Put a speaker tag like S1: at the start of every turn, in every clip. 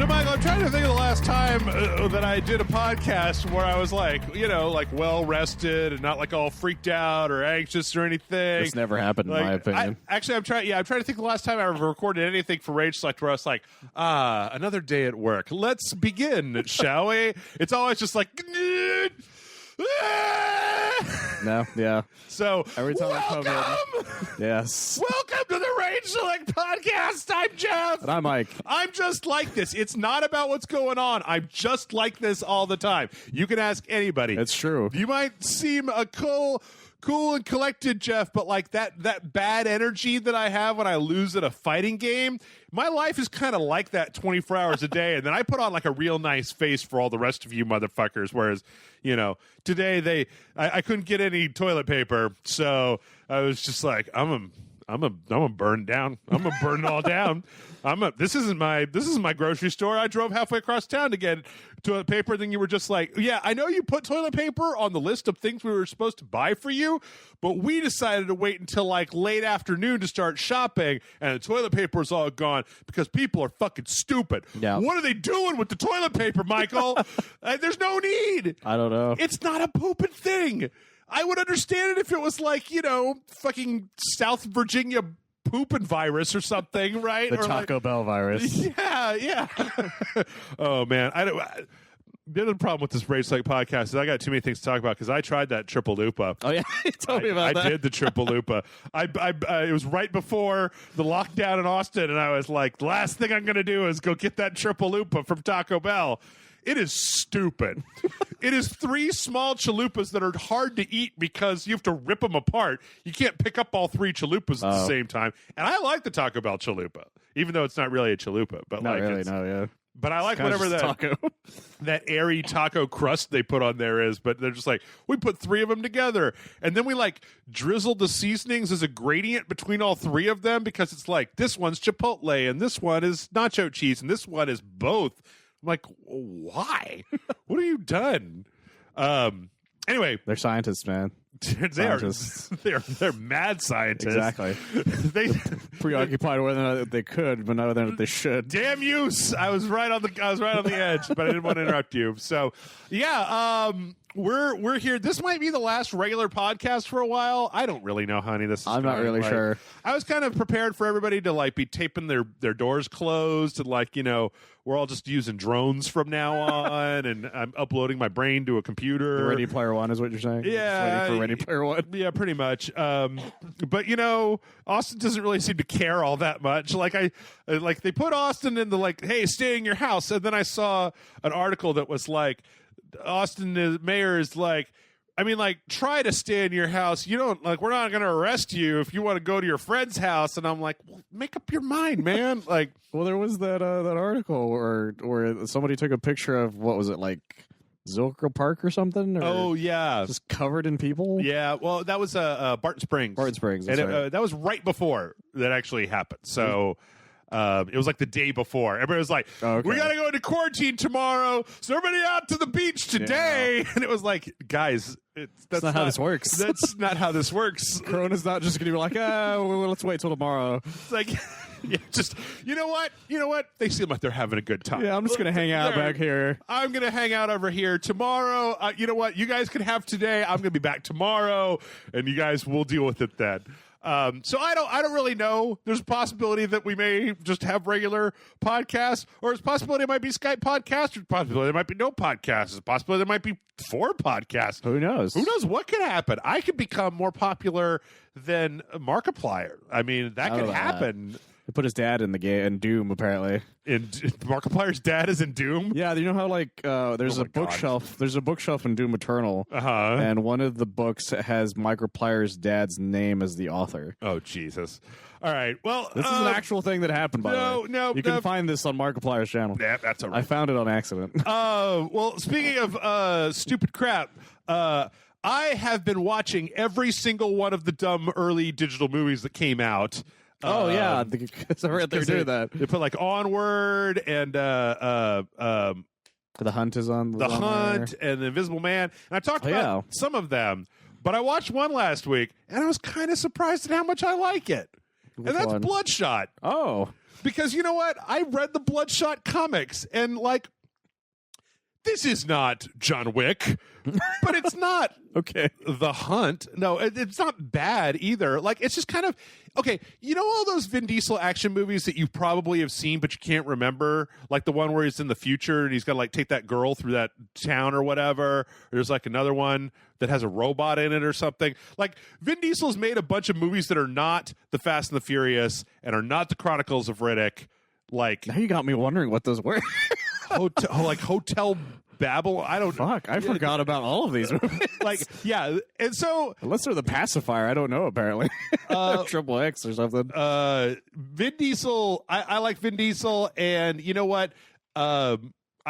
S1: Michael, I'm trying to think of the last time that I did a podcast where I was like, well rested and not like all freaked out or anxious or anything.
S2: This never happened, in my opinion.
S1: I'm trying to think the last time I ever recorded anything for Rage Select where I was like, another day at work. Let's begin, shall we? It's always just like,
S2: no, yeah.
S1: So
S2: every time
S1: welcome!
S2: I come in, yes.
S1: Welcome to the Rage Select podcast. I'm Jeff.
S2: And I'm Mike.
S1: I'm just like this. It's not about what's going on. I'm just like this all the time. You can ask anybody.
S2: It's true.
S1: You might seem a cool and collected Jeff, but like that bad energy that I have when I lose at a fighting game, my life is kind of like that 24 hours a day, and then I put on like a real nice face for all the rest of you motherfuckers, whereas, today I couldn't get any toilet paper, so I was just like, I'm a burn down. I'm gonna burn it all down. This isn't my grocery store. I drove halfway across town to get toilet paper. Then you were just like, yeah, I know you put toilet paper on the list of things we were supposed to buy for you, but we decided to wait until like late afternoon to start shopping, and the toilet paper is all gone because people are fucking stupid.
S2: Yeah.
S1: What are they doing with the toilet paper, Michael? There's no need.
S2: I don't know.
S1: It's not a pooping thing. I would understand it if it was like, fucking South Virginia pooping virus or something, right?
S2: The
S1: or
S2: Taco Bell virus.
S1: Yeah. Oh, man. The other problem with this Rage Select podcast is I got too many things to talk about because I tried that triple lupa.
S2: Oh, yeah. You told me about that.
S1: I did the triple lupa. It was right before the lockdown in Austin, and I was like, the last thing I'm going to do is go get that triple lupa from Taco Bell. It is stupid. It is 3 small chalupas that are hard to eat because you have to rip them apart. You can't pick up all 3 chalupas at the same time. And I like the Taco Bell chalupa, even though it's not really a chalupa. But
S2: Not
S1: like
S2: really, no, yeah.
S1: But I like
S2: It's
S1: whatever
S2: kinda just taco.
S1: that airy taco crust they put on there is. But they're just like, we put 3 of them together. And then we like drizzled the seasonings as a gradient between all 3 of them because it's like, this one's Chipotle and this one is nacho cheese and this one is both. I'm like, why? What have you done? Anyway,
S2: They're scientists, man.
S1: They're mad scientists.
S2: Exactly.
S1: They
S2: preoccupied whether or not they could, but not whether or not they should.
S1: Damn you! I was right on the edge, but I didn't want to interrupt you. So, yeah, we're here. This might be the last regular podcast for a while. I don't really know how any of this is
S2: I'm not really sure.
S1: I was kind of prepared for everybody to like be taping their doors closed and like, we're all just using drones from now on, and I'm uploading my brain to a computer.
S2: The Ready Player One is what you're saying?
S1: Yeah.
S2: Just waiting for Ready Player One.
S1: Yeah, pretty much. But Austin doesn't really seem to care all that much. Like they put Austin in the like, hey, stay in your house, and then I saw an article that was like, Austin, the mayor is like, try to stay in your house. You don't like, we're not going to arrest you if you want to go to your friend's house. And I'm like, well, make up your mind, man. Like,
S2: well, there was that article where somebody took a picture of, what was it, like Zilker Park or something? Or
S1: oh yeah,
S2: just covered in people.
S1: Yeah, well, that was Barton Springs.
S2: Barton Springs,
S1: and
S2: right.
S1: That was right before that actually happened. So. It was like the day before. Everybody was like, we got to go into quarantine tomorrow. So everybody out to the beach today. Yeah. And it was like, guys, that's
S2: not how this works.
S1: That's not how this works.
S2: Corona's not just going to be like, well, let's wait till tomorrow.
S1: It's like, yeah, just, you know what? They seem like they're having a good time.
S2: Yeah, I'm just going to hang out back here.
S1: I'm going to hang out over here tomorrow. You know what? You guys can have today. I'm going to be back tomorrow. And you guys will deal with it then. So I don't really know. There's a possibility that we may just have regular podcasts, or it's a possibility it might be Skype podcasts, or a possibility there might be no podcasts. It's a possibility there might be 4 podcasts.
S2: Who knows?
S1: Who knows what could happen? I could become more popular than Markiplier. That could happen.
S2: He put his dad in in Doom, apparently.
S1: Markiplier's dad is in Doom?
S2: Yeah, you know how there's a bookshelf.
S1: God.
S2: There's a bookshelf in Doom Eternal, and one of the books has Markiplier's dad's name as the author.
S1: Oh Jesus! All right, well,
S2: this is an actual thing that happened. By the way,
S1: no,
S2: you can find this on Markiplier's channel.
S1: Yeah, that's all right.
S2: I found it on accident.
S1: Well, speaking of stupid crap. I have been watching every single one of the dumb early digital movies that came out.
S2: Oh yeah, because they're doing that.
S1: They put like Onward and
S2: The Hunt is on
S1: The Hunt and The Invisible Man, and I talked about some of them, but I watched one last week, and I was kind of surprised at how much I like it. And that's Bloodshot.
S2: Oh,
S1: Because you know what? I read the Bloodshot comics, and like, this is not John Wick, but it's not
S2: Okay.
S1: The Hunt. No, it's not bad either. Like, it's just kind of okay. You know all those Vin Diesel action movies that you probably have seen, but you can't remember, like the one where he's in the future and he's got to like take that girl through that town or whatever. Or there's like another one that has a robot in it or something. Like, Vin Diesel's made a bunch of movies that are not the Fast and the Furious and are not the Chronicles of Riddick. Like,
S2: Now you got me wondering what those were.
S1: Hotel Babel. I don't
S2: Fuck, I forgot about all of these movies.
S1: like, yeah. And so
S2: Unless they're the pacifier, I don't know, apparently. Triple X or something.
S1: Vin Diesel, I like Vin Diesel, and you know what? I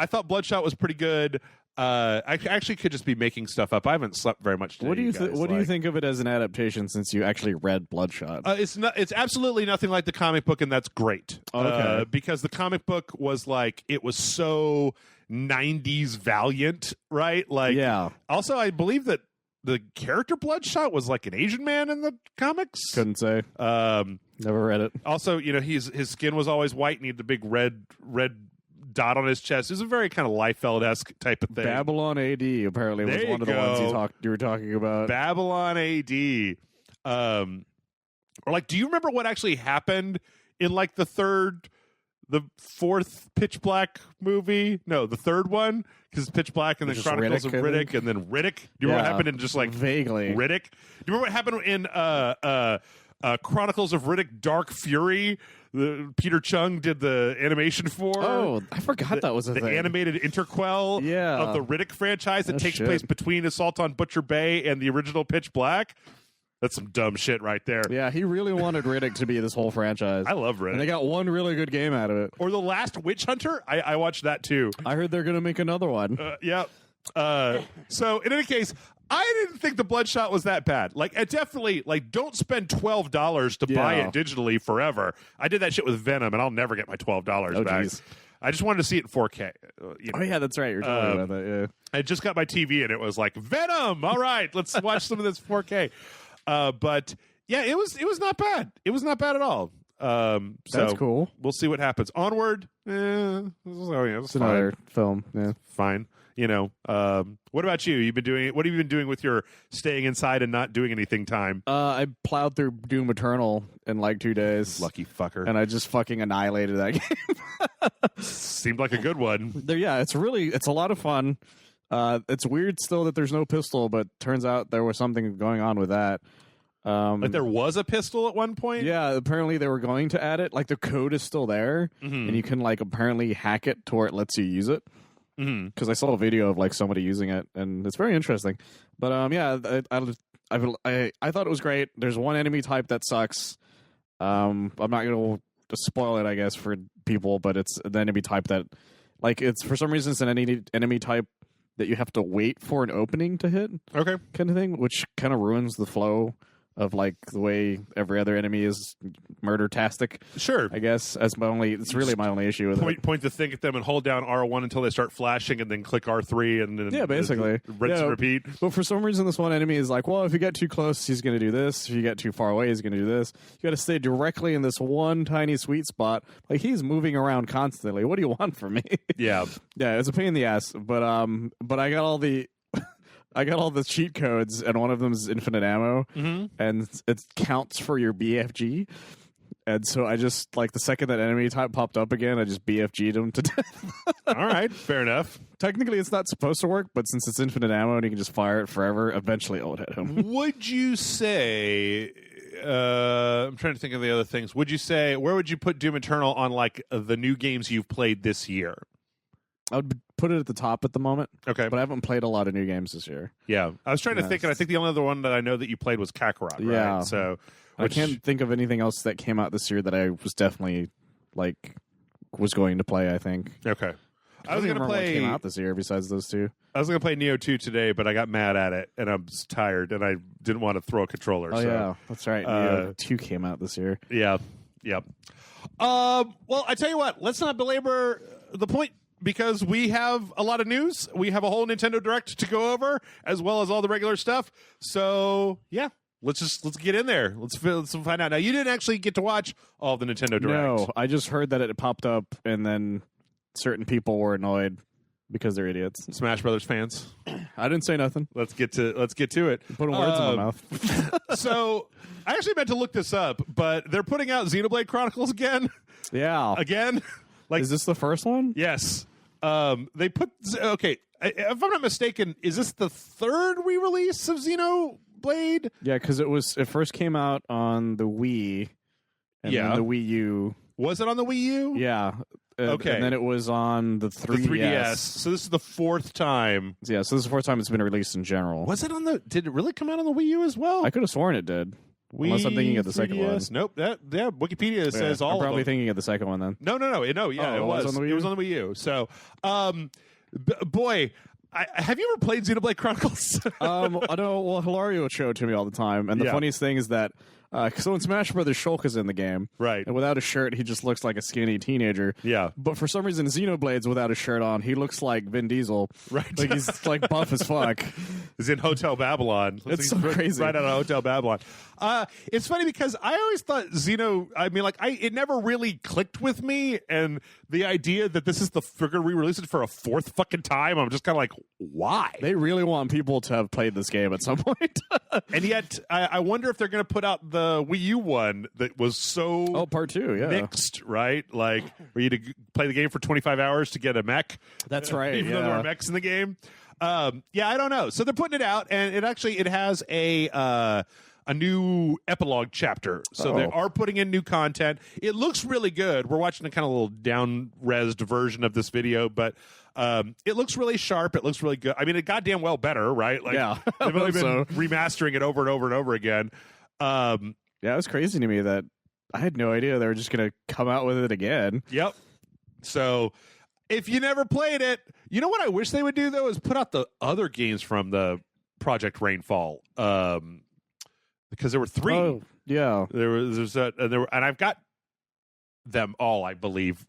S1: thought Bloodshot was pretty good. I actually could just be making stuff up. I haven't slept very much today.
S2: What do you
S1: guys.
S2: what do you think of it as an adaptation since you actually read Bloodshot?
S1: It's absolutely nothing like the comic book, and that's great.
S2: Okay.
S1: Because the comic book was like, it was so 90s Valiant, right? Like,
S2: yeah.
S1: Also, I believe that the character Bloodshot was like an Asian man in the comics.
S2: Couldn't say. Never read it.
S1: Also, you know, his skin was always white, and he had the big red dot on his chest. It was a very kind of Liefeld-esque type of thing.
S2: Babylon AD apparently was
S1: There
S2: one of
S1: you
S2: the ones
S1: go.
S2: you were talking about.
S1: Babylon AD. Or like, do you remember what actually happened in like the fourth Pitch Black movie? No, the third one, because it's Pitch Black and then
S2: Just
S1: Chronicles
S2: Riddick,
S1: of
S2: I
S1: Riddick
S2: think.
S1: and then Riddick. Do you remember what happened in just like
S2: vaguely
S1: Riddick? Do you remember what happened in Chronicles of Riddick Dark Fury? Peter Chung did the animation for.
S2: Oh, I forgot that was a
S1: the
S2: thing.
S1: animated interquel of the Riddick franchise that
S2: Oh,
S1: takes
S2: shit.
S1: place between Assault on Butcher Bay and the original Pitch Black. That's some dumb shit right there.
S2: Yeah, he really wanted Riddick to be this whole franchise.
S1: I love Riddick.
S2: And they got one really good game out of it.
S1: Or The Last Witch Hunter. I watched that too.
S2: I heard they're going to make another one.
S1: Yeah. So in any case, I didn't think the Bloodshot was that bad. Like, it definitely, like, don't spend $12 to buy
S2: Yeah.
S1: it digitally forever. I did that shit with Venom, and I'll never get my $12
S2: Oh,
S1: back.
S2: geez.
S1: I just wanted to see it in 4K. You know.
S2: Oh, yeah, that's right. You're talking about that, yeah.
S1: I just got my TV, and it was like, Venom! All right, let's watch some of this 4K. But, yeah, it was not bad. It was not bad at all. So
S2: That's cool.
S1: We'll see what happens. Onward,
S2: It's another film, yeah.
S1: fine. You know, what about you? What have you been doing with your staying inside and not doing anything time?
S2: I plowed through Doom Eternal in like 2 days.
S1: Lucky fucker.
S2: And I just fucking annihilated that game.
S1: Seemed like a good one.
S2: Yeah, it's a lot of fun. It's weird still that there's no pistol, but turns out there was something going on with that.
S1: Like there was a pistol at one point?
S2: Yeah, apparently they were going to add it. Like the code is still there, and you can like apparently hack it to where it lets you use it. Because I saw a video of like somebody using it, and it's very interesting. But yeah, I thought it was great. There's one enemy type that sucks. I'm not gonna spoil it, I guess, for people, but it's the enemy type that, like, it's for some reason it's an enemy type that you have to wait for an opening to hit,
S1: Okay.
S2: kind of thing, which kind of ruins the flow of like the way every other enemy is murder-tastic,
S1: Sure.
S2: I guess. It's really my only issue with it.
S1: Point the thing at them and hold down R1 until they start flashing, and then click R3, and then
S2: Yeah, basically.
S1: rinse
S2: Yeah.
S1: and repeat.
S2: But for some reason, this one enemy is like, well, if you get too close, he's going to do this. If you get too far away, he's going to do this. You got to stay directly in this one tiny sweet spot. Like, he's moving around constantly. What do you want from me?
S1: Yeah.
S2: Yeah, it's a pain in the ass. But I got all the cheat codes, and one of them is infinite ammo, and it counts for your BFG. And so I just, like, the second that enemy type popped up again, I just BFG'd him to death.
S1: All right. Fair enough.
S2: Technically, it's not supposed to work, but since it's infinite ammo and you can just fire it forever, eventually it will hit him.
S1: Would you say... I'm trying to think of the other things. Would you say... Where would you put Doom Eternal on, like, the new games you've played this year?
S2: I would put it at the top at the moment,
S1: Okay.
S2: but I haven't played a lot of new games this year.
S1: Yeah. I was trying to
S2: Yeah.
S1: think, and I think the only other one that I know that you played was Kakarot, right?
S2: Yeah.
S1: So...
S2: I can't think of anything else that came out this year that I was definitely, like, was going to play, I think.
S1: Okay. I
S2: don't
S1: was
S2: even
S1: going to
S2: remember what
S1: play...
S2: came out this year besides those two.
S1: I was going to play Neo 2 today, but I got mad at it, and I was tired, and I didn't want to throw a controller.
S2: Oh,
S1: so.
S2: yeah. That's right. Neo 2 came out this year.
S1: Yeah. Yep. Well, I tell you what, let's not belabor the point, because we have a lot of news. We have a whole Nintendo Direct to go over, as well as all the regular stuff. So, yeah, let's get in there. Let's find out. Now, you didn't actually get to watch all of the Nintendo Direct.
S2: No, I just heard that it popped up, and then certain people were annoyed because they're idiots.
S1: Smash Brothers fans.
S2: I didn't say nothing.
S1: Let's get to it.
S2: Putting words in my mouth.
S1: So I actually meant to look this up, but they're putting out Xenoblade Chronicles again.
S2: Yeah.
S1: Again.
S2: Is this the first one?
S1: Yes. They put okay. If I'm not mistaken, is this the third re-release of Xenoblade?
S2: Yeah, because it first came out on the Wii, and then the Wii U.
S1: Was it on the Wii U?
S2: Yeah.
S1: Okay.
S2: And then it was on the 3DS.
S1: The 3DS. So this is the fourth time.
S2: Yeah, so this is the fourth time it's been released in general.
S1: Was it on the? Did it really come out on the Wii U as well?
S2: I could have sworn it did. Unless I'm thinking of the second one.
S1: Nope. Wikipedia says all
S2: I'm
S1: of them.
S2: probably thinking of the second one then.
S1: No. Yeah, it was.
S2: On the Wii U?
S1: It was on the Wii U. So, boy, have you ever played Xenoblade Chronicles?
S2: I know. Well, Hilario would show it to me all the time, and the funniest thing is that so in Smash Brothers, Shulk is in the game,
S1: right?
S2: And without a shirt, he just looks like a skinny teenager.
S1: Yeah.
S2: But for some reason, Xenoblade's without a shirt on, he looks like Vin Diesel.
S1: Right.
S2: Like he's like buff as fuck.
S1: He's in Hotel Babylon.
S2: It's so crazy.
S1: Right out of Hotel Babylon. It's funny because I always thought it never really clicked with me, and the idea that this is they're going to re-release it for a fourth fucking time, I'm just kind of like, why?
S2: They really want people to have played this game at some point.
S1: And yet, I wonder if they're going to put out the Wii U one that was so
S2: part 2, yeah,
S1: mixed, right? Like, where you had to play the game for 25 hours to get a mech.
S2: That's right.
S1: Even though there were mechs in the game. I don't know. So they're putting it out, and it has a new epilogue chapter. So they are putting in new content. It looks really good. We're watching a kind of little down-resed version of this video, but it looks really sharp. It looks really good. I mean, it goddamn well better, right? Like,
S2: yeah.
S1: they've only been remastering it over and over and over again.
S2: Yeah, it was crazy to me that I had no idea they were just going to come out with it again.
S1: Yep. So if you never played it, you know what I wish they would do, though, is put out the other games from the Project Rainfall. Because there were 3.
S2: Oh, yeah.
S1: And I've got them all, I believe.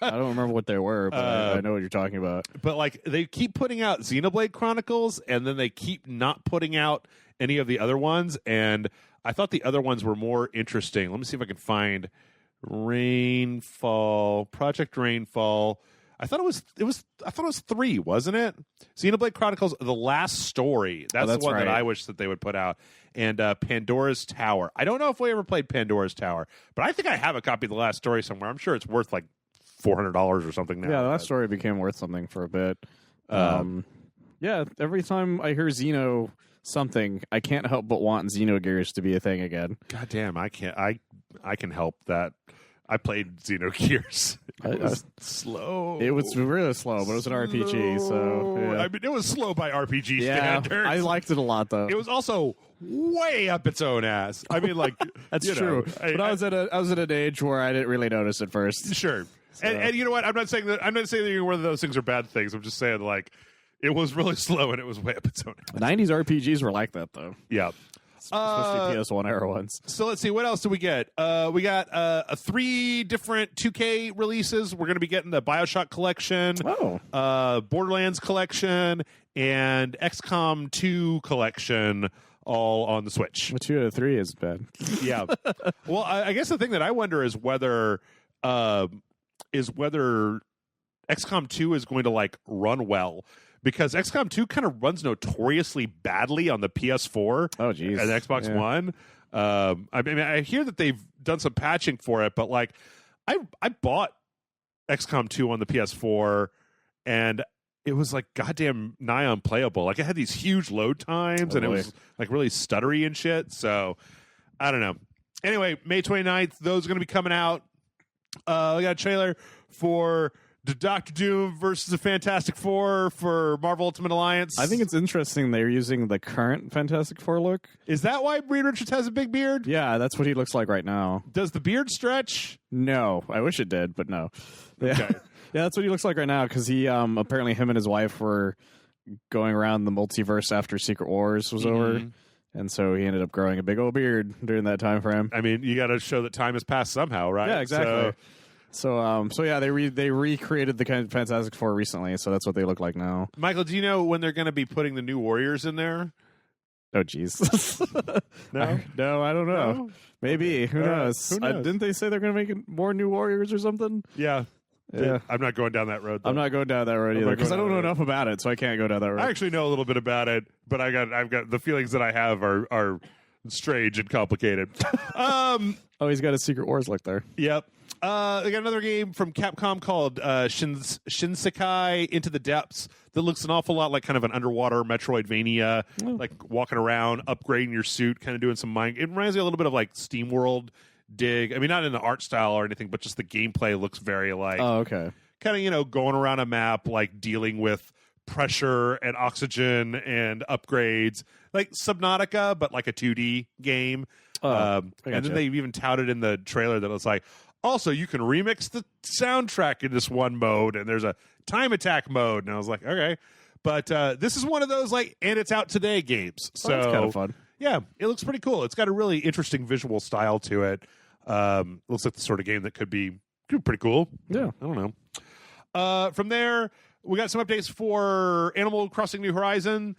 S2: I don't remember what they were, but I know what you're talking about.
S1: But like, they keep putting out Xenoblade Chronicles, and then they keep not putting out any of the other ones. And I thought the other ones were more interesting. Let me see if I can find Project Rainfall. I thought it was 3, wasn't it? Xenoblade Chronicles: The Last Story. That's the one that I wish that they would put out. And Pandora's Tower. I don't know if we ever played Pandora's Tower, but I think I have a copy of The Last Story somewhere. I'm sure it's worth like $400 or something now.
S2: Yeah, The Last Story became worth something for a bit. Yeah, every time I hear Xeno something, I can't help but want Xenogears to be a thing again.
S1: God damn, I can't. I can help that. I played Xenogears. It was slow.
S2: It was really slow, but it was an RPG, so yeah.
S1: I mean, it was slow by RPG standards.
S2: I liked it a lot, though.
S1: It was also way up its own ass. I mean, like
S2: that's true. But I was at an age where I didn't really notice at first.
S1: Sure, so. And you know what? I'm not saying that either one of those things are bad things. I'm just saying like it was really slow and it was way up its own ass.
S2: 90s RPGs were like that, though.
S1: Yeah.
S2: Especially PS1 era ones.
S1: So let's see, what else do we get? We got 3 different 2K releases. We're going to be getting the BioShock collection, Borderlands collection, and XCOM 2 collection, all on the Switch.
S2: Well, 2 out of 3 is bad.
S1: Yeah. Well, I guess the thing that I wonder is whether XCOM 2 is going to like run well. Because XCOM 2 kind of runs notoriously badly on the PS4 and Xbox One. I mean, I hear that they've done some patching for it, but like, I bought XCOM 2 on the PS4, and it was like goddamn nigh unplayable. Like, it had these huge load times, and it was like really stuttery and shit. So, I don't know. Anyway, May 29th, those are going to be coming out. We got a trailer for the Doctor Doom versus the Fantastic Four for Marvel Ultimate Alliance.
S2: I think it's interesting they're using the current Fantastic Four look.
S1: Is that why Reed Richards has a big beard?
S2: Yeah, that's what he looks like right now.
S1: Does the beard stretch?
S2: No. I wish it did, but no. Yeah,
S1: okay.
S2: Yeah, that's what he looks like right now, because he apparently him and his wife were going around the multiverse after Secret Wars was over. And so he ended up growing a big old beard during that time frame.
S1: I mean, you got to show that time has passed somehow, right?
S2: Yeah, exactly. So yeah, they recreated the kind of Fantastic Four recently, so that's what they look like now.
S1: Michael, do you know when they're going to be putting the new Warriors in there?
S2: Oh, jeez.
S1: No?
S2: I don't know.
S1: No?
S2: Maybe. Who knows?
S1: Who knows?
S2: Didn't they say they're going to make more new Warriors or something?
S1: Yeah.
S2: Yeah.
S1: I'm not going down that road, though.
S2: I'm not going down that road
S1: I'm
S2: either
S1: not
S2: because I
S1: going
S2: don't
S1: down
S2: know
S1: that
S2: enough about it, so I can't go down that road.
S1: I actually know a little bit about it, but I've got the feelings that I have are strange and complicated.
S2: Oh, he's got a Secret Wars look there.
S1: Yep. They got another game from Capcom called Shinsekai Into the Depths that looks an awful lot like kind of an underwater Metroidvania, like walking around, upgrading your suit, kind of doing some mind. It reminds me a little bit of like SteamWorld Dig. I mean, not in the art style or anything, but just the gameplay looks very like
S2: Oh, okay.
S1: kind of, going around a map, like dealing with pressure and oxygen and upgrades, like Subnautica, but like a 2D game. And then they even touted in the trailer that it was like, also, you can remix the soundtrack in this one mode, and there's a time attack mode. And I was like, okay. But this is one of those, like, and it's out today games. So
S2: that's kind of fun.
S1: Yeah, it looks pretty cool. It's got a really interesting visual style to it. Looks like the sort of game that could be pretty cool.
S2: Yeah.
S1: I don't know. From there, we got some updates for Animal Crossing New Horizon.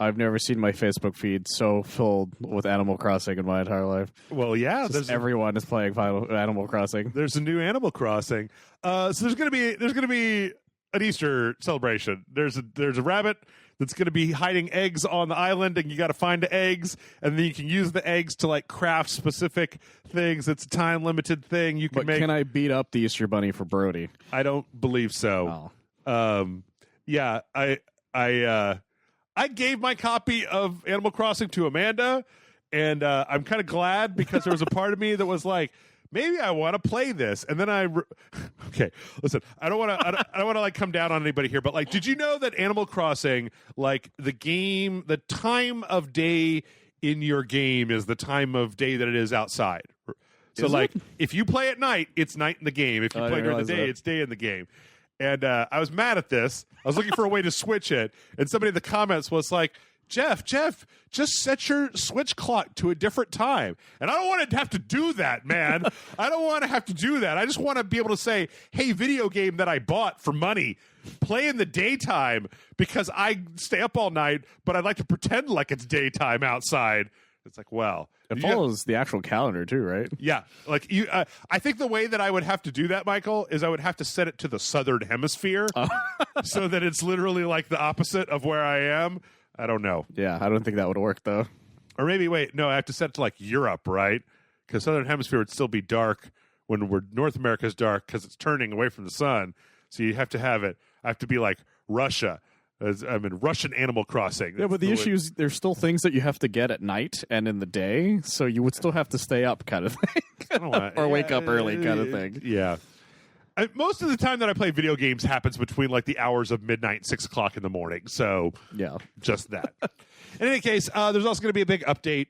S2: I've never seen my Facebook feed so filled with Animal Crossing in my entire life.
S1: Well, yeah,
S2: Everyone is playing Animal Crossing.
S1: There's a new Animal Crossing. So there's gonna be an Easter celebration. There's a rabbit that's gonna be hiding eggs on the island, and you got to find the eggs, and then you can use the eggs to like craft specific things. It's a time limited thing. You can make.
S2: Can I beat up the Easter Bunny for Brody?
S1: I don't believe so.
S2: Oh.
S1: Yeah, I gave my copy of Animal Crossing to Amanda, and I'm kind of glad because there was a part of me that was like, maybe I want to play this. And then okay, listen, I don't want to like come down on anybody here, but like, did you know that Animal Crossing, like the game, the time of day in your game is the time of day that it is outside? So like, if you play at night, it's night in the game. If you play during the day, it's day in the game. And I was mad at this. I was looking for a way to switch it. And somebody in the comments was like, Jeff, just set your Switch clock to a different time. And I don't want to have to do that, man. I don't want to have to do that. I just want to be able to say, hey, video game that I bought for money, play in the daytime because I stay up all night, but I'd like to pretend like it's daytime outside. It's like, well.
S2: It follows the actual calendar too, right?
S1: Yeah. Like you, I think the way that I would have to do that, Michael, is I would have to set it to the southern hemisphere so that it's literally like the opposite of where I am. I don't know.
S2: Yeah, I don't think that would work though.
S1: Or maybe, wait, no, I have to set it to like Europe, right? Because southern hemisphere would still be dark when North America's dark because it's turning away from the sun. So you have to have it. I have to be like Russia. I'm in Russian Animal Crossing.
S2: Yeah, but the issue is there's still things that you have to get at night and in the day, so you would still have to stay up kind of thing. Or wake up early kind of thing.
S1: Yeah. Most of the time that I play video games happens between like the hours of midnight and 6 o'clock in the morning. So
S2: yeah,
S1: just that. In any case, there's also going to be a big update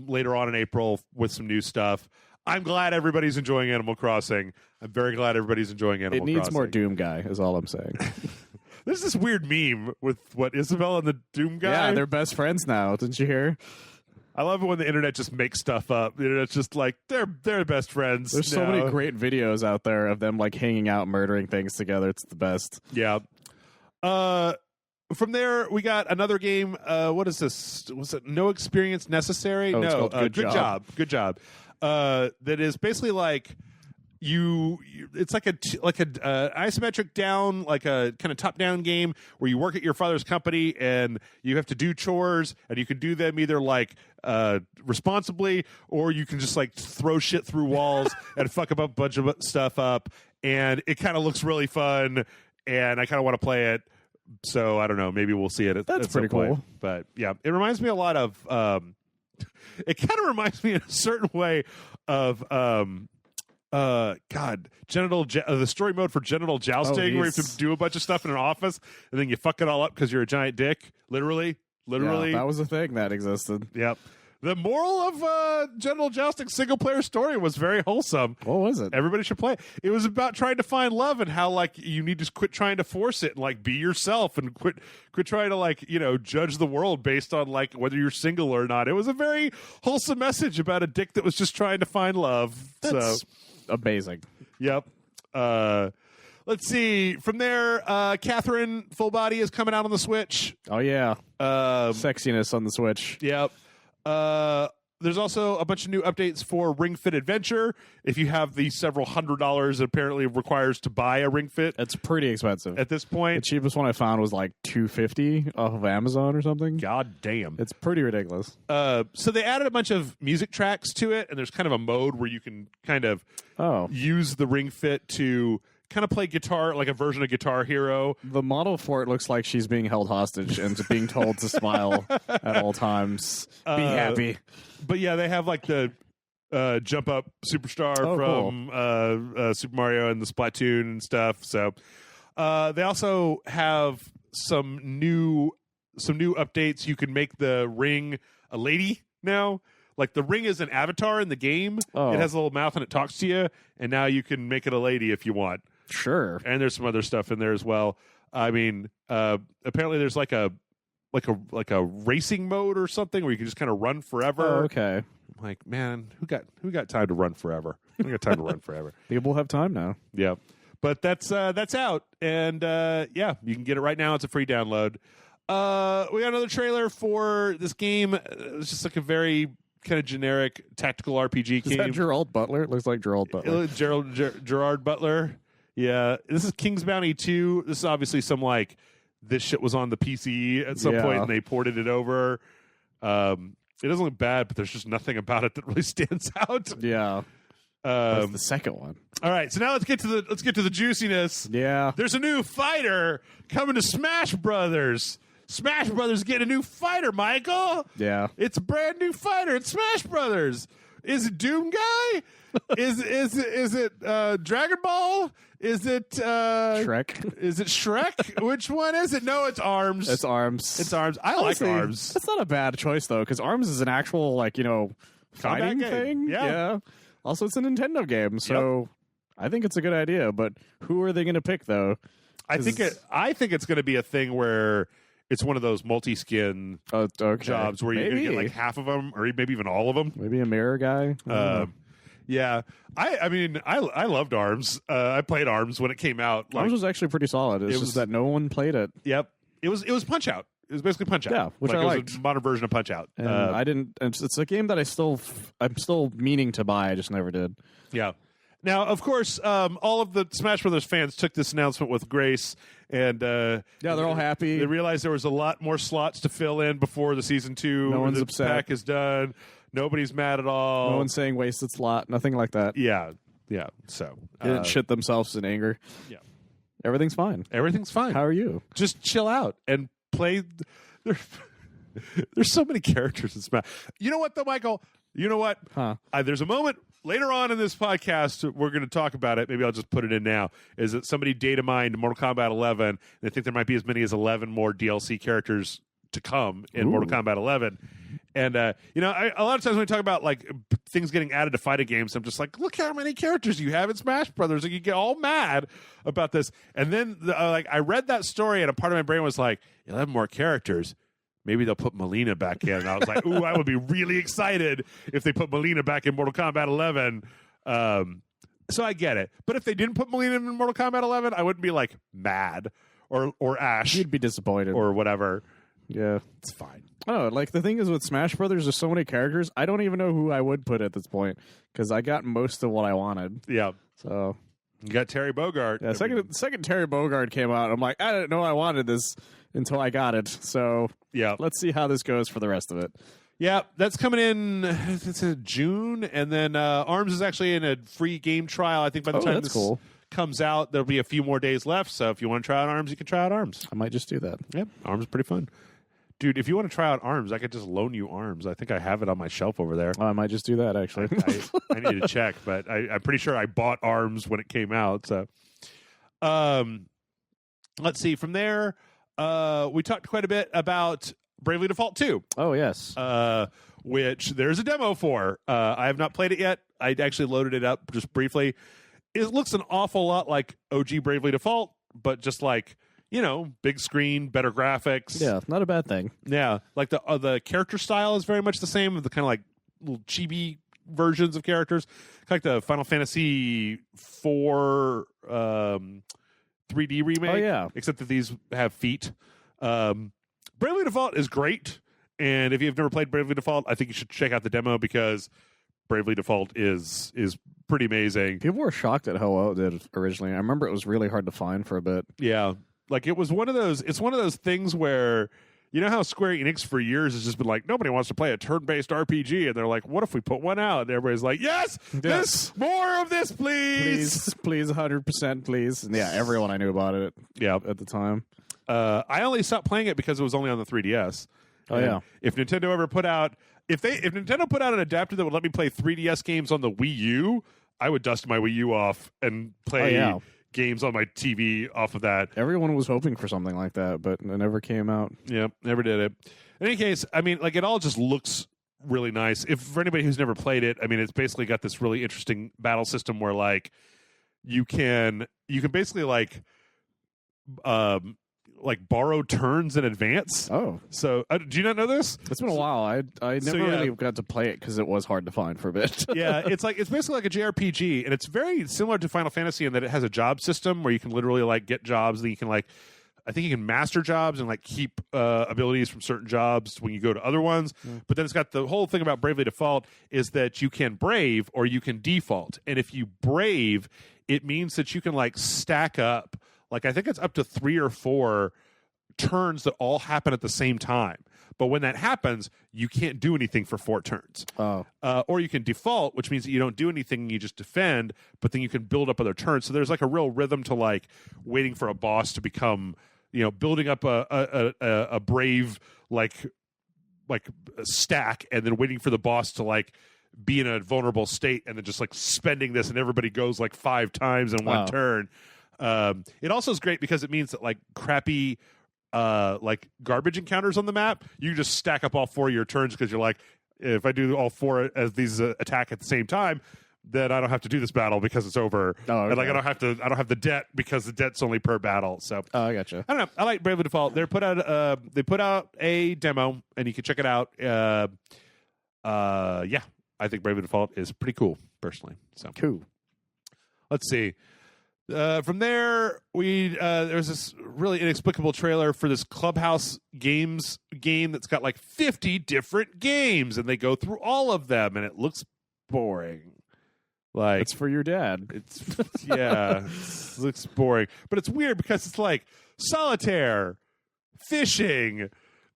S1: later on in April with some new stuff. I'm glad everybody's enjoying Animal Crossing. I'm very glad everybody's enjoying Animal Crossing.
S2: It needs more Doom Guy, is all I'm saying.
S1: There's this weird meme with Isabel and the Doom Guy.
S2: Yeah, they're best friends now. Didn't you hear?
S1: I love it when the internet just makes stuff up. The internet's just like they're best friends.
S2: There's so many great videos out there of them like hanging out, murdering things together. It's the best.
S1: Yeah. From there, we got another game. What is this? Was it No Experience Necessary?
S2: Oh,
S1: no.
S2: it's called Good Job.
S1: Good job. That is basically like. It's like a isometric down, like a kind of top down game where you work at your father's company and you have to do chores and you can do them either like responsibly or you can just like throw shit through walls and fuck up a bunch of stuff up, and it kind of looks really fun and I kind of want to play it. So I don't know, maybe we'll see it at
S2: That's
S1: some
S2: pretty
S1: point.
S2: cool.
S1: But yeah, it reminds me a lot of it kind of reminds me in a certain way of the story mode for genital jousting, where you have to do a bunch of stuff in an office and then you fuck it all up because you're a giant dick. Literally.
S2: Yeah, that was a thing that existed.
S1: Yep. The moral of genital jousting single player story was very wholesome.
S2: What was it?
S1: Everybody should play it. It was about trying to find love and how like you need to quit trying to force it and like be yourself and quit trying to like, judge the world based on like whether you're single or not. It was a very wholesome message about a dick that was just trying to find love.
S2: That's amazing.
S1: Yep. let's see. From there, Catherine Full Body is coming out on the Switch.
S2: Oh yeah, sexiness on the Switch.
S1: Yep. There's also a bunch of new updates for Ring Fit Adventure. If you have the several $100 it apparently requires to buy a Ring Fit
S2: It's pretty expensive.
S1: at this
S2: The
S1: point.
S2: cheapest one I found was like $250 off of Amazon or something.
S1: God damn.
S2: It's pretty ridiculous.
S1: So they added a bunch of music tracks to it, and there's kind of a mode where you can kind of
S2: Oh,
S1: use the Ring Fit to kind of play guitar, like a version of Guitar Hero.
S2: the model for it looks like she's being held hostage and being told to smile at all times. Be happy.
S1: But yeah, they have like the jump up superstar from Super Mario and the Splatoon and stuff. So they also have some new updates. You can make the ring a lady now. Like the ring is an avatar in the game.
S2: Oh.
S1: It has a little mouth and it talks to you, and now you can make it a lady if you want.
S2: Sure.
S1: And there's some other stuff in there as well. I mean, apparently there's like a racing mode or something where you can just kind of run forever.
S2: Oh, okay.
S1: I'm like, man, who got time to run forever? Who got time to run forever?
S2: People have time now.
S1: Yeah, but that's out, and yeah, you can get it right now. It's a free download. We got another trailer for this game. It's just like a very kind of generic tactical RPG
S2: Is
S1: game.
S2: that Gerald Butler? It looks like Gerald Butler.
S1: Gerard Butler. Yeah, this is King's Bounty 2. This is obviously some like this shit was on the PC at some point and they ported it over. It doesn't look bad, but there's just nothing about it that really stands out.
S2: Yeah. That's the second one.
S1: All right, so now let's get to the juiciness.
S2: Yeah.
S1: There's a new fighter coming to Smash Brothers. Smash Brothers getting a new fighter, Michael.
S2: Yeah.
S1: It's a brand new fighter. It's Smash Brothers. Is it Doom Guy? is it Dragon Ball? Is it
S2: Shrek?
S1: Is it Shrek? Which one is it? No, it's Arms.
S2: It's Arms.
S1: It's Arms. I
S2: Honestly,
S1: like Arms.
S2: That's not a bad choice though, because Arms is an actual like
S1: Combat
S2: fighting
S1: game.
S2: thing.
S1: Yeah.
S2: Also, it's a Nintendo game, so I think it's a good idea. But who are they going to pick though?
S1: I think it's going to be a thing where it's one of those multi-skin jobs where you're going to get like half of them, or maybe even all of them.
S2: Maybe a mirror guy.
S1: Yeah, I mean, I loved Arms. I played Arms when it came out.
S2: Arms was actually pretty solid. It was just that no one played it.
S1: Yep, it was Punch Out. It was basically Punch Out.
S2: Yeah, which
S1: like,
S2: I
S1: it
S2: liked.
S1: was a modern version of Punch Out.
S2: And I didn't. It's a game that I'm still meaning to buy. I just never did.
S1: Yeah. Now, of course, all of the Smash Brothers fans took this announcement with grace, and
S2: they're all happy.
S1: They realized there was a lot more slots to fill in before the season 2.
S2: No one's
S1: the
S2: upset.
S1: Pack is done. Nobody's mad at all.
S2: No one's saying wasted slot. Nothing like that.
S1: Yeah. So
S2: They didn't shit themselves in anger.
S1: Yeah.
S2: Everything's fine.
S1: Everything's fine.
S2: How are you?
S1: Just chill out and play. There's so many characters in Smash. You know what, though, Michael? You know what?
S2: Huh.
S1: There's a moment later on in this podcast we're going to talk about it. Maybe I'll just put it in now. Is that somebody data mined Mortal Kombat 11? And they think there might be as many as 11 more DLC characters to come in Mortal Kombat 11. And a lot of times when we talk about like things getting added to fighting games, I'm just like, look how many characters you have in Smash Brothers. Like, you get all mad about this. And then I read that story, and a part of my brain was like, 11 more characters. Maybe they'll put Melina back in. And I was like, ooh, I would be really excited if they put Melina back in Mortal Kombat 11. So I get it. But if they didn't put Melina in Mortal Kombat 11, I wouldn't be like mad or Ash
S2: You'd be disappointed.
S1: or whatever.
S2: Yeah.
S1: It's fine.
S2: Oh, like the thing is with Smash Brothers, there's so many characters. I don't even know who I would put at this point because I got most of what I wanted.
S1: Yeah.
S2: So
S1: You got Terry Bogard.
S2: yeah, second Terry Bogard came out, I'm like, I didn't know I wanted this until I got it. So
S1: Yeah.
S2: let's see how this goes for the rest of it.
S1: Yeah, that's coming in. It's in June, and then Arms is actually in a free game trial. I think by the time
S2: that's
S1: this
S2: cool.
S1: comes out, there'll be a few more days left. So if you want to try out Arms, you can try out Arms.
S2: I might just do that.
S1: Yep, Arms is pretty fun. Dude, if you want to try out Arms, I could just loan you Arms. I think I have it on my shelf over there.
S2: I might just do that, actually.
S1: I need to check, but I'm pretty sure I bought Arms when it came out. So, let's see. From there, we talked quite a bit about Bravely Default 2.
S2: Oh, yes.
S1: Which there's a demo for. I have not played it yet. I actually loaded it up just briefly. It looks an awful lot like OG Bravely Default, but just like, big screen, better graphics.
S2: Yeah, not a bad thing.
S1: Yeah, like the character style is very much the same. The kind of like little chibi versions of characters, like the Final Fantasy IV 3D remake.
S2: Oh, yeah.
S1: Except that these have feet. Bravely Default is great, and if you've never played Bravely Default, I think you should check out the demo because Bravely Default is pretty amazing.
S2: People were shocked at how well it did originally. I remember it was really hard to find for a bit.
S1: Yeah, like it was one of those. It's one of those things where you know how Square Enix for years has just been like, nobody wants to play a turn-based RPG, and they're like, what if we put one out? And everybody's like, yes, this more of this, please,
S2: please, 100%, please. And yeah, everyone I knew about it.
S1: Yeah,
S2: at the time.
S1: I only stopped playing it because it was only on the 3DS.
S2: Oh, yeah.
S1: If Nintendo ever put out, if Nintendo put out an adapter that would let me play 3DS games on the Wii U, I would dust my Wii U off and play games on my TV off of that.
S2: Everyone was hoping for something like that, but it never came out.
S1: Yep, never did it. In any case, I mean, like it all just looks really nice. If for anybody who's never played it, I mean, it's basically got this really interesting battle system where like you can basically like borrow turns in advance.
S2: Oh,
S1: so do you not know this?
S2: It's been a while. I never really got to play it because it was hard to find for a bit.
S1: Yeah, it's basically like a JRPG, and it's very similar to Final Fantasy in that it has a job system where you can literally like get jobs that you can like. I think you can master jobs and like keep abilities from certain jobs when you go to other ones. But then it's got the whole thing about Bravely Default is that you can brave or you can default, and if you brave, it means that you can like stack up. Like, I think it's up to 3 or 4 turns that all happen at the same time. But when that happens, you can't do anything for 4 turns.
S2: Oh.
S1: Or you can default, which means that you don't do anything and you just defend, but then you can build up other turns. So there's like a real rhythm to like waiting for a boss to become, you know, building up a brave like a stack and then waiting for the boss to like be in a vulnerable state and then just like spending this and everybody goes like 5 times in one turn. It also is great because it means that like crappy like garbage encounters on the map, you just stack up all 4 of your turns because you're like, if I do all 4 as these attack at the same time, then I don't have to do this battle because it's over.
S2: Oh, okay.
S1: And like I don't have the debt because the debt's only per battle. So
S2: I gotcha.
S1: I don't know. I like Bravely Default. They put out a demo and you can check it out. Yeah, I think Bravely Default is pretty cool personally. So
S2: cool.
S1: Let's see. From there, there's this really inexplicable trailer for this Clubhouse Games game that's got like 50 different games, and they go through all of them, and it looks boring. Like
S2: it's for your dad.
S1: It's it looks boring, but it's weird because it's like solitaire, fishing,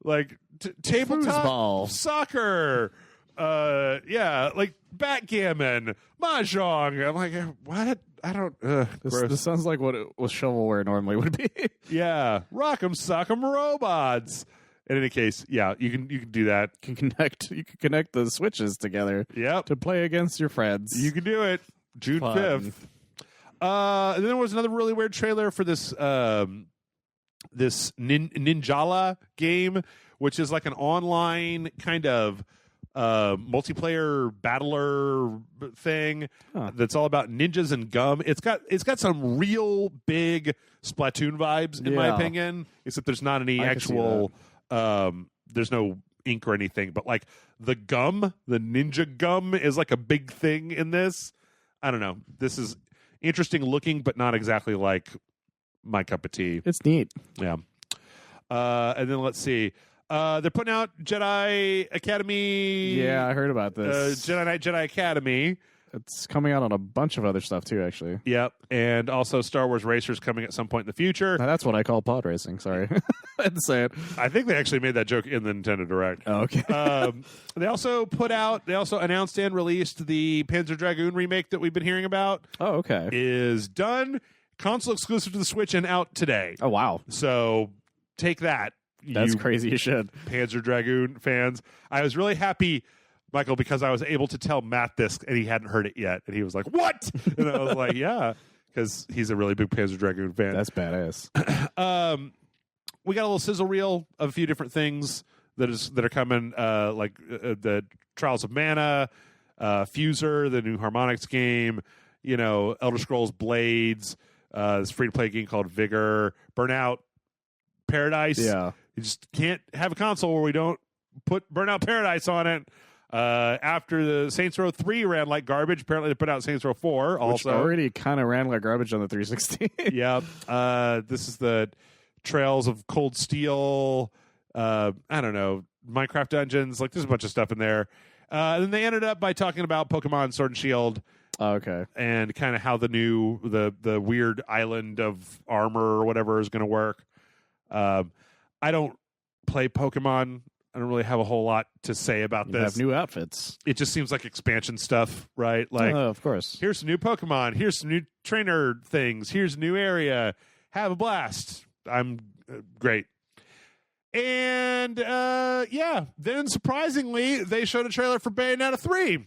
S1: like tabletop
S2: Foosball.
S1: Soccer. Like backgammon, mahjong. I'm like, what? I don't.
S2: This sounds like what shovelware normally would be.
S1: Yeah, rock'em sock'em robots. In any case, yeah, you can do that.
S2: You can connect the switches together.
S1: Yep.
S2: To play against your friends.
S1: You can do it. June 5th. And then there was another really weird trailer for this this Ninjala game, which is like an online kind of multiplayer battler thing that's all about ninjas and gum. It's got some real big Splatoon vibes in my opinion, except there's not any actual there's no ink or anything, but like the ninja gum is like a big thing in this. I don't know. This is interesting looking, but not exactly like my cup of tea.
S2: It's neat.
S1: Yeah. And then let's see. They're putting out Jedi Academy.
S2: Yeah, I heard about this.
S1: Jedi Knight Jedi Academy.
S2: It's coming out on a bunch of other stuff too, actually.
S1: Yep, and also Star Wars Racers coming at some point in the future.
S2: Now, that's what I call pod racing. Sorry, I had to say it.
S1: I think they actually made that joke in the Nintendo Direct.
S2: Oh, okay.
S1: They also announced and released the Panzer Dragoon remake that we've been hearing about.
S2: Oh, okay.
S1: Is done, console exclusive to the Switch and out today.
S2: Oh, wow.
S1: So take that.
S2: That's crazy as shit.
S1: Panzer Dragoon fans. I was really happy, Michael, because I was able to tell Matt this and he hadn't heard it yet. And he was like, what? And I was like, yeah, because he's a really big Panzer Dragoon fan.
S2: That's badass.
S1: We got a little sizzle reel of a few different things that are coming, like the Trials of Mana, Fuser, the new Harmonix game, Elder Scrolls Blades, this free-to-play game called Vigor, Burnout Paradise.
S2: Yeah.
S1: You just can't have a console where we don't put Burnout Paradise on it. After the Saints Row 3 ran like garbage, apparently they put out Saints Row 4
S2: Which
S1: also.
S2: already kind of ran like garbage on the 360.
S1: Yeah. This is the Trails of Cold Steel. I don't know, Minecraft Dungeons. Like, there's a bunch of stuff in there. Then they ended up by talking about Pokemon Sword and Shield.
S2: Oh, okay.
S1: And kind of how the weird island of armor or whatever is going to work. I don't play Pokemon. I don't really have a whole lot to say about
S2: You
S1: this.
S2: have new outfits.
S1: It just seems like expansion stuff, right? Like,
S2: Of course.
S1: here's some new Pokemon. Here's some new trainer things. Here's a new area. Have a blast. I'm great. And then surprisingly, they showed a trailer for Bayonetta 3.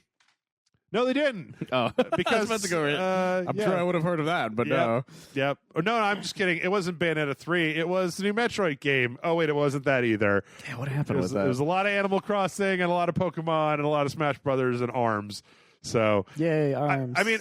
S1: No, they didn't.
S2: Oh,
S1: Because
S2: I was about to go. I'm sure I would have heard of that, but no.
S1: Yep. Oh, no, I'm just kidding. It wasn't Bayonetta 3. It was the new Metroid game. Oh, wait, it wasn't that either.
S2: Yeah, what happened with that?
S1: There was a lot of Animal Crossing and a lot of Pokemon and a lot of Smash Brothers and ARMS. So,
S2: Yay, ARMS.
S1: I mean,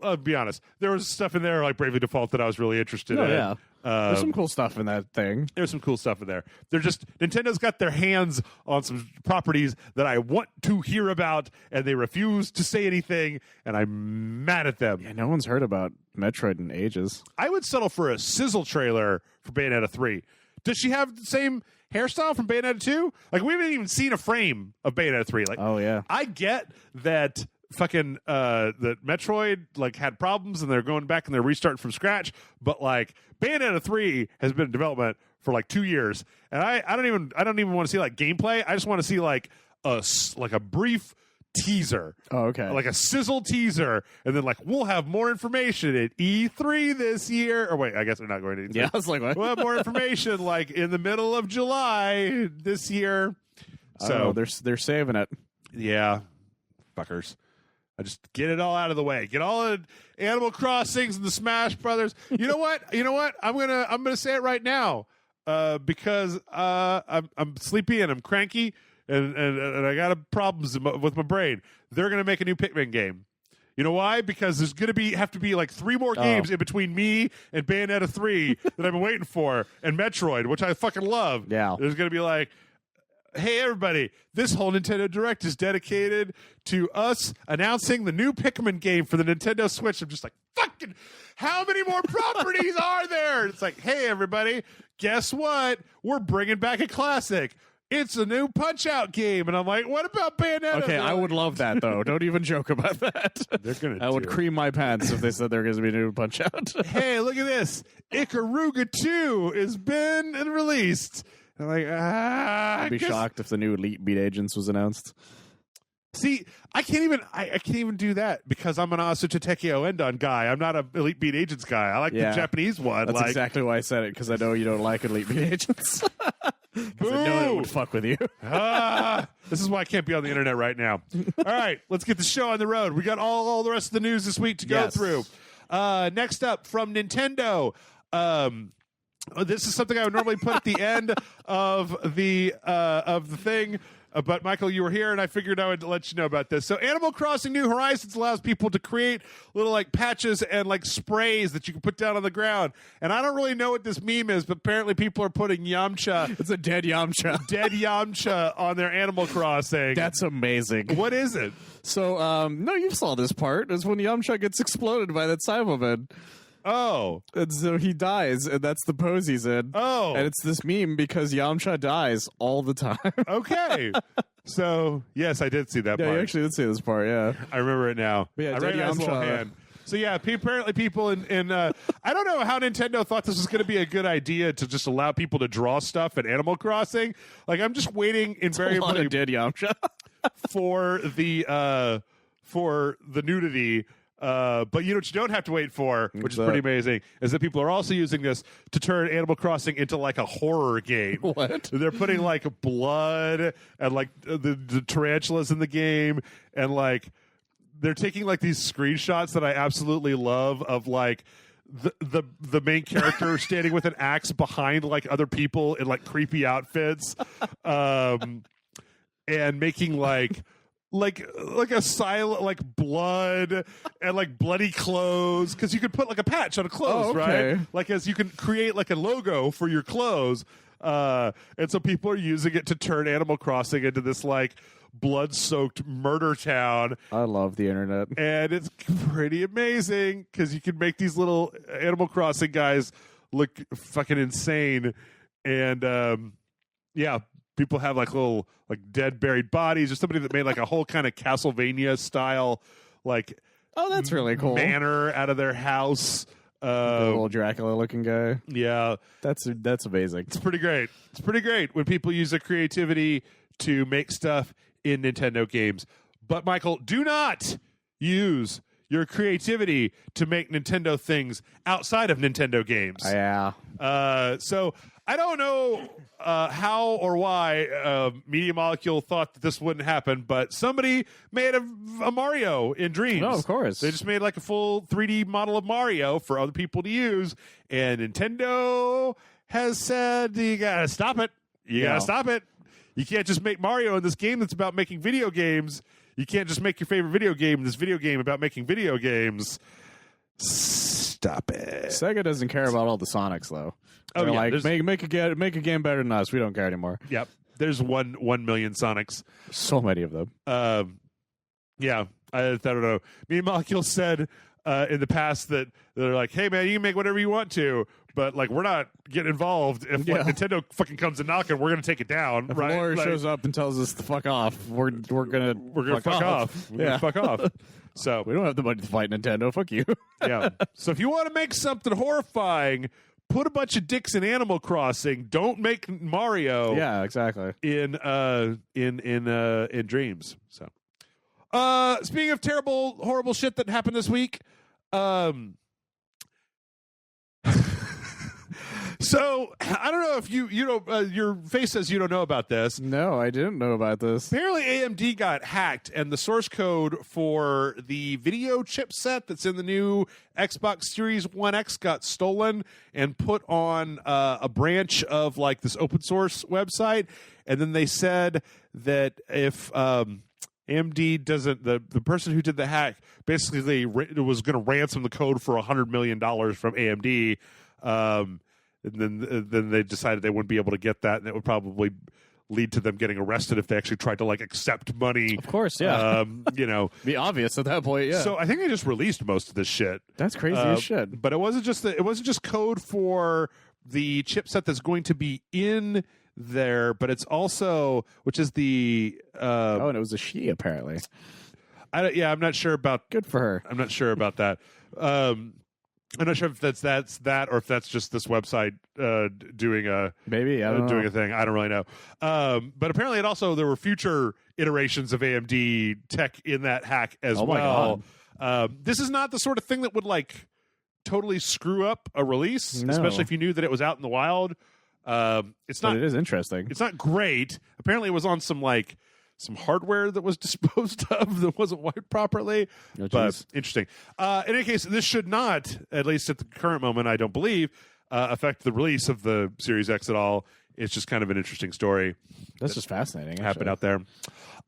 S1: I'll be honest. There was stuff in there like Bravely Default that I was really interested in.
S2: Yeah. There's some cool stuff in that thing.
S1: There's some cool stuff in there. Nintendo's got their hands on some properties that I want to hear about, and they refuse to say anything, and I'm mad at them.
S2: Yeah, no one's heard about Metroid in ages.
S1: I would settle for a sizzle trailer for Bayonetta 3. Does she have the same hairstyle from Bayonetta 2? Like, we haven't even seen a frame of Bayonetta 3. Like,
S2: Oh, yeah.
S1: I get that fucking that Metroid like had problems and they're going back and they're restarting from scratch, but like Bayonetta 3 has been in development for like 2 years, and I don't even want to see like gameplay. I just want to see like a brief teaser.
S2: Oh, okay.
S1: Like a sizzle teaser, and then like we'll have more information at E3 this year. Or wait, I guess they're not going to E3.
S2: Yeah, I was like, what?
S1: We'll have more information like in the middle of July this year. So
S2: they're saving it.
S1: yeah, fuckers. I just get it all out of the way. Get all the Animal Crossings and the Smash Brothers. You know what? I'm gonna say it right now because I'm sleepy and I'm cranky and I got problems with my brain. They're gonna make a new Pikmin game. You know why? Because there's gonna have to be like 3 more games in between me and Bayonetta 3 that I've been waiting for, and Metroid, which I fucking love.
S2: Yeah.
S1: There's gonna be like, hey, everybody, this whole Nintendo Direct is dedicated to us announcing the new Pikmin game for the Nintendo Switch. I'm just like, fucking, how many more properties are there? It's like, hey, everybody, guess what? We're bringing back a classic. It's a new Punch-Out game. And I'm like, what about Bayonetta?
S2: Okay, I would love that, though. Don't even joke about that.
S1: They're gonna
S2: I would
S1: do it.
S2: cream my pants if they said there was going to be a new Punch-Out.
S1: Hey, look at this. Ikaruga 2 has been released. I'm like,
S2: I'd be shocked if the new Elite Beat Agents was announced.
S1: See, I can't even do that because I'm an Asuta Tekio Endon guy. I'm not an Elite Beat Agents guy. I like the Japanese one.
S2: That's
S1: like,
S2: exactly why I said it, because I know you don't like Elite Beat Agents. Because I know it would fuck with you.
S1: This is why I can't be on the internet right now. All right, let's get the show on the road. We got all the rest of the news this week to go through. Next up from Nintendo. This is something I would normally put at the end of the thing, but Michael, you were here, and I figured I would let you know about this. So, Animal Crossing New Horizons allows people to create little like patches and like sprays that you can put down on the ground. And I don't really know what this meme is, but apparently people are putting Yamcha,
S2: It's a dead Yamcha.
S1: on their Animal Crossing.
S2: That's amazing.
S1: What is it?
S2: So, no, you saw this part. It's when Yamcha gets exploded by that Cyberman.
S1: Oh.
S2: And so he dies, and that's the pose he's in.
S1: Oh.
S2: And it's this meme because Yamcha dies all the time.
S1: Okay. So, yes, I did see that
S2: Yeah,
S1: part.
S2: you actually did see this part, yeah.
S1: I remember it now.
S2: But yeah,
S1: I
S2: Dead
S1: recognize the little
S2: Yamcha.
S1: hand. So yeah, apparently people in I don't know how Nintendo thought this was going to be a good idea to just allow people to draw stuff in Animal Crossing. Like, I'm just waiting
S2: A lot of dead Yamcha.
S1: for the nudity. But you know what you don't have to wait for, which is pretty amazing, is that people are also using this to turn Animal Crossing into like a horror game.
S2: What?
S1: They're putting like blood and like the tarantulas in the game, and like they're taking like these screenshots that I absolutely love of like the main character standing with an axe behind like other people in like creepy outfits, and making like a silent like blood and like bloody clothes, because you could put like a patch on a clothes,
S2: okay.
S1: right? Like, as you can create like a logo for your clothes, and so people are using it to turn Animal Crossing into this like blood-soaked murder town.
S2: I love the internet.
S1: And it's pretty amazing because you can make these little Animal Crossing guys look fucking insane. And yeah, people have like little like dead buried bodies, or somebody that made like a whole kind of Castlevania style like
S2: Oh, that's really cool.
S1: manor out of their house.
S2: The little Dracula looking guy.
S1: Yeah,
S2: That's amazing.
S1: it's pretty great. It's pretty great when people use their creativity to make stuff in Nintendo games. But Michael, do not use your creativity to make Nintendo things outside of Nintendo games.
S2: Yeah.
S1: So I don't know how or why Media Molecule thought that this wouldn't happen, but somebody made a Mario in Dreams.
S2: No, of course.
S1: They just made like a full 3D model of Mario for other people to use, and Nintendo has said, you gotta stop it. You gotta stop it. You can't just make Mario in this game that's about making video games. You can't just make your favorite video game in this video game about making video games. Stop it.
S2: Sega doesn't care about all the Sonics though.
S1: Oh,
S2: They're
S1: yeah,
S2: like make a game better than us. We don't care anymore.
S1: Yep. There's 1 million Sonics.
S2: So many of them.
S1: Yeah. I don't know. Me and Molecule said in the past that they're like, hey man, you can make whatever you want to, but like we're not getting involved. If like Nintendo fucking comes and knocking, we're gonna take it down.
S2: If
S1: right?
S2: a lawyer
S1: Like,
S2: shows up and tells us to fuck off, we're gonna
S1: fuck off. We're gonna fuck off. So
S2: we don't have the money to fight Nintendo. Fuck you.
S1: yeah. So if you want to make something horrifying, put a bunch of dicks in Animal Crossing. Don't make Mario.
S2: Yeah, exactly.
S1: In Dreams. So, speaking of terrible, horrible shit that happened this week, so I don't know if you know your face says you don't know about this.
S2: No, I didn't know about this.
S1: Apparently, AMD got hacked, and the source code for the video chipset that's in the new Xbox Series 1X got stolen and put on a branch of like this open source website. And then they said that if AMD doesn't, the person who did the hack basically was going to ransom the code for $100 million from AMD. And then they decided they wouldn't be able to get that, and it would probably lead to them getting arrested if they actually tried to like accept money.
S2: Of course, yeah.
S1: You know,
S2: be obvious at that point. Yeah.
S1: So I think they just released most of this shit.
S2: That's crazy as shit.
S1: But it wasn't just code for the chipset that's going to be in there, but it's also, which is the
S2: and it was a she apparently.
S1: I'm not sure about.
S2: Good for her.
S1: I'm not sure about that. I'm not sure if that's that or if that's just this website doing a
S2: maybe
S1: doing a thing. I don't really know. But apparently, there were future iterations of AMD tech in that hack as well. This is not the sort of thing that would like totally screw up a release, especially if you knew that it was out in the wild. It's not.
S2: But it is interesting.
S1: It's not great. Apparently, it was on some hardware that was disposed of that wasn't wired properly.
S2: Oh,
S1: but interesting. In any case, this should not, at least at the current moment, I don't believe, affect the release of the Series X at all. It's just kind of an interesting story.
S2: That's just fascinating.
S1: Happened out there.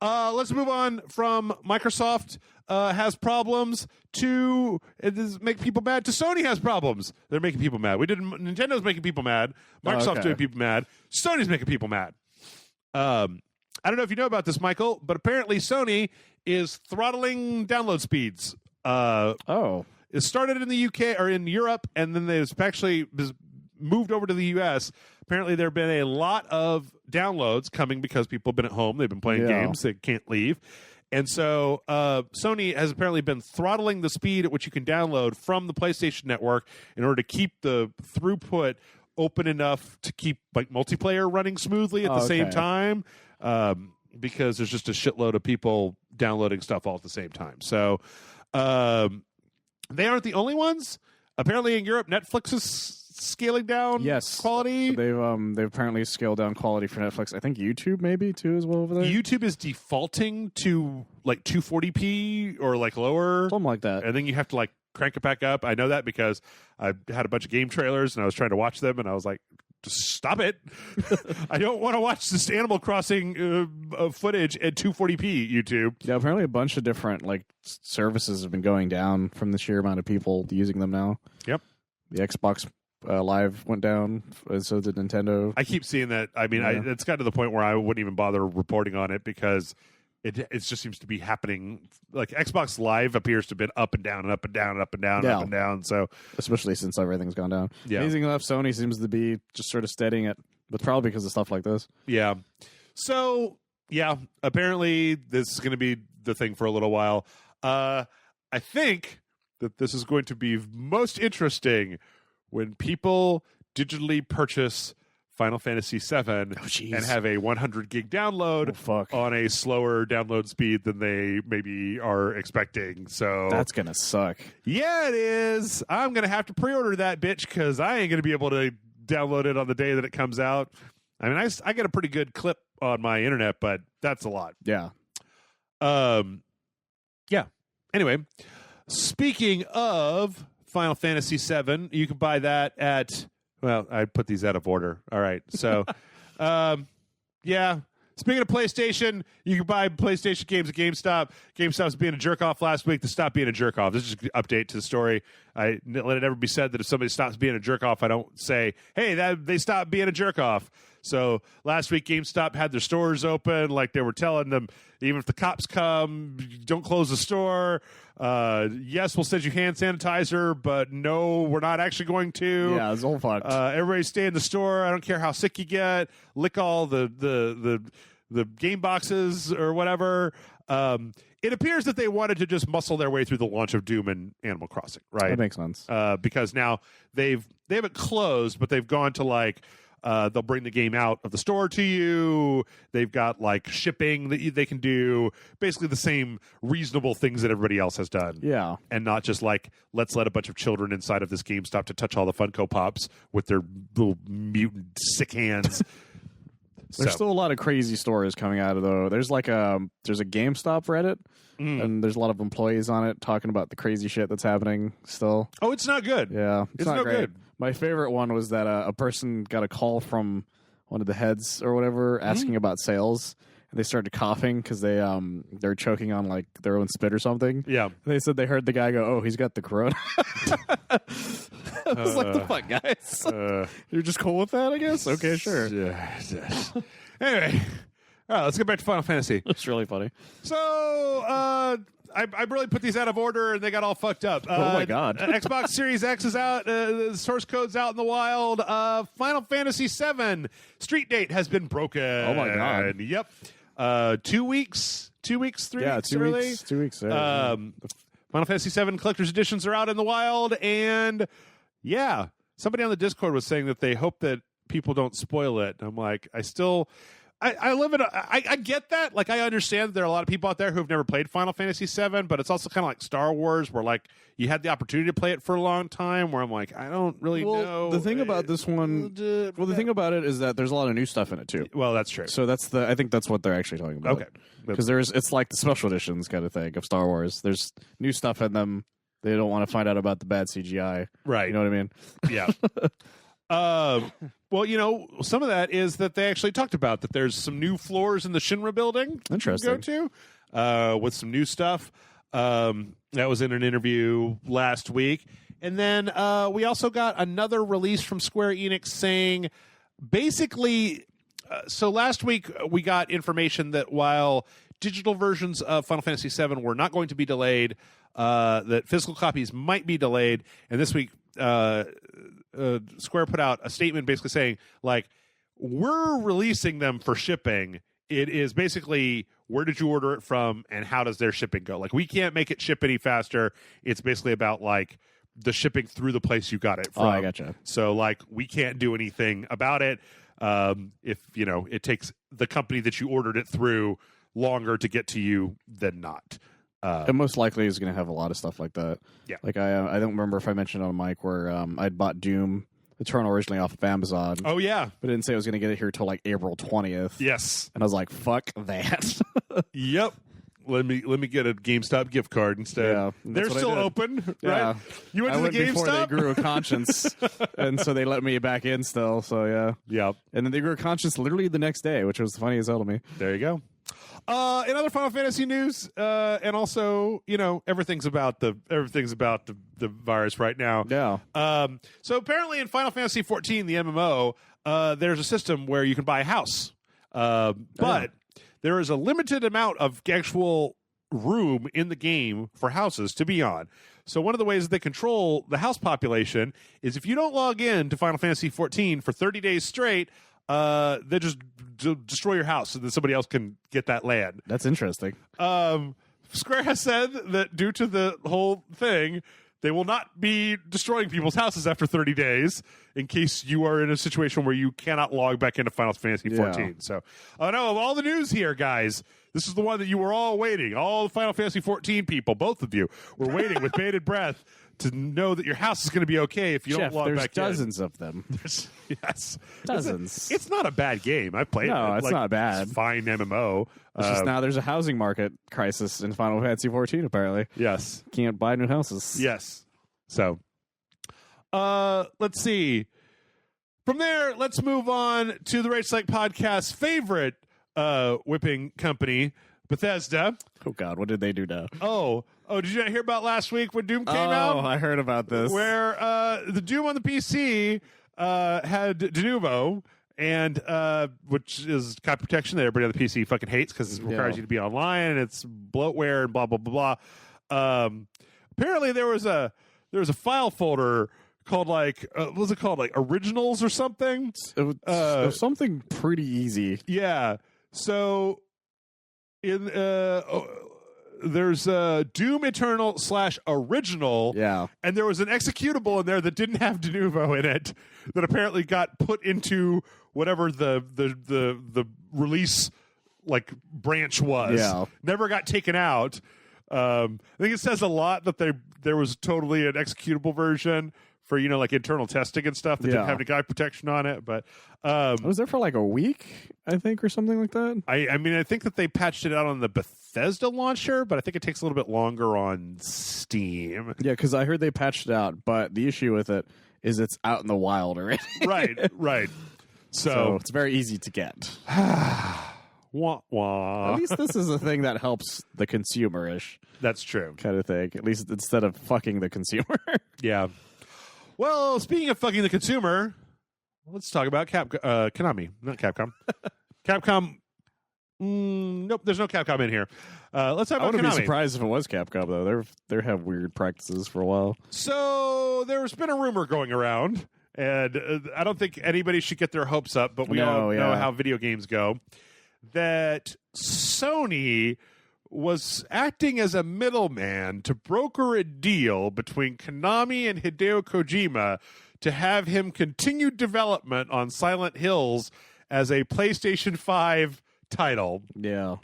S1: Let's move on from Microsoft has problems to make people mad to Sony has problems. They're making people mad. Nintendo's making people mad. Microsoft's doing people mad. Sony's making people mad. I don't know if you know about this, Michael, but apparently Sony is throttling download speeds. It started in the UK or in Europe, and then it's actually moved over to the US. Apparently, there have been a lot of downloads coming because people have been at home. They've been playing games. They can't leave. And so Sony has apparently been throttling the speed at which you can download from the PlayStation Network in order to keep the throughput open enough to keep like multiplayer running smoothly at the same time. Because there's just a shitload of people downloading stuff all at the same time. So they aren't the only ones. Apparently in Europe, Netflix is scaling down quality.
S2: They've apparently scaled down quality for Netflix. I think YouTube maybe too as well over there.
S1: YouTube is defaulting to like 240p or like lower.
S2: Something like that.
S1: And then you have to like crank it back up. I know that because I had a bunch of game trailers and I was trying to watch them and I was like, stop it. I don't want to watch this Animal Crossing footage at 240p, YouTube.
S2: Yeah, apparently a bunch of different like services have been going down from the sheer amount of people using them now.
S1: Yep.
S2: The Xbox Live went down, and so did Nintendo.
S1: I keep seeing that. I mean, it's got to the point where I wouldn't even bother reporting on it because it just seems to be happening. Like Xbox Live appears to have been up and down and up and down and up and down and up and down. So
S2: especially since everything's gone down.
S1: Yeah.
S2: Amazing enough, Sony seems to be just sort of steadying it, but probably because of stuff like this.
S1: Yeah. So yeah, apparently this is going to be the thing for a little while. I think that this is going to be most interesting when people digitally purchase Final Fantasy VII and have a 100 gig download on a slower download speed than they maybe are expecting. So
S2: that's gonna suck.
S1: Yeah, it is. I'm gonna have to pre-order that bitch because I ain't gonna be able to download it on the day that it comes out. I mean, I get a pretty good clip on my internet, but that's a lot.
S2: Yeah.
S1: Yeah. Anyway, speaking of Final Fantasy VII, you can buy that at. Well, I put these out of order. All right. So, yeah. Speaking of PlayStation, you can buy PlayStation games at GameStop. GameStop's being a jerk-off last week to stop being a jerk-off. This is just an update to the story. I let it never be said that if somebody stops being a jerk-off, I don't say, hey, they stopped being a jerk-off. So last week, GameStop had their stores open like they were telling them, even if the cops come, don't close the store. Yes, we'll send you hand sanitizer, but no, we're not actually going to.
S2: Yeah, it's all fucked.
S1: Everybody stay in the store. I don't care how sick you get. Lick all the game boxes or whatever. It appears that they wanted to just muscle their way through the launch of Doom and Animal Crossing, right?
S2: That makes sense.
S1: Because now they haven't closed, but they've gone to like. They'll bring the game out of the store to you. They've got like shipping that they can do. Basically the same reasonable things that everybody else has done.
S2: Yeah.
S1: And not just like, let's let a bunch of children inside of this GameStop to touch all the Funko Pops with their little mutant sick hands.
S2: There's still a lot of crazy stories coming out of though. There's like there's a GameStop Reddit, and there's a lot of employees on it talking about the crazy shit that's happening still.
S1: Oh, it's not good.
S2: Yeah,
S1: it's not
S2: great.
S1: good.
S2: My favorite one was that a person got a call from one of the heads or whatever asking about sales, and they started coughing because they're choking on like their own spit or something.
S1: Yeah,
S2: and they said they heard the guy go, "Oh, he's got the corona." I was like, "The fuck, guys? You're just cool with that, I guess." Okay, sure.
S1: Anyway, all right, let's get back to Final Fantasy.
S2: It's really funny.
S1: So, I really put these out of order, and they got all fucked up.
S2: Oh my god!
S1: Xbox Series X is out. The source code's out in the wild. Final Fantasy VII Street date has been broken.
S2: Oh my god!
S1: Yep. 2 weeks. 2 weeks. 3 weeks.
S2: 2
S1: early.
S2: weeks. 2 weeks.
S1: Final Fantasy VII Collector's Editions are out in the wild, and yeah, somebody on the Discord was saying that they hope that people don't spoil it. I'm like, I live in I get that. Like, I understand there are a lot of people out there who have never played Final Fantasy VII, but it's also kind of like Star Wars, where like you had the opportunity to play it for a long time. Where I'm like, I don't really know.
S2: The thing about this one, the thing about it is that there's a lot of new stuff in it too.
S1: Well, that's true.
S2: So I think that's what they're actually talking about.
S1: Okay,
S2: because it's like the special editions kind of thing of Star Wars. There's new stuff in them. They don't want to find out about the bad CGI.
S1: Right.
S2: You know what I mean?
S1: Yeah. Well, you know, some of that is that they actually talked about that there's some new floors in the Shinra building.
S2: Interesting.
S1: You can go to with some new stuff. That was in an interview last week. And then we also got another release from Square Enix saying basically, so last week we got information that while digital versions of Final Fantasy VII were not going to be delayed, that physical copies might be delayed. And this week, Square put out a statement basically saying, like, we're releasing them for shipping. It is basically, where did you order it from and how does their shipping go? Like, we can't make it ship any faster. It's basically about, like, the shipping through the place you got it from.
S2: Oh, I gotcha.
S1: So, like, we can't do anything about it. If, you know, it takes the company that you ordered it through longer to get to you than not.
S2: It most likely is going to have a lot of stuff like that.
S1: Yeah.
S2: Like I don't remember if I mentioned on mic where I'd bought Doom Eternal originally off of Amazon.
S1: Oh yeah,
S2: but it didn't say I was going to get it here till like April 20th.
S1: Yes,
S2: and I was like, "Fuck that."
S1: Yep. Let me get a GameStop gift card instead. Yeah, they're still open, right?
S2: Yeah.
S1: You went to the GameStop
S2: before they grew a conscience, and so they let me back in still. So
S1: yeah.
S2: And then they grew a conscience literally the next day, which was funny as hell to me.
S1: There you go. In other Final Fantasy news, and also, you know, everything's about the virus right now.
S2: Yeah.
S1: So apparently in Final Fantasy 14, the MMO, there's a system where you can buy a house, but there is a limited amount of actual room in the game for houses to be on. So one of the ways that they control the house population is if you don't log in to Final Fantasy XIV for 30 days straight, they just destroy your house so that somebody else can get that land.
S2: That's interesting.
S1: Square has said that due to the whole thing, they will not be destroying people's houses after 30 days in case you are in a situation where you cannot log back into Final Fantasy XIV.
S2: Yeah.
S1: So, of all the news here, guys, this is the one that you were all waiting. All the Final Fantasy XIV people, both of you, were waiting with bated breath to know that your house is going to be okay if you
S2: Jeff,
S1: don't log
S2: there's
S1: back
S2: dozens of them.
S1: in. Yes.
S2: Dozens.
S1: It's not a bad game. I played it.
S2: No, it's not bad.
S1: It's fine MMO.
S2: It's just now there's a housing market crisis in Final Fantasy XIV, apparently.
S1: Yes.
S2: Can't buy new houses.
S1: Yes. So, let's see. From there, let's move on to the Rage Select Podcast's favorite whipping company, Bethesda.
S2: Oh, God, what did they do now?
S1: Oh, did you not hear about last week when Doom came out?
S2: Oh, I heard about this.
S1: Where the Doom on the PC had Denuvo, and which is copy protection that everybody on the PC fucking hates because it requires you to be online and it's bloatware and blah blah blah blah. Apparently there was a file folder called what was it called, like Originals or something?
S2: It was something pretty easy.
S1: Yeah. So in there's Doom Eternal / Original.
S2: Yeah.
S1: And there was an executable in there that didn't have Denuvo in it that apparently got put into whatever the release like branch was.
S2: Yeah.
S1: Never got taken out. I think it says a lot that there was totally an executable version for, like internal testing and stuff that didn't have any guide protection on it. But
S2: I was there for like a week, I think, or something like that.
S1: I mean, I think that they patched it out on the Bethesda launcher, but I think it takes a little bit longer on Steam.
S2: Yeah, because I heard they patched it out, but the issue with it is it's out in the wild already.
S1: Right.
S2: So it's very easy to get.
S1: Wah, wah.
S2: At least this is a thing that helps the consumer-ish
S1: That's true.
S2: kind of thing. At least instead of fucking the consumer.
S1: Yeah. Well, speaking of fucking the consumer, let's talk about Konami, not Capcom. Capcom. Nope, there's no Capcom in here. Let's talk
S2: I
S1: about
S2: wouldn't
S1: Konami.
S2: be surprised if it was Capcom, though. They have weird practices for a while.
S1: So there's been a rumor going around, and I don't think anybody should get their hopes up, but we all know how video games go, that Sony was acting as a middleman to broker a deal between Konami and Hideo Kojima to have him continue development on Silent Hills as a PlayStation 5 title.
S2: Yeah.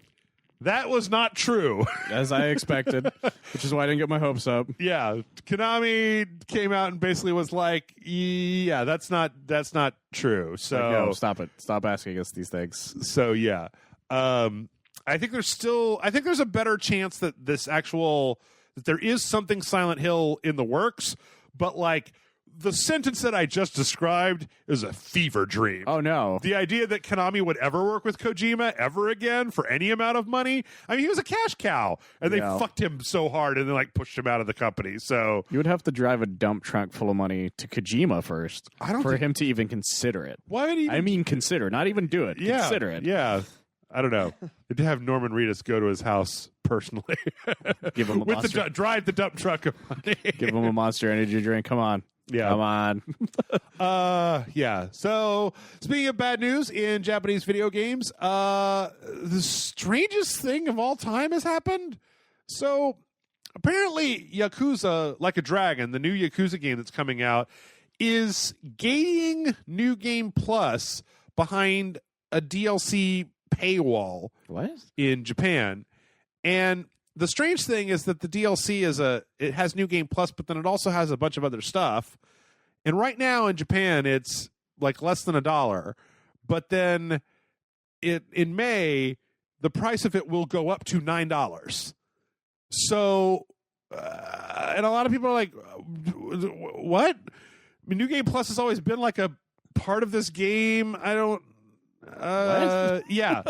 S1: That was not true.
S2: As I expected, which is why I didn't get my hopes up.
S1: Yeah. Konami came out and basically was like, yeah, that's not true. So
S2: Like, no, stop it. Stop asking us these things.
S1: So yeah. I think there's a better chance that that there is something Silent Hill in the works, but like the sentence that I just described is a fever dream.
S2: Oh, no.
S1: The idea that Konami would ever work with Kojima ever again for any amount of money. I mean, he was a cash cow, and they fucked him so hard and then like pushed him out of the company. So
S2: You would have to drive a dump truck full of money to Kojima first for him to even consider it.
S1: Why would he?
S2: I mean, consider, not even do it.
S1: Yeah,
S2: Consider it.
S1: Yeah. I don't know. They'd have Norman Reedus go to his house personally.
S2: Give him a
S1: with
S2: monster.
S1: drive the dump truck of money.
S2: Give him a Monster Energy drink. Come on.
S1: Yeah.
S2: Come on.
S1: Yeah. So speaking of bad news in Japanese video games, the strangest thing of all time has happened. So apparently Yakuza Like a Dragon, the new Yakuza game that's coming out, is gating New Game Plus behind a DLC paywall.
S2: What?
S1: In Japan. And the strange thing is that the DLC it has New Game Plus, but then it also has a bunch of other stuff. And right now in Japan, it's like less than $1. But then in May, the price of it will go up to $9. So, and a lot of people are like, what? I mean, New Game Plus has always been like a part of this game. I don't. Yeah.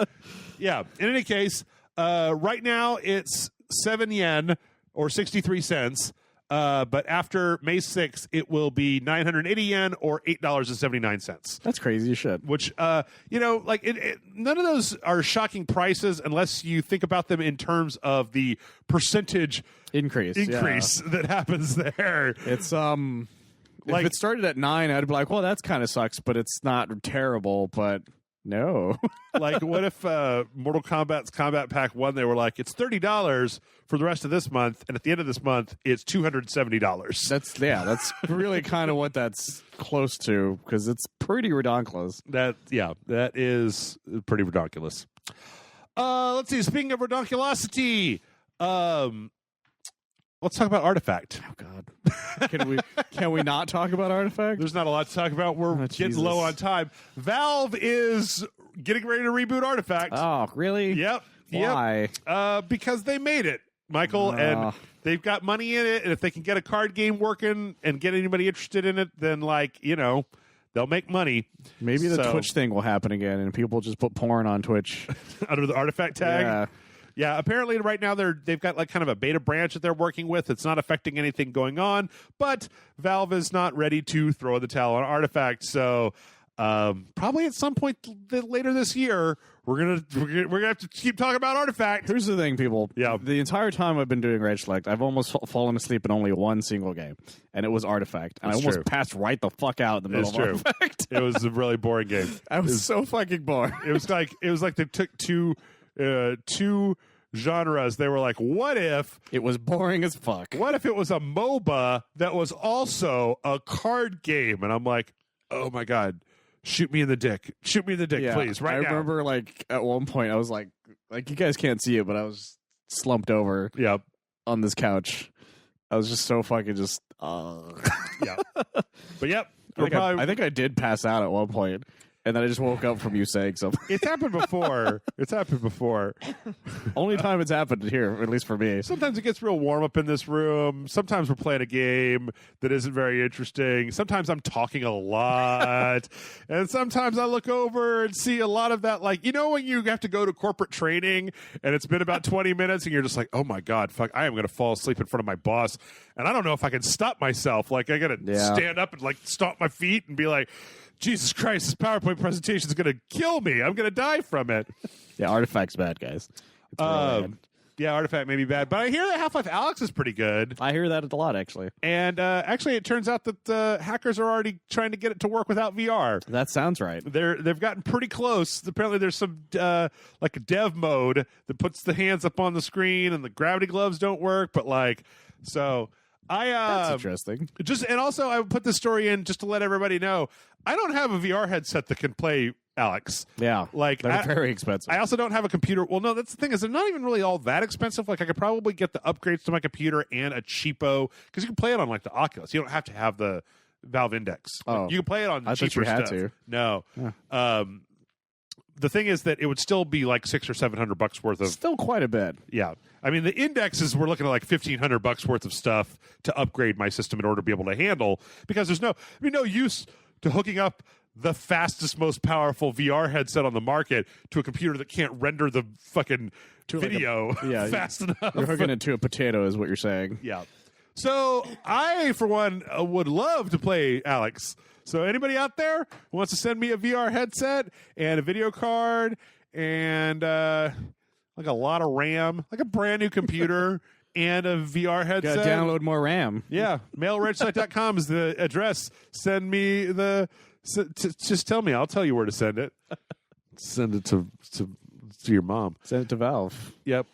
S1: In any case, right now it's 7 yen or 63 cents. But after May 6th, it will be 980 yen or $8.79.
S2: That's crazy as shit.
S1: Which, like none of those are shocking prices unless you think about them in terms of the percentage
S2: Increase
S1: that happens there.
S2: It's
S1: like,
S2: if it started at 9, I'd be like, well, that's kind of sucks, but it's not terrible. But no,
S1: like, what if Mortal Kombat's Combat Pack 1, they were like, it's $30 for the rest of this month, and at the end of this month, it's $270.
S2: That's really kind of what that's close to, because it's pretty redonkulous.
S1: That is pretty redonkulous. Let's see. Speaking of redonkulosity, let's talk about Artifact.
S2: Oh God, can we not talk about Artifact?
S1: There's not a lot to talk about. We're getting
S2: Jesus.
S1: low on time. Valve is getting ready to reboot Artifact.
S2: Oh, really?
S1: Yep.
S2: Why?
S1: Because they made it, Michael, and they've got money in it. And if they can get a card game working and get anybody interested in it, then they'll make money.
S2: Maybe the Twitch thing will happen again, and people just put porn on Twitch
S1: under the Artifact tag.
S2: Yeah.
S1: Yeah, apparently right now they've got like kind of a beta branch that they're working with. It's not affecting anything going on, but Valve is not ready to throw the towel on Artifact. So probably at some point later this year, we're gonna have to keep talking about Artifact.
S2: Here's the thing, people.
S1: Yeah.
S2: The entire time I've been doing Rage Select, I've almost fallen asleep in only one single game, and it was Artifact. And I almost passed right the fuck out in the middle of Artifact.
S1: It was a really boring game.
S2: I was so fucking bored.
S1: It was like they took two genres. They were like, what if
S2: it was boring as fuck?
S1: What if it was a MOBA that was also a card game? And I'm like, oh my God, shoot me in the dick. Shoot me in the dick, please, right now.
S2: I remember, like, at one point, I was like, you guys can't see it, but I was slumped over on this couch. I was just so fucking just,
S1: yeah. But yep.
S2: I think I did pass out at one point. And then I just woke up from you saying something.
S1: It's happened before.
S2: Only time it's happened here, at least for me.
S1: Sometimes it gets real warm up in this room. Sometimes we're playing a game that isn't very interesting. Sometimes I'm talking a lot. And sometimes I look over and see a lot of that. Like, when you have to go to corporate training and it's been about 20 minutes and you're just like, oh my God, fuck, I am going to fall asleep in front of my boss. And I don't know if I can stop myself. Like, I got to stand up and like stomp my feet and be like, Jesus Christ, this PowerPoint presentation is going to kill me. I'm going to die from it.
S2: Yeah, Artifact's bad, guys. It's really bad.
S1: Yeah, Artifact may be bad, but I hear that Half-Life Alyx is pretty good.
S2: I hear that a lot, actually.
S1: And actually, it turns out that hackers are already trying to get it to work without VR.
S2: That sounds right.
S1: They've gotten pretty close. Apparently, there's some like a dev mode that puts the hands up on the screen, and the gravity gloves don't work. But that's
S2: interesting.
S1: And also, I would put this story in just to let everybody know I don't have a VR headset that can play Alyx.
S2: Yeah, they're very expensive.
S1: I also don't have a computer. Well, no, that's the thing is they're not even really all that expensive. Like I could probably get the upgrades to my computer and a cheapo because you can play it on like the Oculus. You don't have to have the Valve Index.
S2: Oh,
S1: you can play it on
S2: I
S1: cheaper
S2: thought you had
S1: stuff.
S2: to.
S1: No.
S2: Yeah.
S1: The thing is that it would still be like $600 or $700 worth of.
S2: Still quite a bit.
S1: Yeah. I mean, the indexes, we're looking at like $1,500 worth of stuff to upgrade my system in order to be able to handle because there's no use to hooking up the fastest, most powerful VR headset on the market to a computer that can't render the fucking video fast enough.
S2: You're hooking it to a potato is what you're saying.
S1: Yeah. So I, for one, would love to play Alyx. So anybody out there who wants to send me a VR headset and a video card and like a lot of RAM, like a brand new computer and a VR headset.
S2: Gotta download more RAM.
S1: Yeah. MailRegSite.com is the address. Send me just tell me. I'll tell you where to send it. Send it to your mom.
S2: Send it to Valve.
S1: Yep.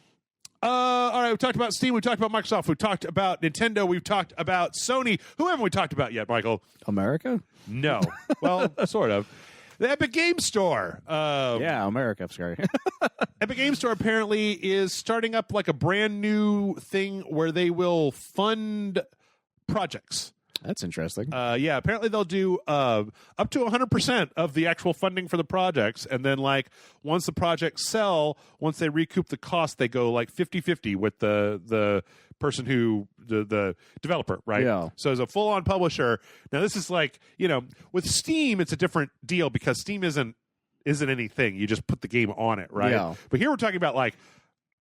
S1: All right, we've talked about Steam, we've talked about Microsoft, we've talked about Nintendo, we've talked about Sony. Who haven't we talked about yet, Michael?
S2: America?
S1: No. Well, sort of. The Epic Game Store.
S2: America. I'm sorry.
S1: Epic Game Store apparently is starting up like a brand new thing where they will fund projects.
S2: That's interesting.
S1: Apparently they'll do up to 100% of the actual funding for the projects. And then, like, once the projects sell, once they recoup the cost, they go, like, 50-50 with the person who, the developer, right?
S2: Yeah.
S1: So as a full-on publisher, now this is like, with Steam, it's a different deal because Steam isn't anything. You just put the game on it, right?
S2: Yeah.
S1: But here we're talking about, like,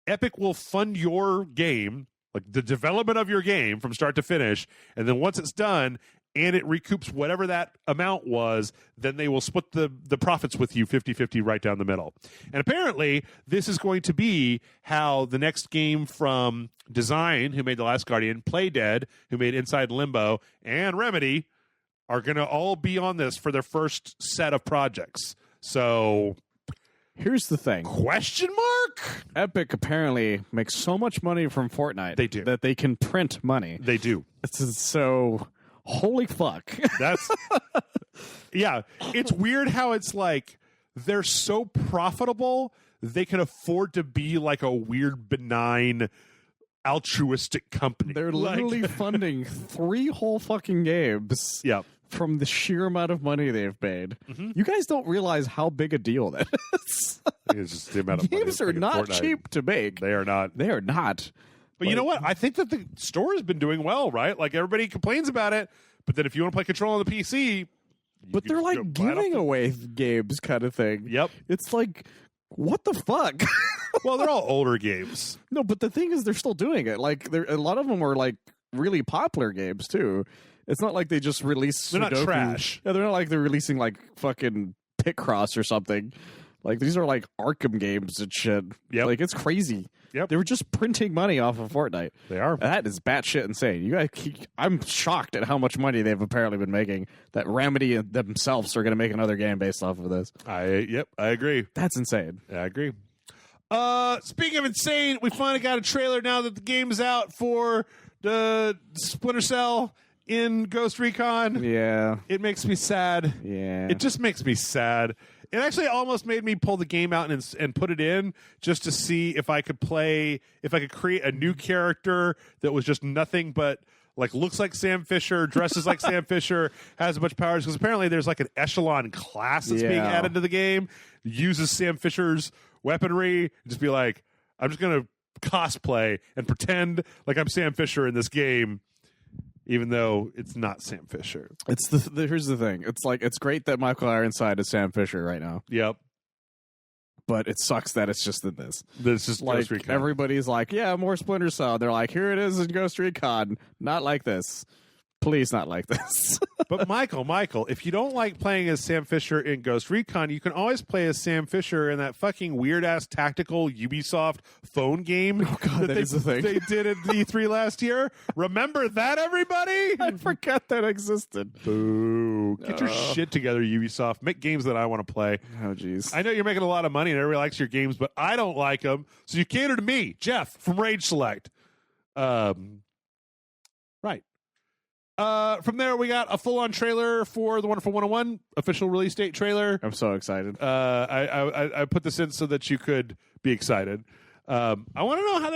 S1: Epic will fund your game like the development of your game from start to finish, and then once it's done and it recoups whatever that amount was, then they will split the profits with you 50-50 right down the middle. And apparently this is going to be how the next game from Design, who made The Last Guardian, Playdead, who made Inside Limbo, and Remedy are going to all be on this for their first set of projects. So
S2: here's the thing.
S1: Question mark?
S2: Epic apparently makes so much money from Fortnite
S1: They do.
S2: that they can print money.
S1: They do.
S2: So holy fuck.
S1: That's yeah. It's weird how it's like they're so profitable they can afford to be like a weird benign altruistic company.
S2: They're literally funding 3 whole fucking games.
S1: Yeah.
S2: From the sheer amount of money they've made. You guys don't realize how big a deal that is.
S1: It's just the amount of money
S2: Games are not
S1: Fortnite.
S2: cheap to make.
S1: They are not.
S2: They are not.
S1: But you know what? I think that the store has been doing well, right? Like everybody complains about it, but then if you want to play Control on the PC,
S2: But they're like giving away games kind of thing.
S1: Yep.
S2: It's like, what the fuck?
S1: Well, they're all older games.
S2: No, but the thing is, they're still doing it. Like, a lot of them are like really popular games too. It's not like they just release.
S1: They're not
S2: Sudoku.
S1: trash.
S2: Yeah, they're not like they're releasing like fucking Picross or something. Like these are like Arkham games and shit.
S1: Yep.
S2: Like it's crazy.
S1: Yep.
S2: They were just printing money off of Fortnite.
S1: They are.
S2: That is batshit insane. You guys, I'm shocked at how much money they've apparently been making. That Remedy themselves are going to make another game based off of this.
S1: I agree.
S2: That's insane.
S1: I agree. Speaking of insane, we finally got a trailer now that the game is out for the Splinter Cell in Ghost Recon.
S2: Yeah.
S1: It makes me sad.
S2: Yeah.
S1: It just makes me sad. It actually almost made me pull the game out and put it in just to see if I could create a new character that was just nothing but like looks like Sam Fisher, dresses like Sam Fisher, has a bunch of powers, because apparently there's like an echelon class that's being added to the game, uses Sam Fisher's weaponry, just be like, I'm just going to cosplay and pretend like I'm Sam Fisher in this game, even though it's not Sam Fisher.
S2: It's here's the thing. It's like it's great that Michael Ironside is Sam Fisher right now.
S1: Yep.
S2: But it sucks that it's just in this.
S1: This is
S2: Like
S1: Ghost Recon.
S2: everybody's like, yeah, more Splinter Cell. They're like, here it is in Ghost Recon. Not like this. Please, not like this.
S1: But Michael, if you don't like playing as Sam Fisher in Ghost Recon, you can always play as Sam Fisher in that fucking weird-ass tactical Ubisoft phone game
S2: that is the thing.
S1: they did at E3 last year. Remember that, everybody?
S2: I forgot that existed.
S1: Boo. Get your shit together, Ubisoft. Make games that I want to play.
S2: Oh, jeez.
S1: I know you're making a lot of money and everybody likes your games, but I don't like them. So you cater to me, Jeff, from Rage Select. Right. From there, we got a full-on trailer for the Wonderful 101 official release date trailer.
S2: I'm so excited.
S1: I put this in so that you could be excited. I want to know how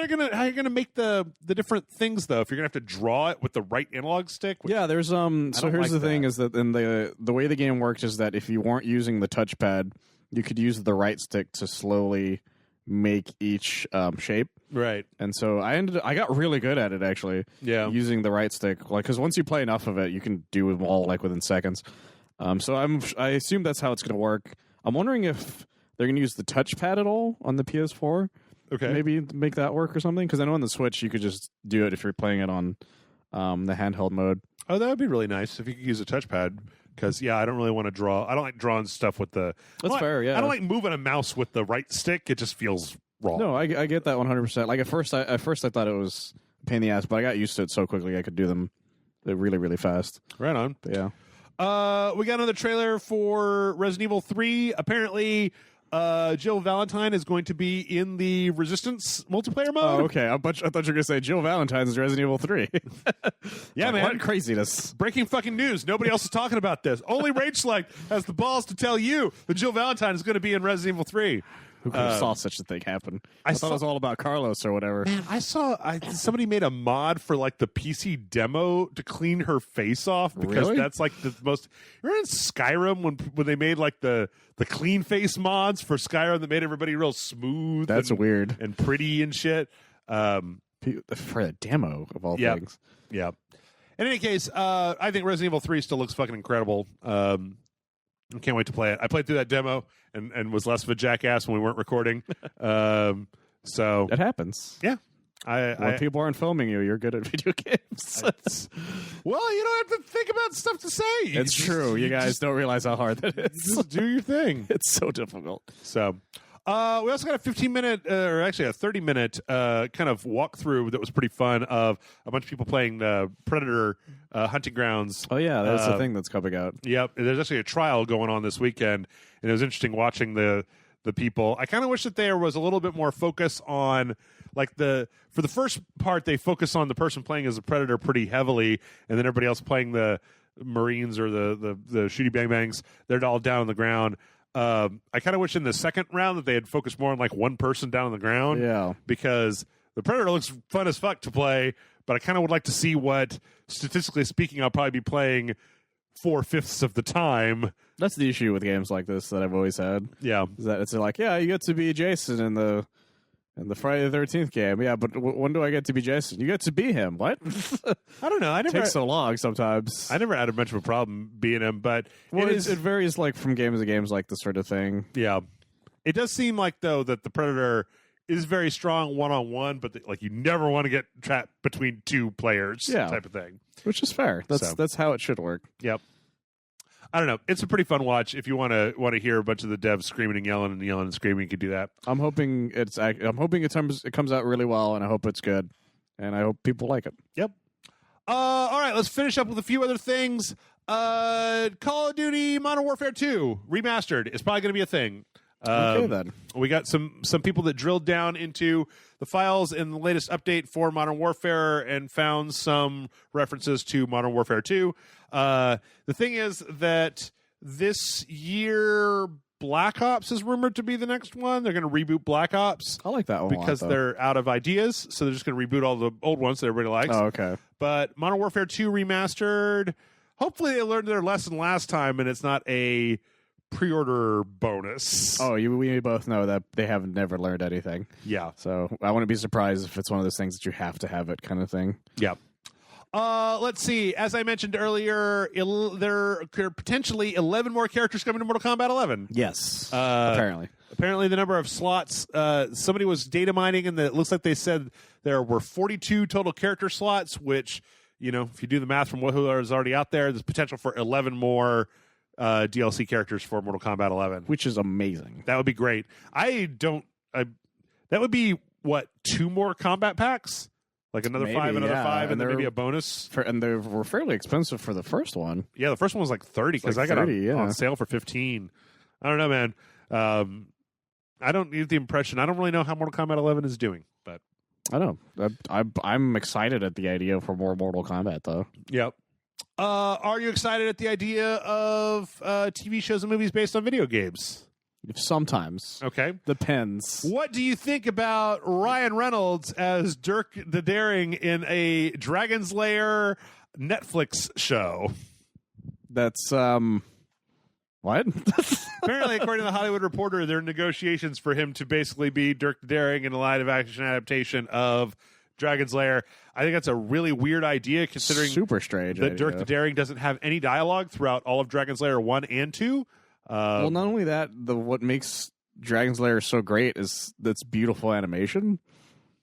S1: you're gonna make the different things though. If you're gonna have to draw it with the right analog stick.
S2: Yeah, there's So here's
S1: like
S2: the thing:
S1: that.
S2: is that in the way the game works is that if you weren't using the touchpad, you could use the right stick to slowly make each shape.
S1: Right.
S2: And so I got really good at it actually.
S1: Yeah.
S2: Using the right stick, like because once you play enough of it, you can do them all like within seconds. So I assume that's how it's going to work. I'm wondering if they're going to use the touchpad at all on the PS4.
S1: Okay.
S2: Maybe make that work or something. Because I know on the Switch you could just do it if you're playing it on the handheld mode.
S1: Oh, that would be really nice if you could use a touchpad. Because I don't really want to draw. I don't like drawing stuff with the.
S2: That's fair. Yeah.
S1: I don't like moving a mouse with the right stick. It just feels wrong.
S2: No, I get that 100%. Like at first I thought it was a pain in the ass, but I got used to it so quickly I could do them really, really fast.
S1: Right on.
S2: But yeah.
S1: We got another trailer for Resident Evil 3. Apparently, Jill Valentine is going to be in the Resistance multiplayer mode.
S2: Oh, okay. I thought you were going to say Jill Valentine's Resident Evil 3.
S1: Yeah,
S2: like,
S1: man.
S2: What craziness.
S1: Breaking fucking news. Nobody else is talking about this. Only Rage Select has the balls to tell you that Jill Valentine is going to be in Resident Evil 3.
S2: Who could have saw such a thing happen? I thought
S1: saw-
S2: it was all about Carlos or whatever.
S1: Man, I saw somebody made a mod for like the PC demo to clean her face off because
S2: Really?
S1: that's like the most. Remember in Skyrim when they made like the clean face mods for Skyrim that made everybody real smooth.
S2: That's weird.
S1: and pretty and shit.
S2: For a demo of all
S1: Yep.
S2: things.
S1: Yeah. In any case, I think Resident Evil 3 still looks fucking incredible. I can't wait to play it. I played through that demo and was less of a jackass when we weren't recording. So
S2: It happens.
S1: yeah.
S2: When people aren't filming you, you're good at video games.
S1: Well, you don't have to think about stuff to say.
S2: It's true. You guys don't realize how hard that is.
S1: Just do your thing.
S2: It's so difficult.
S1: So, we also got a 15-minute, or actually a 30-minute kind of walkthrough that was pretty fun of a bunch of people playing Predator Hunting Grounds.
S2: Oh, yeah, that's the thing that's coming out.
S1: Yep. There's actually a trial going on this weekend, and it was interesting watching the people. I kind of wish that there was a little bit more focus on, like, for the first part, they focus on the person playing as a Predator pretty heavily, and then everybody else playing the Marines or the shooty bang bangs, they're all down on the ground. I kind of wish in the second round that they had focused more on like one person down on the ground.
S2: Yeah.
S1: Because the Predator looks fun as fuck to play, but I kind of would like to see what, statistically speaking, I'll probably be playing 4/5 of the time.
S2: That's the issue with games like this that I've always had.
S1: Yeah.
S2: Is that it's like, yeah, you get to be Jason in the Friday the 13th game. Yeah, but when do I get to be Jason? You get to be him. What?
S1: I don't know. I never
S2: takes so long sometimes.
S1: I never had much of a problem being him, but
S2: it varies like from games to games, like this sort of thing.
S1: Yeah. It does seem like, though, that the Predator is very strong one-on-one, but like you never want to get trapped between two players type of thing.
S2: Which is fair. That's how it should work.
S1: Yep. I don't know. It's a pretty fun watch. If you want to hear a bunch of the devs screaming and yelling and screaming, you can do that.
S2: I'm hoping it comes out really well, and I hope it's good, and I hope people like it.
S1: Yep. All right, let's finish up with a few other things. Call of Duty Modern Warfare 2 remastered is probably going to be a thing.
S2: Okay, then.
S1: We got some people that drilled down into the files in the latest update for Modern Warfare and found some references to Modern Warfare 2. The thing is that this year Black Ops is rumored to be the next one. They're going to reboot Black Ops.
S2: I like that one
S1: because they're out of ideas, so they're just going to reboot all the old ones that everybody likes.
S2: Oh, okay.
S1: But Modern Warfare 2 remastered, hopefully they learned their lesson last time and it's not a pre-order bonus.
S2: Oh, we both know that they have never learned anything.
S1: Yeah.
S2: So I wouldn't be surprised if it's one of those things that you have to have it kind of thing.
S1: Yeah. Let's see. As I mentioned earlier, there are potentially 11 more characters coming to Mortal Kombat 11.
S2: Yes. Apparently
S1: the number of slots, somebody was data mining, and it looks like they said there were 42 total character slots, which, if you do the math from who is already out there, there's potential for 11 more DLC characters for Mortal Kombat 11.
S2: Which is amazing.
S1: That would be great. That would be, 2 more combat packs? Like another
S2: maybe,
S1: 5, another 5, and then maybe a bonus.
S2: And they were fairly expensive for the first one.
S1: Yeah, the first one was like 30 because I got it on sale for 15. I don't know, man. I don't get the impression. I don't really know how Mortal Kombat 11 is doing, but
S2: I know. I'm excited at the idea for more Mortal Kombat, though.
S1: Yep. Are you excited at the idea of TV shows and movies based on video games?
S2: Sometimes.
S1: Okay.
S2: Depends.
S1: What do you think about Ryan Reynolds as Dirk the Daring in a Dragon's Lair Netflix show?
S2: That's, what?
S1: Apparently, according to the Hollywood Reporter, there are negotiations for him to basically be Dirk the Daring in a live-action adaptation of Dragon's Lair. I think that's a really weird idea, considering
S2: super strange
S1: that
S2: idea.
S1: Dirk the Daring doesn't have any dialogue throughout all of Dragon's Lair 1 and 2.
S2: Well, not only that, what makes Dragon's Lair so great is that's beautiful animation.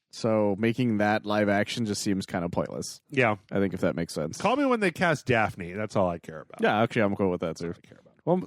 S2: So making that live action just seems kind of pointless.
S1: Yeah.
S2: I think if that makes sense.
S1: Call me when they cast Daphne. That's all I care about.
S2: Yeah, actually, I'm cool with that, too. Well,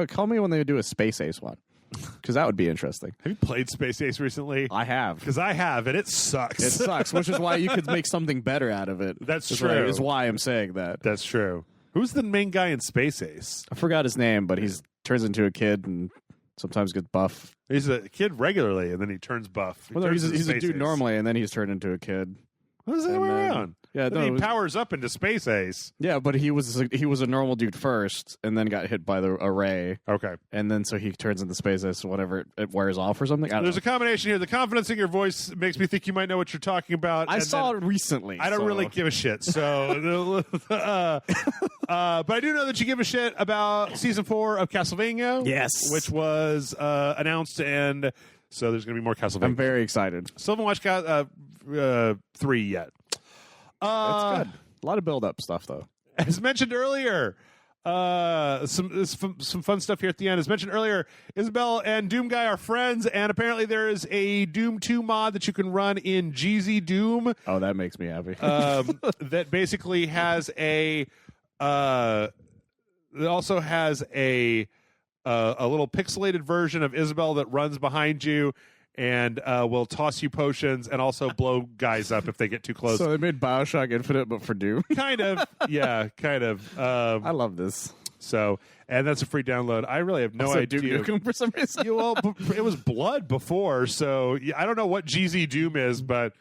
S2: call me when they do a Space Ace one. Because that would be interesting.
S1: Have you played Space Ace recently?
S2: I have.
S1: Because I have, and it sucks.
S2: It sucks, which is why you could make something better out of it.
S1: That's true.
S2: Is why I'm saying that.
S1: That's true. Who's the main guy in Space Ace?
S2: I forgot his name, but he turns into a kid and sometimes gets buff.
S1: He's a kid regularly, and then he turns buff.
S2: He's a dude normally, and then he's turned into a kid.
S1: What is the other way around?
S2: Yeah,
S1: then he powers up into Space Ace.
S2: Yeah, but he was a normal dude first, and then got hit by the array.
S1: Okay,
S2: and then so he turns into Space Ace whenever it wears off or something.
S1: There's a combination here. The confidence in your voice makes me think you might know what you're talking about.
S2: I saw it recently.
S1: I don't really give a shit. So, but I do know that you give a shit about season 4 of Castlevania.
S2: Yes,
S1: which was announced, and so there's going to be more Castlevania.
S2: I'm very excited.
S1: Still haven't watched 3 yet.
S2: It's good. A lot of build-up stuff, though.
S1: As mentioned earlier, Some fun stuff here at the end. As mentioned earlier, Isabel and Doom Guy are friends, and apparently there is a Doom 2 mod that you can run in Jeezy Doom.
S2: Oh, that makes me happy.
S1: That basically has a it also has a little pixelated version of Isabel that runs behind you and will toss you potions and also blow guys up if they get too close.
S2: So they made BioShock Infinite, but for Doom.
S1: Kind of, yeah, kind of.
S2: I love this.
S1: So, and that's a free download. I really have no
S2: Also,
S1: idea.
S2: Duke Nukem for some reason.
S1: Yeah, well, it was Blood before, so I don't know what GZ Doom is, but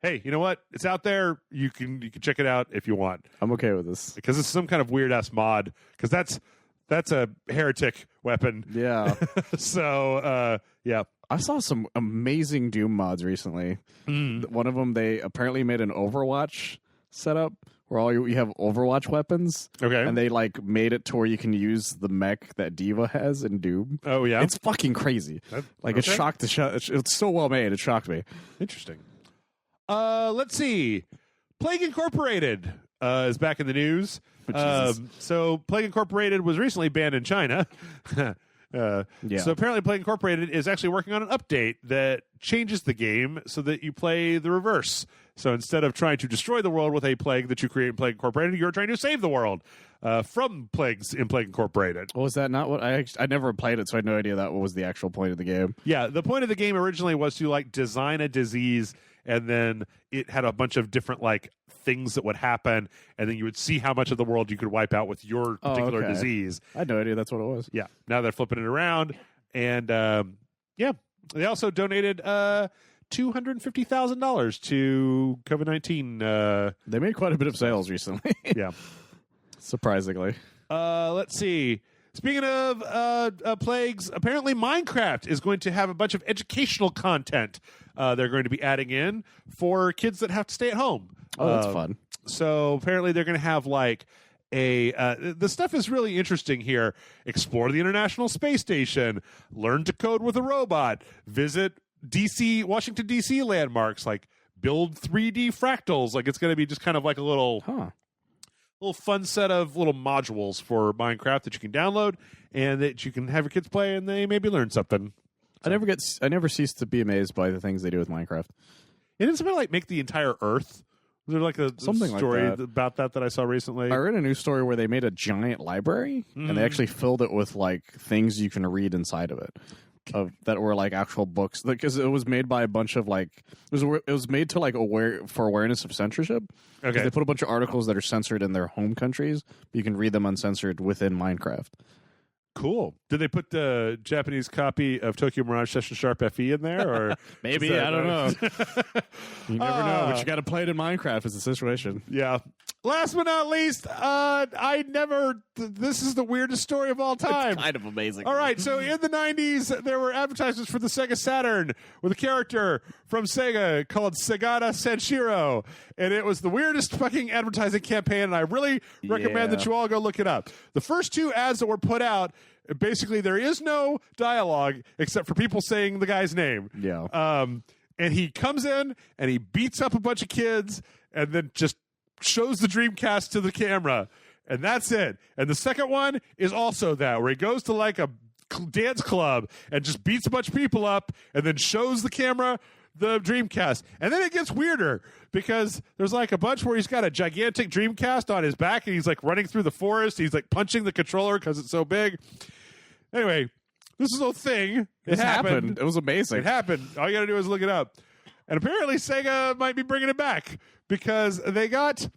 S1: hey, you know what? It's out there. You can check it out if you want.
S2: I'm okay with this
S1: because it's some kind of weird ass mod. Because that's a heretic weapon.
S2: Yeah.
S1: So yeah.
S2: I saw some amazing Doom mods recently. One of them, they apparently made an Overwatch setup where all you have Overwatch weapons.
S1: Okay.
S2: And they like made it to where you can use the mech that Diva has in Doom.
S1: Oh yeah.
S2: It's fucking crazy. It shocked it's so well made. It shocked me.
S1: Interesting. Let's see. Plague Incorporated is back in the news. So Plague Incorporated was recently banned in China. So apparently Plague Incorporated is actually working on an update that changes the game so that you play the reverse. So instead of trying to destroy the world with a plague that you create in Plague Incorporated, you're trying to save the world from plagues in Plague Incorporated.
S2: Well, was that not what I never played it, so I had no idea that was the actual point of the game.
S1: Yeah, the point of the game originally was to like design a disease, and then it had a bunch of different like things that would happen, and then you would see how much of the world you could wipe out with your particular disease.
S2: I had no idea that's what it was.
S1: Yeah, now they're flipping it around, and yeah, they also donated $250,000 to COVID-19.
S2: They made quite a bit of sales recently.
S1: Yeah,
S2: surprisingly.
S1: Let's see. Speaking of plagues, apparently Minecraft is going to have a bunch of educational content they're going to be adding in for kids that have to stay at home.
S2: Oh, that's fun.
S1: So apparently they're going to have like the stuff is really interesting here. Explore the International Space Station, learn to code with a robot, visit Washington DC landmarks, like build 3D fractals. Like it's going to be just kind of like a little fun set of little modules for Minecraft that you can download and that you can have your kids play and they maybe learn something. So.
S2: I never cease to be amazed by the things they do with Minecraft.
S1: It is something like make the entire Earth. Was there like a story about that I saw recently?
S2: I read a news story where they made a giant library and they actually filled it with like things you can read inside of it. That were like actual books, because it was made by a bunch of like it was made to like for awareness of censorship.
S1: Okay,
S2: they put a bunch of articles that are censored in their home countries, but you can read them uncensored within Minecraft.
S1: Cool. Did they put the Japanese copy of Tokyo Mirage Session Sharp FE in there, or
S2: maybe I don't know. You never know, but you got to play it in Minecraft. Is the situation?
S1: Yeah. Last but not least, this is the weirdest story of all time.
S2: It's kind of amazing.
S1: All right, so in the 90s, there were advertisements for the Sega Saturn with a character from Sega called Segata Sanshiro, and it was the weirdest fucking advertising campaign, and I really recommend that you all go look it up. The first two ads that were put out, basically there is no dialogue except for people saying the guy's name.
S2: Yeah.
S1: And he comes in, and he beats up a bunch of kids, and then just shows the Dreamcast to the camera, and that's it. And the second one is also that, where he goes to like a dance club and just beats a bunch of people up and then shows the camera the Dreamcast. And then it gets weirder because there's like a bunch where he's got a gigantic Dreamcast on his back and he's like running through the forest. He's like punching the controller because it's so big. Anyway, this is a thing. It happened.
S2: It was amazing.
S1: It happened. All you got to do is look it up. And apparently Sega might be bringing it back because they got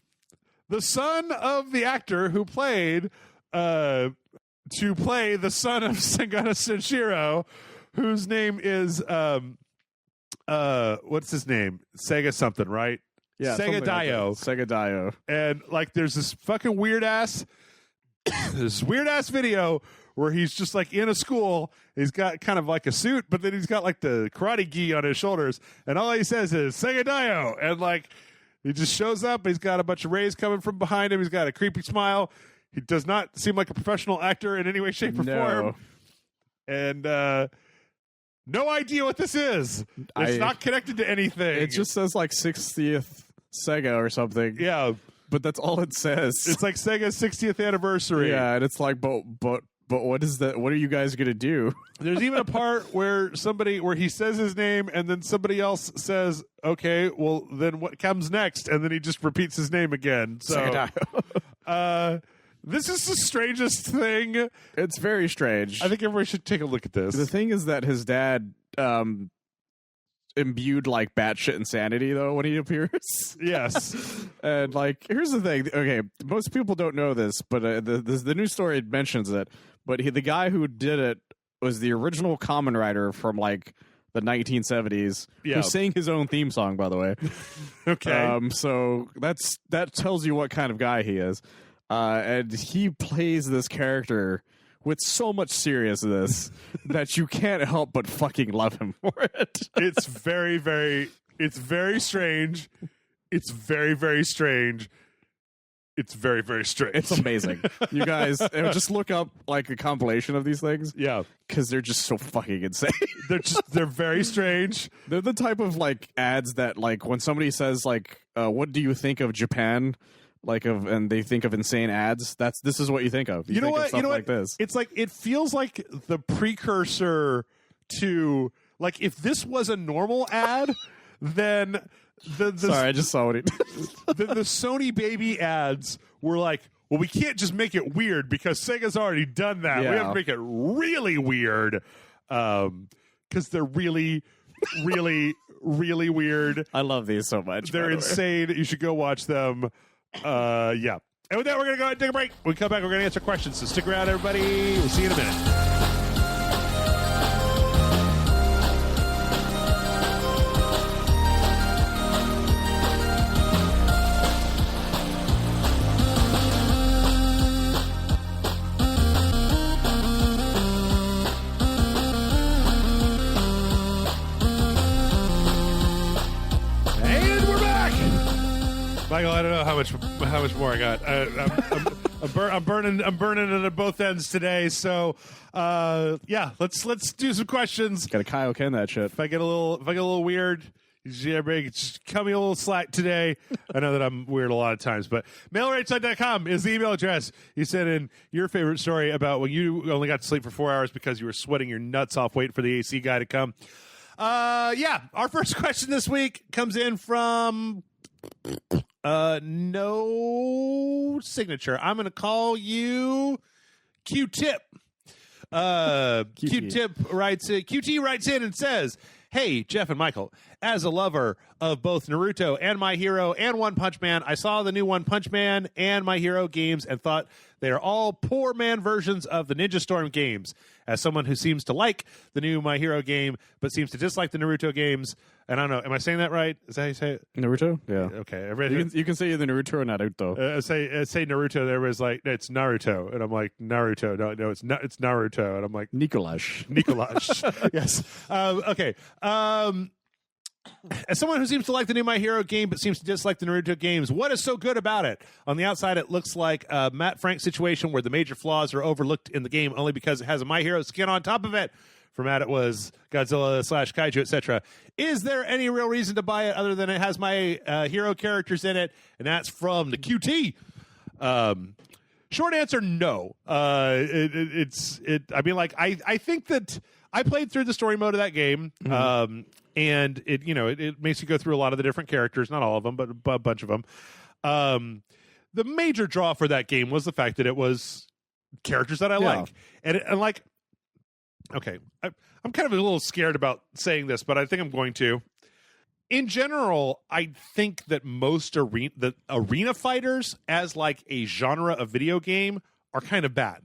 S1: the son of the actor who played to play the son of Segata Sanshiro, whose name is what's his name? Sega something, right?
S2: Yeah,
S1: Sega Dio.
S2: Like Sega Dio.
S1: And like there's this fucking weird ass video where he's just like in a school. He's got kind of like a suit, but then he's got like the karate gi on his shoulders, and all he says is Sega Dio, and like he just shows up. He's got a bunch of rays coming from behind him. He's got a creepy smile. He does not seem like a professional actor in any way, shape, or form. And no idea what this is. It's not connected to anything.
S2: It just says like 60th Sega or something.
S1: Yeah.
S2: but that's all it says.
S1: It's like Sega's 60th anniversary.
S2: Yeah, and it's like, but what is that? What are you guys gonna do?
S1: There's even a part where he says his name and then somebody else says, okay, well then what comes next? And then he just repeats his name again. So this is the strangest thing.
S2: It's very strange.
S1: I think everybody should take a look at this.
S2: The thing is that his dad imbued like batshit insanity though when he appears.
S1: Yes.
S2: And like, here's the thing. Okay, most people don't know this, but the news story mentions it. But the guy who did it was the original Kamen Rider from like the 1970s, who sang his own theme song, by the way.
S1: Okay.
S2: So that tells you what kind of guy he is. And he plays this character with so much seriousness that you can't help but fucking love him for it.
S1: It's very, very strange. It's very, very strange. It's very, very strange.
S2: It's amazing. You guys just look up like a compilation of these things.
S1: Yeah.
S2: Because they're just so fucking insane.
S1: They're very strange.
S2: They're the type of like ads that like when somebody says like, what do you think of Japan? And they think of insane ads. This is what you think of.
S1: You know what?
S2: Like this.
S1: It's like it feels like the precursor to like if this was a normal ad, then
S2: Sorry, I just saw what he did.
S1: the Sony baby ads were like, well, we can't just make it weird because Sega's already done that.
S2: Yeah.
S1: We have to make it really weird because they're really, really, really weird.
S2: I love these so much.
S1: They're insane. You should go watch them. Yeah. And with that, we're going to go ahead and take a break. When we come back, we're going to answer questions. So stick around, everybody. We'll see you in a minute. Michael, I don't know how much more I got. I'm burning it at both ends today. So, yeah, let's do some questions.
S2: Gotta Kyle Ken that shit.
S1: If I get a little weird, just cut me a little slack today. I know that I'm weird a lot of times, but mailerightside.com is the email address. You sent in your favorite story about when you only got to sleep for 4 hours because you were sweating your nuts off waiting for the AC guy to come. Yeah, our first question this week comes in from no signature. I'm going to call you Q-Tip. Q-Tip writes in, QT writes in and says, hey, Jeff and Michael, as a lover of both Naruto and My Hero and One Punch Man, I saw the new One Punch Man and My Hero games and thought they are all poor man versions of the Ninja Storm games. As someone who seems to like the new My Hero game but seems to dislike the Naruto games, and I don't know, am I saying that right? Is that how you say it?
S2: Naruto? Yeah.
S1: Okay.
S2: You can say either Naruto or Naruto.
S1: Say Naruto. There was like, it's Naruto, and I'm like, Naruto. No, it's Naruto, and I'm like,
S2: Nikolaj.
S1: Yes. Okay. As someone who seems to like the new My Hero game but seems to dislike the Naruto games, what is so good about it? On the outside, it looks like a Matt Frank situation where the major flaws are overlooked in the game only because it has a My Hero skin on top of it. For Matt, it was Godzilla / Kaiju, etc. Is there any real reason to buy it other than it has My Hero characters in it? And that's from the QT. Short answer, no. I mean, like, I think that I played through the story mode of that game. Mm-hmm. And it makes you go through a lot of the different characters, not all of them, but a bunch of them. The major draw for that game was the fact that it was characters that I like. And like, okay, I'm kind of a little scared about saying this, but I think I'm going to. In general, I think that most arena fighters as like a genre of video game are kind of bad.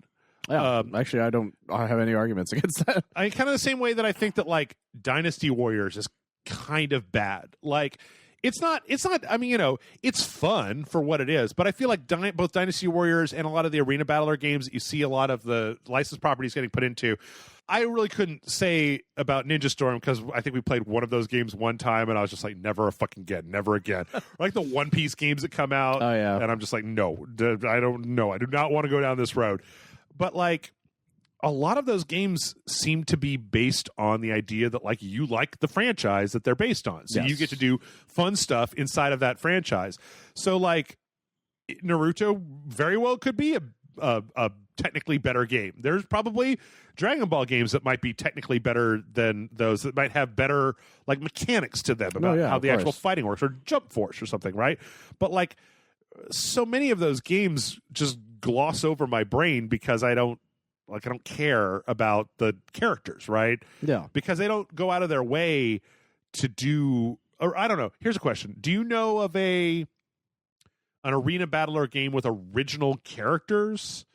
S2: Yeah, actually, I have any arguments against that.
S1: I kind of the same way that I think that like Dynasty Warriors is kind of bad. Like it's not. I mean, it's fun for what it is, but I feel like both Dynasty Warriors and a lot of the arena battler games that you see a lot of the licensed properties getting put into, I really couldn't say about Ninja Storm because I think we played one of those games one time and I was just like, never again. Like the One Piece games that come out,
S2: oh yeah,
S1: and I'm just like, no, I don't know. I do not want to go down this road. But like a lot of those games seem to be based on the idea that like you like the franchise that they're based on. So
S2: yes.
S1: You get to do fun stuff inside of that franchise. So like Naruto very well could be a technically better game. There's probably Dragon Ball games that might be technically better than those, that might have better like mechanics to them about how the actual fighting works, or Jump Force or something, right? But like so many of those games just gloss over my brain because I don't care about the characters, right?
S2: Yeah.
S1: Because they don't go out of their way to do, or I don't know. Here's a question. Do you know of an arena battler game with original characters?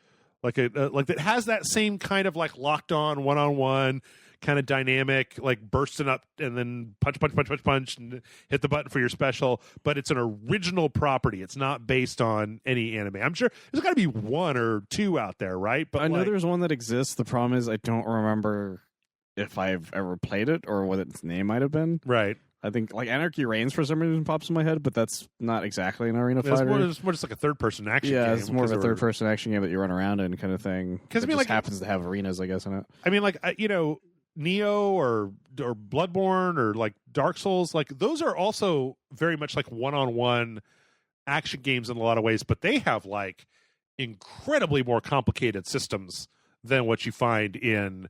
S1: Like like that has that same kind of like locked on one-on-one kind of dynamic, like bursting up and then punch and hit the button for your special, but it's an original property. It's not based on any anime. I'm sure there's got to be one or two out there, right? But
S2: I know there's one that exists. The problem is I don't remember if I've ever played it or what its name might have been.
S1: Right.
S2: I think like Anarchy Reigns for some reason pops in my head, but that's not exactly an arena fighter.
S1: It's more just like a third-person action game.
S2: Yeah, it's more of a third-person action game that you run around in kind of thing.
S1: Because I mean,
S2: it
S1: like,
S2: happens to have arenas, I guess, in it.
S1: I mean, like, Neo or Bloodborne or like Dark Souls, like those are also very much like one-on-one action games in a lot of ways, but they have like incredibly more complicated systems than what you find in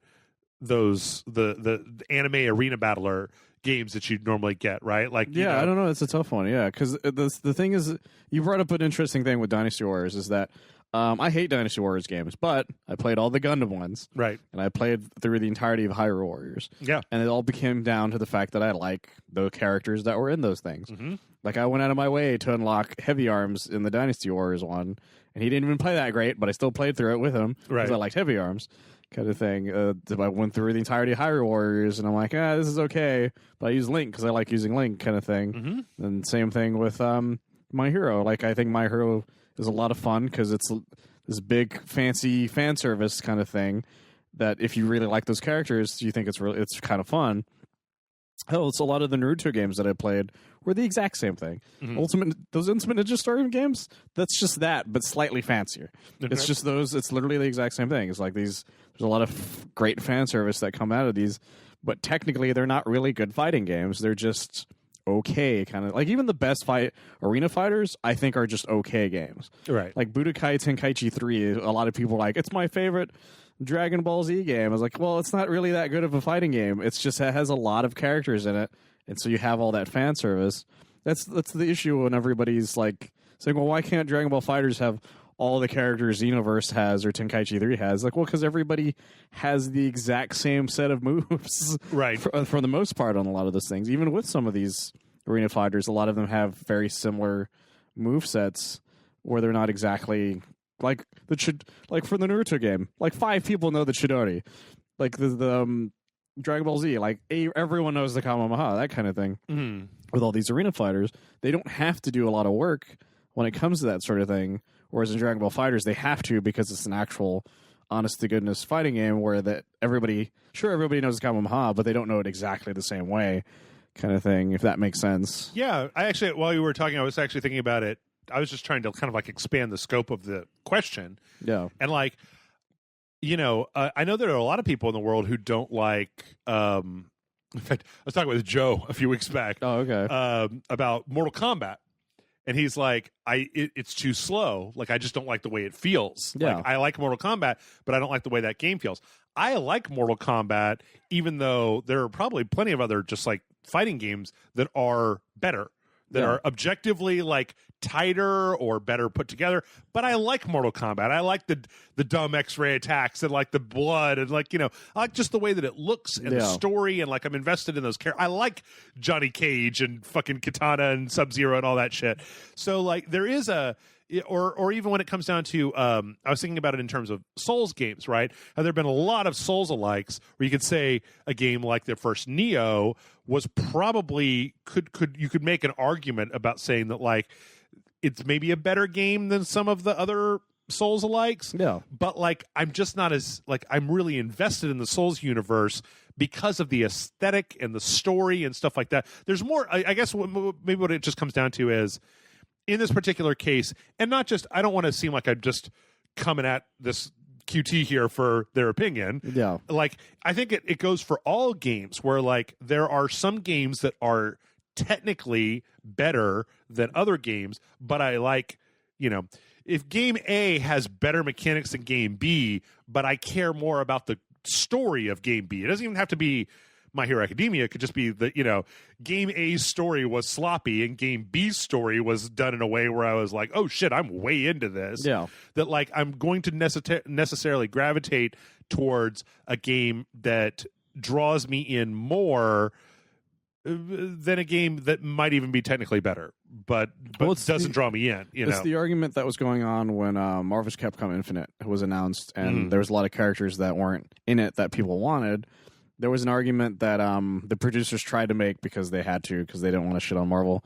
S1: those the anime arena battler games that you'd normally get, right? Like,
S2: I don't know, it's a tough one, because the thing is, you brought up an interesting thing with Dynasty Warriors is that I hate Dynasty Warriors games, but I played all the Gundam ones,
S1: right?
S2: And I played through the entirety of Hyrule Warriors, and it all became down to the fact that I like the characters that were in those things.
S1: Mm-hmm.
S2: Like I went out of my way to unlock Heavy Arms in the Dynasty Warriors one, and he didn't even play that great, but I still played through it with him because I liked Heavy Arms. Kind of thing. I went through the entirety of Hyrule Warriors, and I'm like, this is okay, but I use Link because I like using Link, kind of thing.
S1: Mm-hmm.
S2: And same thing with My Hero. Like, I think My Hero is a lot of fun because it's this big, fancy fan service kind of thing that if you really like those characters, you think it's kind of fun. Hell, it's a lot of the Naruto games that I played were the exact same thing. Mm-hmm. Those Ultimate Ninja Story games, that's just that, but slightly fancier. Okay. It's just those, it's literally the exact same thing. It's like there's a lot of great fan service that come out of these, but technically they're not really good fighting games. They're just okay, kind of. Like even the best arena fighters, I think, are just okay games.
S1: Right.
S2: Like Budokai Tenkaichi 3, a lot of people are like, it's my favorite Dragon Ball Z game. I was like, well, it's not really that good of a fighting game. It's just it has a lot of characters in it, and so you have all that fan service. That's the issue when everybody's like saying, well, why can't Dragon Ball Fighters have all the characters Xenoverse has or Tenkaichi 3 has? Like, well, because everybody has the exact same set of moves,
S1: right?
S2: For the most part on a lot of those things. Even with some of these arena fighters, a lot of them have very similar move sets where they're not exactly like like for the Naruto game, like 5 people know the Chidori. Like the Dragon Ball Z, like everyone knows the Kamehameha, that kind of thing.
S1: Mm-hmm.
S2: With all these arena fighters, they don't have to do a lot of work when it comes to that sort of thing. Whereas in Dragon Ball Fighters, they have to because it's an actual, honest-to-goodness fighting game where that everybody knows Kamehameha, but they don't know it exactly the same way, kind of thing, if that makes sense.
S1: Yeah, I actually, while you were talking, I was actually thinking about it. I was just trying to kind of like expand the scope of the question.
S2: Yeah.
S1: And like, I know there are a lot of people in the world who don't like, in fact, I was talking with Joe a few weeks back.
S2: Oh, okay.
S1: About Mortal Kombat. And he's like, it's too slow. Like, I just don't like the way it feels.
S2: Yeah.
S1: Like, I like Mortal Kombat, but I don't like the way that game feels. I like Mortal Kombat, even though there are probably plenty of other just like fighting games that are better, that are objectively like tighter or better put together. But I like Mortal Kombat. I like the dumb X-ray attacks and like the blood and like, I like just the way that it looks and the story, and like I'm invested in those characters. I like Johnny Cage and fucking Katana and Sub-Zero and all that shit. So like there is or even when it comes down to, I was thinking about it in terms of Souls games, right? Have there been a lot of Souls-alikes where you could say a game like the first Neo was probably you could make an argument about saying that like it's maybe a better game than some of the other Souls-alikes.
S2: Yeah.
S1: But like I'm just not as like I'm really invested in the Souls universe because of the aesthetic and the story and stuff like that. There's more. I guess maybe what it just comes down to is, in this particular case, and not just, I don't want to seem like I'm just coming at this QT here for their opinion.
S2: Yeah.
S1: Like, I think it goes for all games where, like, there are some games that are technically better than other games, but I like, if game A has better mechanics than game B, but I care more about the story of game B. It doesn't even have to be My Hero Academia. It could just be that, game A's story was sloppy and game B's story was done in a way where I was like, oh shit, I'm way into this.
S2: Yeah.
S1: That like I'm going to necessarily gravitate towards a game that draws me in more than a game that might even be technically better, but doesn't draw me in.
S2: It's the argument that was going on when Marvel's Capcom Infinite was announced, and there was a lot of characters that weren't in it that people wanted. There was an argument that the producers tried to make because they had to, because they didn't want to shit on Marvel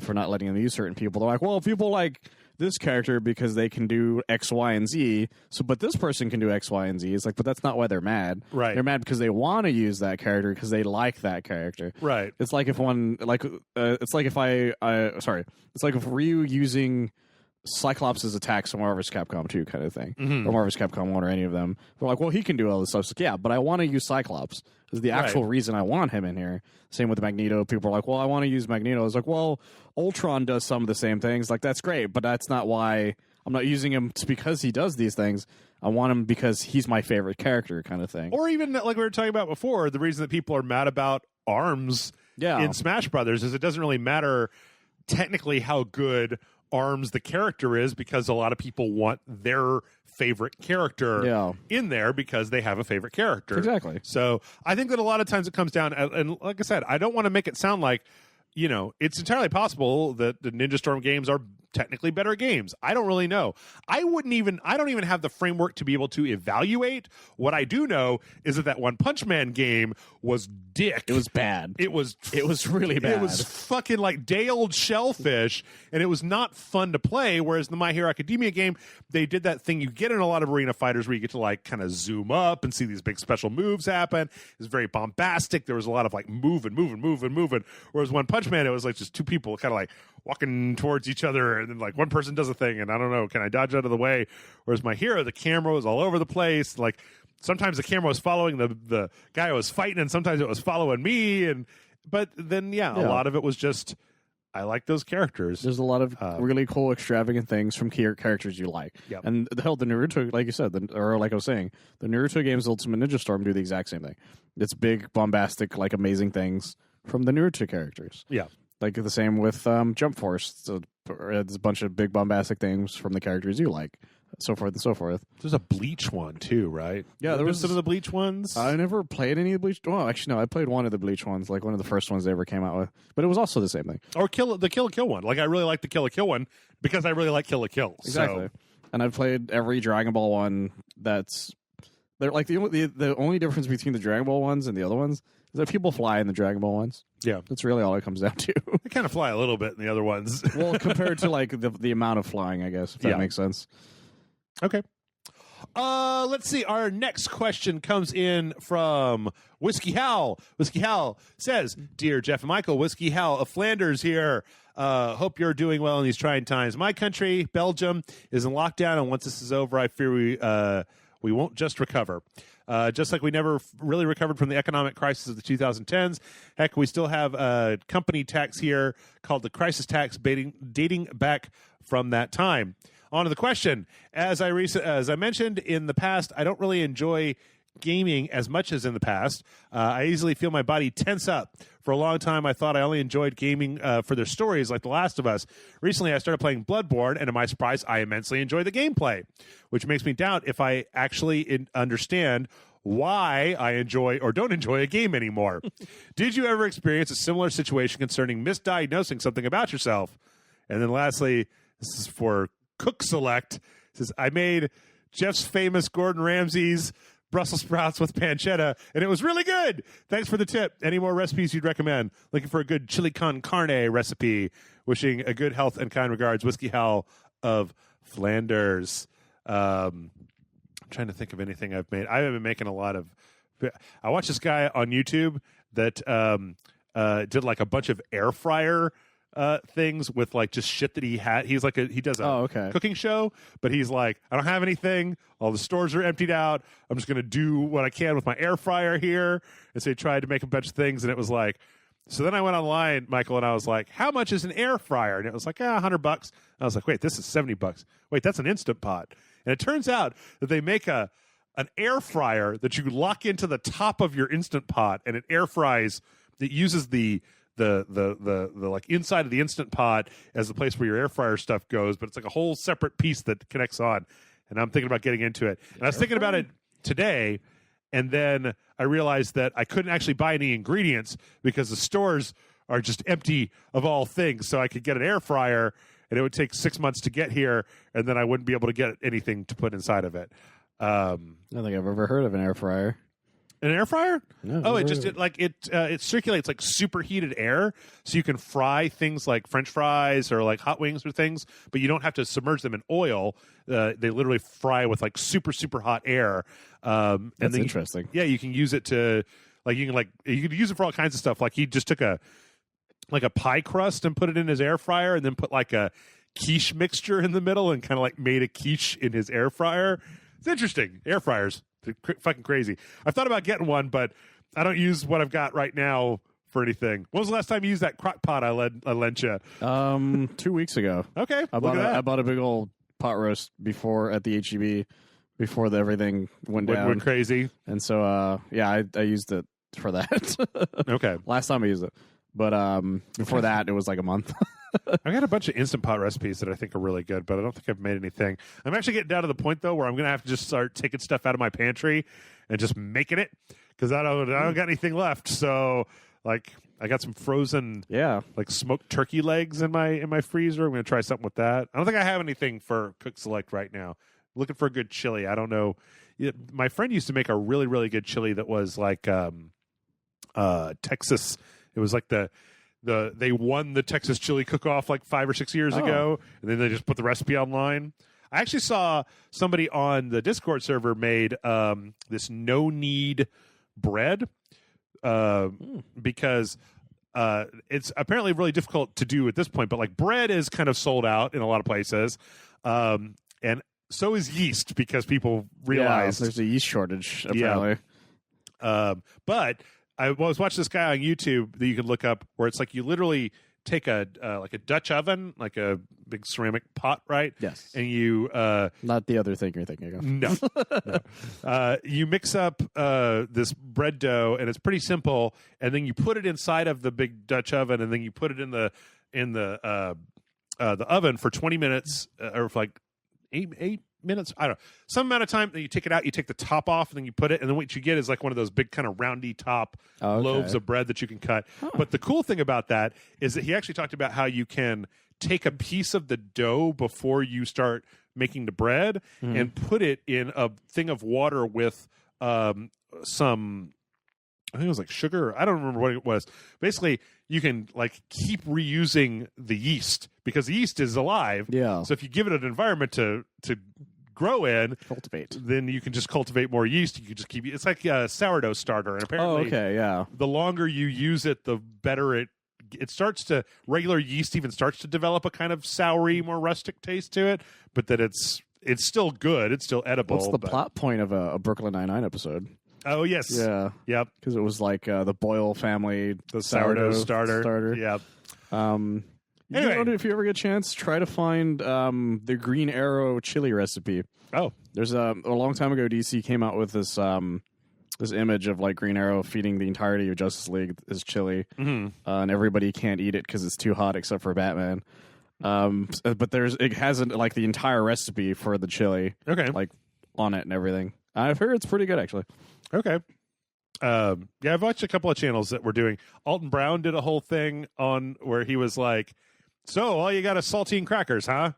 S2: for not letting them use certain people. They're like, well, people like this character because they can do X, Y, and Z. But this person can do X, Y, and Z. It's like, but that's not why they're mad.
S1: Right.
S2: They're mad because they want to use that character because they like that character.
S1: Right.
S2: It's like if it's like if Ryu using Cyclops' attacks from Marvel's Capcom 2 kind of thing, or Marvel's Capcom 1 or any of them. We're like, well, he can do all this stuff. It's like, yeah, but I want to use Cyclops. This is the actual reason I want him in here. Same with Magneto. People are like, well, I want to use Magneto. It's like, well, Ultron does some of the same things. Like, that's great, but that's not why I'm not using him because he does these things. I want him because he's my favorite character kind of thing.
S1: Or even like we were talking about before, the reason that people are mad about ARMS in Smash Brothers is it doesn't really matter technically how good ARMS the character is, because a lot of people want their favorite character in there because they have a favorite character.
S2: Exactly.
S1: So I think that a lot of times it comes down, and like I said, I don't want to make it sound like, it's entirely possible that the Ninja Storm games are technically better games. I don't really know. I don't even have the framework to be able to evaluate. What I do know is that One Punch Man game was dick.
S2: It was bad.
S1: It was
S2: really bad.
S1: It was fucking like day-old shellfish, and it was not fun to play, whereas the My Hero Academia game, they did that thing you get in a lot of arena fighters where you get to like kind of zoom up and see these big special moves happen. It was very bombastic. There was a lot of like moving. Whereas One Punch Man, it was like just two people kind of like walking towards each other, and then like one person does a thing, and I don't know, can I dodge out of the way? Whereas My Hero, the camera was all over the place. Like sometimes the camera was following the guy I was fighting, and sometimes it was following me. But then a lot of it was just, I like those characters.
S2: There's a lot of really cool, extravagant things from characters you like.
S1: Yep.
S2: And the Naruto, like you said, or like I was saying, the Naruto games, Ultimate Ninja Storm, do the exact same thing. It's big, bombastic, like amazing things from the Naruto characters.
S1: Yeah.
S2: Like the same with Jump Force. So it's a bunch of big, bombastic things from the characters you like. So forth and so forth.
S1: There's a Bleach one too, right?
S2: Yeah, there was
S1: some of the Bleach ones.
S2: I never played any of the Bleach. Well, actually, no, I played one of the Bleach ones, like one of the first ones they ever came out with. But it was also the same thing.
S1: Or the Kill la Kill one. Like I really like the Kill la Kill one because I really like Kill la Kill.
S2: Exactly.
S1: So.
S2: And I've played every Dragon Ball one. They're like the only difference between the Dragon Ball ones and the other ones is that people fly in the Dragon Ball ones.
S1: Yeah,
S2: that's really all it comes down to.
S1: They kind of fly a little bit in the other ones.
S2: Well, compared to like the amount of flying, I guess, if that makes sense.
S1: Okay. Let's see. Our next question comes in from Whiskey Hal. Whiskey Hal says, "Dear Jeff and Michael, Whiskey Hal of Flanders here. Hope you're doing well in these trying times. My country, Belgium, is in lockdown, and once this is over, I fear we won't just recover. Just like we never really recovered from the economic crisis of the 2010s. Heck, we still have a company tax here called the crisis tax dating back from that time. On to the question. As I mentioned in the past, I don't really enjoy gaming as much as in the past. I easily feel my body tense up. For a long time, I thought I only enjoyed gaming for their stories like The Last of Us. Recently, I started playing Bloodborne, and to my surprise, I immensely enjoy the gameplay, which makes me doubt if I actually understand why I enjoy or don't enjoy a game anymore. Did you ever experience a similar situation concerning misdiagnosing something about yourself? And then lastly, this is for Cook Select. It says, I made Jeff's famous Gordon Ramsay's Brussels sprouts with pancetta, and it was really good. Thanks for the tip. Any more recipes you'd recommend? Looking for a good chili con carne recipe. Wishing a good health and kind regards, Whiskey Hal of Flanders. I'm trying to think of anything I've made. I haven't been making a lot of. I watched this guy on YouTube that did like a bunch of air fryer things with like just shit that he had. He does a cooking show, but he's like, I don't have anything. All the stores are emptied out. I'm just going to do what I can with my air fryer here. And so he tried to make a bunch of things, and it was like, So then I went online, Michael, and I was like, how much is an air fryer? And it was like, $100. I was like, wait, this is $70. Wait, that's an Instant Pot. And it turns out that they make an air fryer that you lock into the top of your Instant Pot, and it air fries. It uses the like inside of the Instant Pot as the place where your air fryer stuff goes, but it's like a whole separate piece that connects on. And I'm thinking about getting into it. And I was thinking about it today, and then I realized that I couldn't actually buy any ingredients because the stores are just empty of all things. So I could get an air fryer, and it would take 6 months to get here, and then I wouldn't be able to get anything to put inside of it.
S2: I don't think I've ever heard of an air fryer.
S1: An air fryer?
S2: No,
S1: it circulates like superheated air, so you can fry things like French fries or like hot wings or things, but you don't have to submerge them in oil. They literally fry with like super hot air.
S2: That's interesting.
S1: You can use it to you can use it for all kinds of stuff. Like he just took a pie crust and put it in his air fryer, and then put like a quiche mixture in the middle and kind of like made a quiche in his air fryer. It's interesting. Air fryers. They're fucking crazy. I've thought about getting one, but I don't use what I've got right now for anything. When was the last time you used that crock pot I lent you?
S2: 2 weeks ago.
S1: Okay,
S2: I bought a big old pot roast at the HEB before everything went down.
S1: Went crazy.
S2: And so, I used it for that.
S1: Okay.
S2: Last time I used it. But before that, it was like a month.
S1: I got a bunch of Instant Pot recipes that I think are really good, but I don't think I've made anything. I'm actually getting down to the point, though, where I'm going to have to just start taking stuff out of my pantry and just making it, because I don't got anything left. So, like, I got some frozen, like smoked turkey legs in my freezer. I'm going to try something with that. I don't think I have anything for Cook Select right now. Looking for a good chili. I don't know. My friend used to make a really, really good chili that was like Texas. It was like they won the Texas chili cook-off like 5 or 6 years ago, and then they just put the recipe online. I actually saw somebody on the Discord server made this no-knead bread because it's apparently really difficult to do at this point, but like bread is kind of sold out in a lot of places, and so is yeast, because people realize
S2: there's a yeast shortage apparently.
S1: But I was watching this guy on YouTube that you can look up, where it's like you literally take a Dutch oven, like a big ceramic pot, right?
S2: Yes.
S1: And you
S2: not the other thing you're thinking of.
S1: No. You mix up this bread dough, and it's pretty simple. And then you put it inside of the big Dutch oven, and then you put it in the oven for 20 minutes or for like 8 minutes, I don't know, some amount of time. Then you take it out, you take the top off, and then you put it, and then what you get is like one of those big kind of roundy top loaves of bread that you can cut. But the cool thing about that is that he actually talked about how you can take a piece of the dough before you start making the bread and put it in a thing of water with some, I think it was like sugar. I don't remember what it was. Basically, you can like keep reusing the yeast, because the yeast is alive.
S2: Yeah.
S1: So if you give it an environment to grow in,
S2: cultivate,
S1: then you can just cultivate more yeast. You can just keep it's like a sourdough starter, and apparently, the longer you use it, the better it starts to. Regular yeast even starts to develop a kind of soury, more rustic taste to it, but that it's still good. It's still edible.
S2: What's the plot point of a Brooklyn Nine-Nine episode?
S1: Oh, yes.
S2: Yeah.
S1: Yep.
S2: Because it was like the Boyle family,
S1: the sourdough starter. Yep.
S2: Anyway, if you ever get a chance, try to find the Green Arrow chili recipe.
S1: Oh.
S2: There's a long time ago, DC came out with this image of like Green Arrow feeding the entirety of Justice League as chili, and everybody can't eat it because it's too hot except for Batman. But it hasn't like the entire recipe for the chili, like on it and everything. I've heard it's pretty good actually.
S1: Okay. I've watched a couple of channels that were doing. Alton Brown did a whole thing on where he was like, "So all you got is saltine crackers, huh?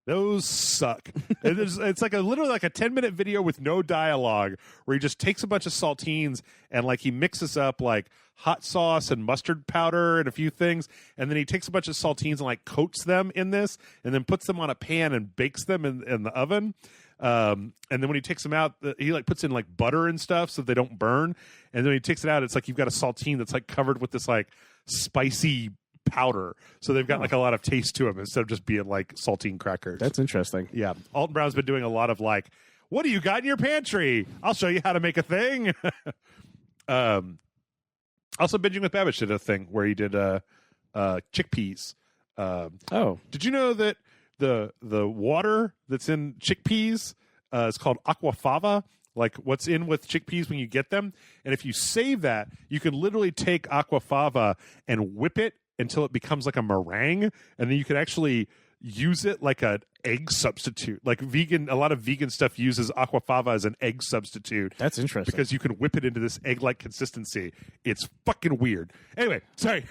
S1: Those suck." It's like literally like a 10-minute video with no dialogue, where he just takes a bunch of saltines and like he mixes up like hot sauce and mustard powder and a few things, and then he takes a bunch of saltines and like coats them in this, and then puts them on a pan and bakes them in the oven. And then when he takes them out, he like puts in like butter and stuff so they don't burn. And then when he takes it out, it's like you've got a saltine that's like covered with this like spicy powder. So they've got like a lot of taste to them instead of just being like saltine crackers.
S2: That's interesting.
S1: Yeah. Alton Brown's been doing a lot of like, what do you got in your pantry? I'll show you how to make a thing. Also, Binging with Babbage did a thing where he did chickpeas. Did you know that the water that's in chickpeas is called aquafaba? Like what's in with chickpeas when you get them, and if you save that, you can literally take aquafaba and whip it until it becomes like a meringue, and then you can actually use it like an egg substitute. Like a lot of vegan stuff uses aquafaba as an egg substitute.
S2: That's interesting
S1: because you can whip it into this egg-like consistency. It's fucking weird. Anyway, sorry.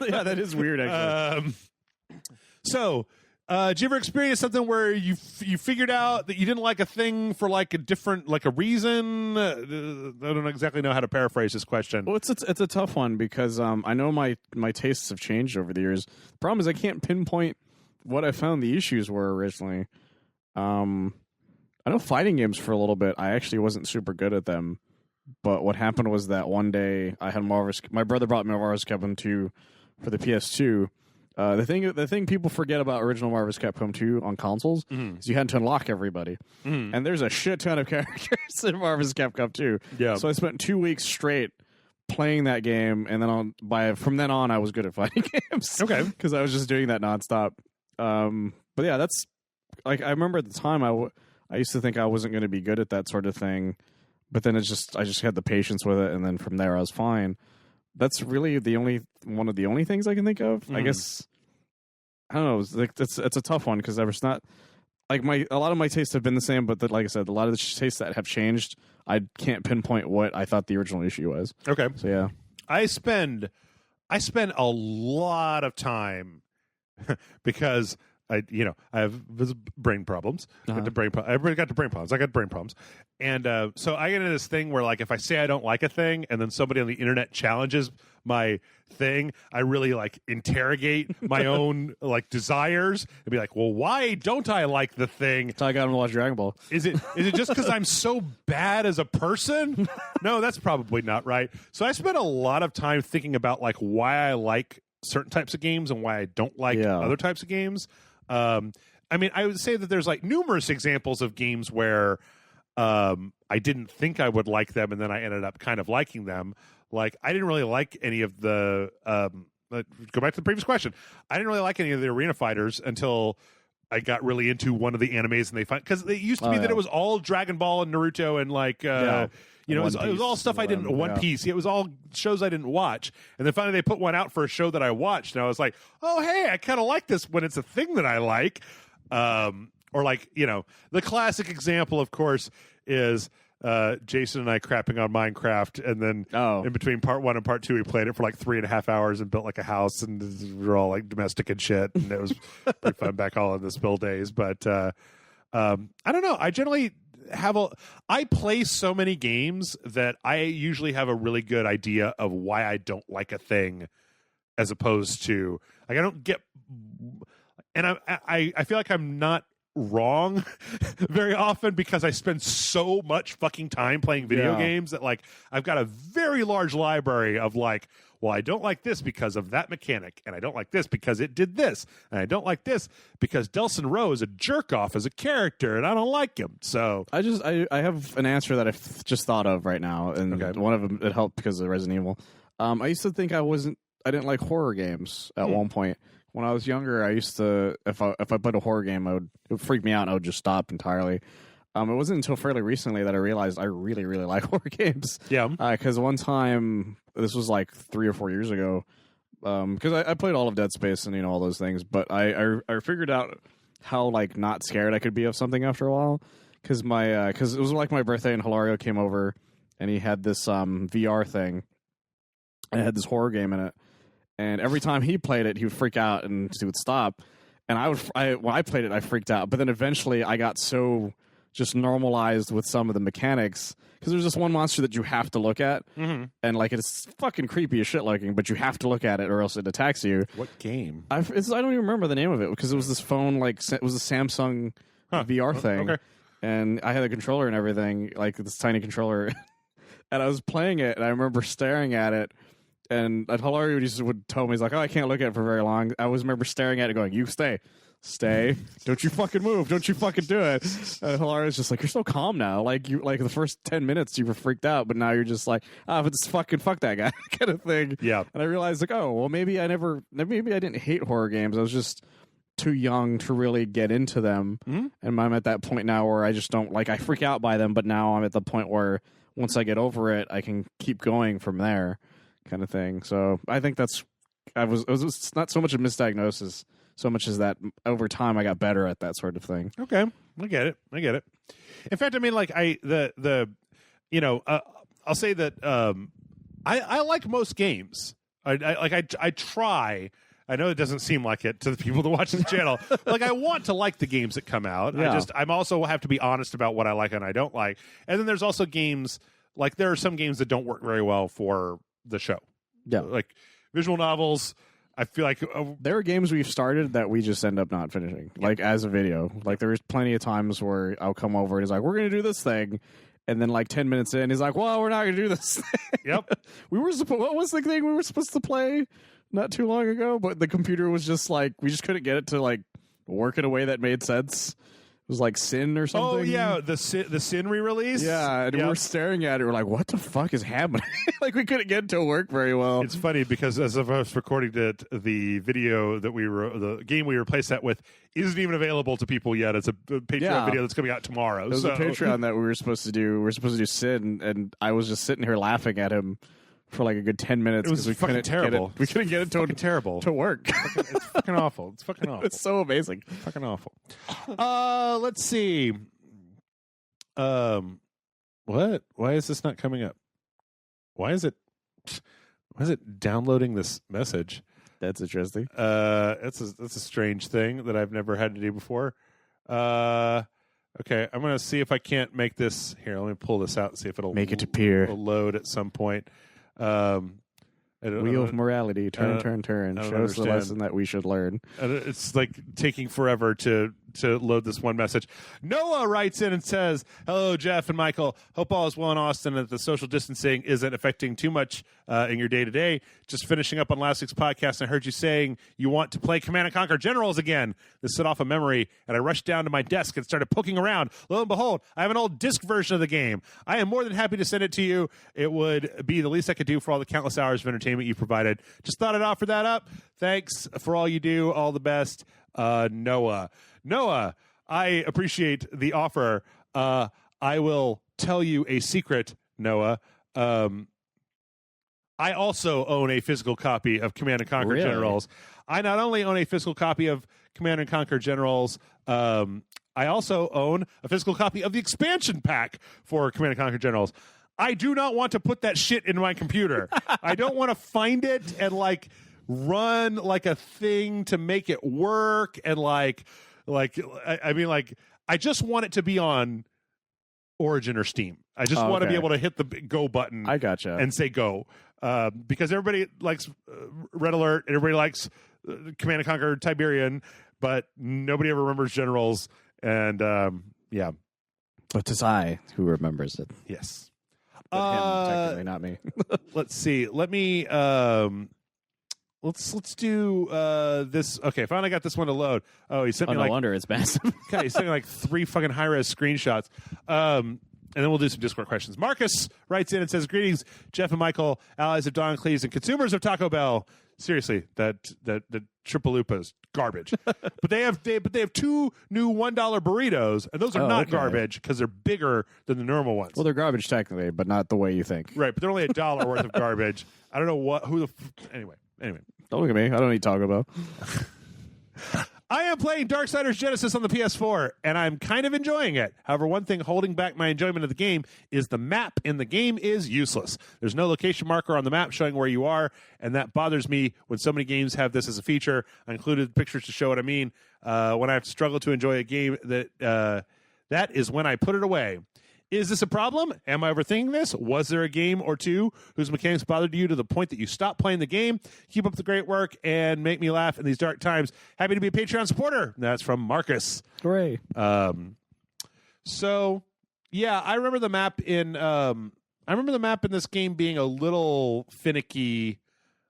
S2: Yeah, that is weird. Actually,
S1: did you ever experience something where you figured out that you didn't like a thing for like a reason? I don't exactly know how to paraphrase this question.
S2: Well, it's a tough one because I know my tastes have changed over the years. The problem is I can't pinpoint what I found the issues were originally. I know fighting games for a little bit. I actually wasn't super good at them, but what happened was that one day I had my brother brought me Marvel's Capcom 2 for the PS2. The thing people forget about original Marvel's Capcom 2 on consoles is you had to unlock everybody, and there's a shit ton of characters in Marvel's Capcom 2.
S1: Yeah.
S2: So I spent 2 weeks straight playing that game, and then from then on I was good at fighting games.
S1: Okay,
S2: because I was just doing that nonstop. But yeah, that's like I remember at the time I used to think I wasn't going to be good at that sort of thing, but then I just had the patience with it, and then from there I was fine. That's really one of the only things I can think of. I guess I don't know. It's a tough one because there's not like a lot of my tastes have been the same, but like I said, a lot of the tastes that have changed, I can't pinpoint what I thought the original issue was.
S1: Okay,
S2: so yeah, I
S1: spend a lot of time because I have brain problems. Everybody got the brain problems. I got brain problems. And so I get into this thing where, like, if I say I don't like a thing and then somebody on the internet challenges my thing, I really, like, interrogate my own, like, desires and be like, well, why don't I like the thing?
S2: That's how I got him to watch Dragon Ball.
S1: Is it just because I'm so bad as a person? No, that's probably not right. So I spent a lot of time thinking about, like, why I like certain types of games and why I don't like other types of games. I mean, I would say that there's like numerous examples of games where I didn't think I would like them, and then I ended up kind of liking them. Like, I didn't really like any of the go back to the previous question. I didn't really like any of the arena fighters until I got really into one of the animes, and because it used to be that it was all Dragon Ball and Naruto and like it was all stuff I didn't. One Piece. It was all shows I didn't watch. And then finally they put one out for a show that I watched, and I was like, oh, hey, I kind of like this when it's a thing that I like. Or like, the classic example, of course, is Jason and I crapping on Minecraft, and then in between part 1 and part 2, we played it for like 3.5 hours and built like a house, and we were all like domestic and shit, and it was pretty fun back all in the spill days. But I don't know. I generally I play so many games that I usually have a really good idea of why I don't like a thing, as opposed to like I don't get, and I feel like I'm not wrong very often because I spend so much fucking time playing video games that like I've got a very large library of like, well, I don't like this because of that mechanic, and I don't like this because it did this, and I don't like this because Delson Rowe is a jerk off as a character, and I don't like him. So
S2: I have an answer that I've just thought of right now, and one of them it helped because of Resident Evil. I used to think I didn't like horror games at one point. When I was younger, I used to if I played a horror game, it would freak me out, and I would just stop entirely. It wasn't until fairly recently that I realized I really, really like horror games.
S1: Yeah.
S2: Because one time, this was like 3 or 4 years ago, because I played all of Dead Space and all those things, but I figured out how like not scared I could be of something after a while. Because it was like my birthday, and Hilario came over, and he had this VR thing, and it had this horror game in it. And every time he played it, he would freak out and he would stop. And when I played it, I freaked out. But then eventually I got so just normalized with some of the mechanics, because there's this one monster that you have to look at, and like it's fucking creepy as shit looking, but you have to look at it or else it attacks you.
S1: What game?
S2: I don't even remember the name of it, because it was this phone, like it was a Samsung VR thing, and I had a controller and everything, like this tiny controller, and I was playing it, and I remember staring at it. And Hilario just would tell me, he's like, oh, I can't look at it for very long. I always remember staring at it going, you stay. stay. Don't you fucking move. Don't you fucking do it. And Hilaria's just like, you're so calm now. Like, you like the first 10 minutes you were freaked out, but now you're just like, but it's fucking fuck that guy kind of thing.
S1: Yeah.
S2: And I realized, like, oh, well, maybe I didn't hate horror games. I was just too young to really get into them.
S1: Mm-hmm.
S2: And I'm at that point now where I just don't, like, I freak out by them, but now I'm at the point where once I get over it, I can keep going from there kind of thing. So I think it was not so much a misdiagnosis, so much as that over time I got better at that sort of thing.
S1: Okay. I get it. In fact, I mean, like I'll say that I like most games. I try. I know it doesn't seem like it to the people that watch the channel. Like, I want to like the games that come out.
S2: Yeah.
S1: I'm also have to be honest about what I like and I don't like. And then there's also games, like there are some games that don't work very well for the show.
S2: Yeah.
S1: Like visual novels, I feel like
S2: there are games we've started that we just end up not finishing, like as a video. Like there's plenty of times where I'll come over and he's like, we're going to do this thing. And then like 10 minutes in, he's like, well, we're not going to do this thing.
S1: Yep.
S2: What was the thing we were supposed to play not too long ago? But the computer was just like, we just couldn't get it to like work in a way that made sense. It was like Sin or something.
S1: Oh, yeah, the Sin re-release?
S2: Yeah, and we're staring at it. We're like, what the fuck is happening? Like, we couldn't get it to work very well.
S1: It's funny because as of us recording it, the video that the game we replaced that with isn't even available to people yet. It's a Patreon video that's coming out tomorrow.
S2: It was a Patreon that we were supposed to do. We were supposed to do Sin, and I was just sitting here laughing at him for like a good 10 minutes.
S1: It was fucking terrible.
S2: We couldn't get it to work.
S1: It's fucking awful. It's fucking awful.
S2: It's so amazing.
S1: Fucking awful. Let's see. What? Why is this not coming up? Why is it downloading this message?
S2: That's interesting.
S1: That's a strange thing that I've never had to do before. Okay, I'm gonna see if I can't make this here. Let me pull this out and see if it'll
S2: make it appear.
S1: It'll load at some point.
S2: Wheel of morality, turn. Shows the lesson that we should learn.
S1: It's like taking forever to load this one message. Noah writes in and says, hello, Jeff and Michael. Hope all is well in Austin and that the social distancing isn't affecting too much in your day-to-day. Just finishing up on last week's podcast, I heard you saying you want to play Command & Conquer Generals again. This set off a memory, and I rushed down to my desk and started poking around. Lo and behold, I have an old disc version of the game. I am more than happy to send it to you. It would be the least I could do for all the countless hours of entertainment you provided. Just thought I'd offer that up. Thanks for all you do. All the best, Noah. Noah, I appreciate the offer. I will tell you a secret, Noah. I also own a physical copy of Command & Conquer Generals. I not only own a physical copy of Command & Conquer Generals, I also own a physical copy of the expansion pack for Command & Conquer Generals. I do not want to put that shit in my computer. I don't want to find it and like run like a thing to make it work and I mean, I just want it to be on Origin or Steam. I just want to be able to hit the go button.
S2: I gotcha.
S1: And say go. Because everybody likes Red Alert and everybody likes Command & Conquer Tiberian, but nobody ever remembers Generals. And yeah.
S2: But it's I who remembers it.
S1: Yes.
S2: But him, technically, not me.
S1: Let's see. Let me let's do this. Okay, finally got this one to load. Oh, he sent me
S2: no wonder it's massive.
S1: God, he sent me like 3 fucking high-res screenshots. And then we'll do some Discord questions. Marcus writes in and says, greetings, Jeff and Michael, allies of Don Cleese and consumers of Taco Bell. Seriously, that Triple Lupa is garbage. but they have 2 new $1 burritos, and those are not garbage because they're bigger than the normal ones.
S2: Well, they're garbage technically, but not the way you think.
S1: Right, but they're only $1 worth of garbage. I don't know anyway.
S2: Don't look at me. I don't eat Taco Bell.
S1: I am playing Darksiders Genesis on the PS4, and I'm kind of enjoying it. However, one thing holding back my enjoyment of the game is the map in the game is useless. There's no location marker on the map showing where you are, and that bothers me when so many games have this as a feature. I included pictures to show what I mean. When I have to struggle to enjoy a game, that is when I put it away. Is this a problem? Am I overthinking this? Was there a game or two whose mechanics bothered you to the point that you stopped playing the game? Keep up the great work and make me laugh in these dark times. Happy to be a Patreon supporter. That's from Marcus.
S2: Hooray.
S1: So, yeah, I remember the map in this game being a little finicky.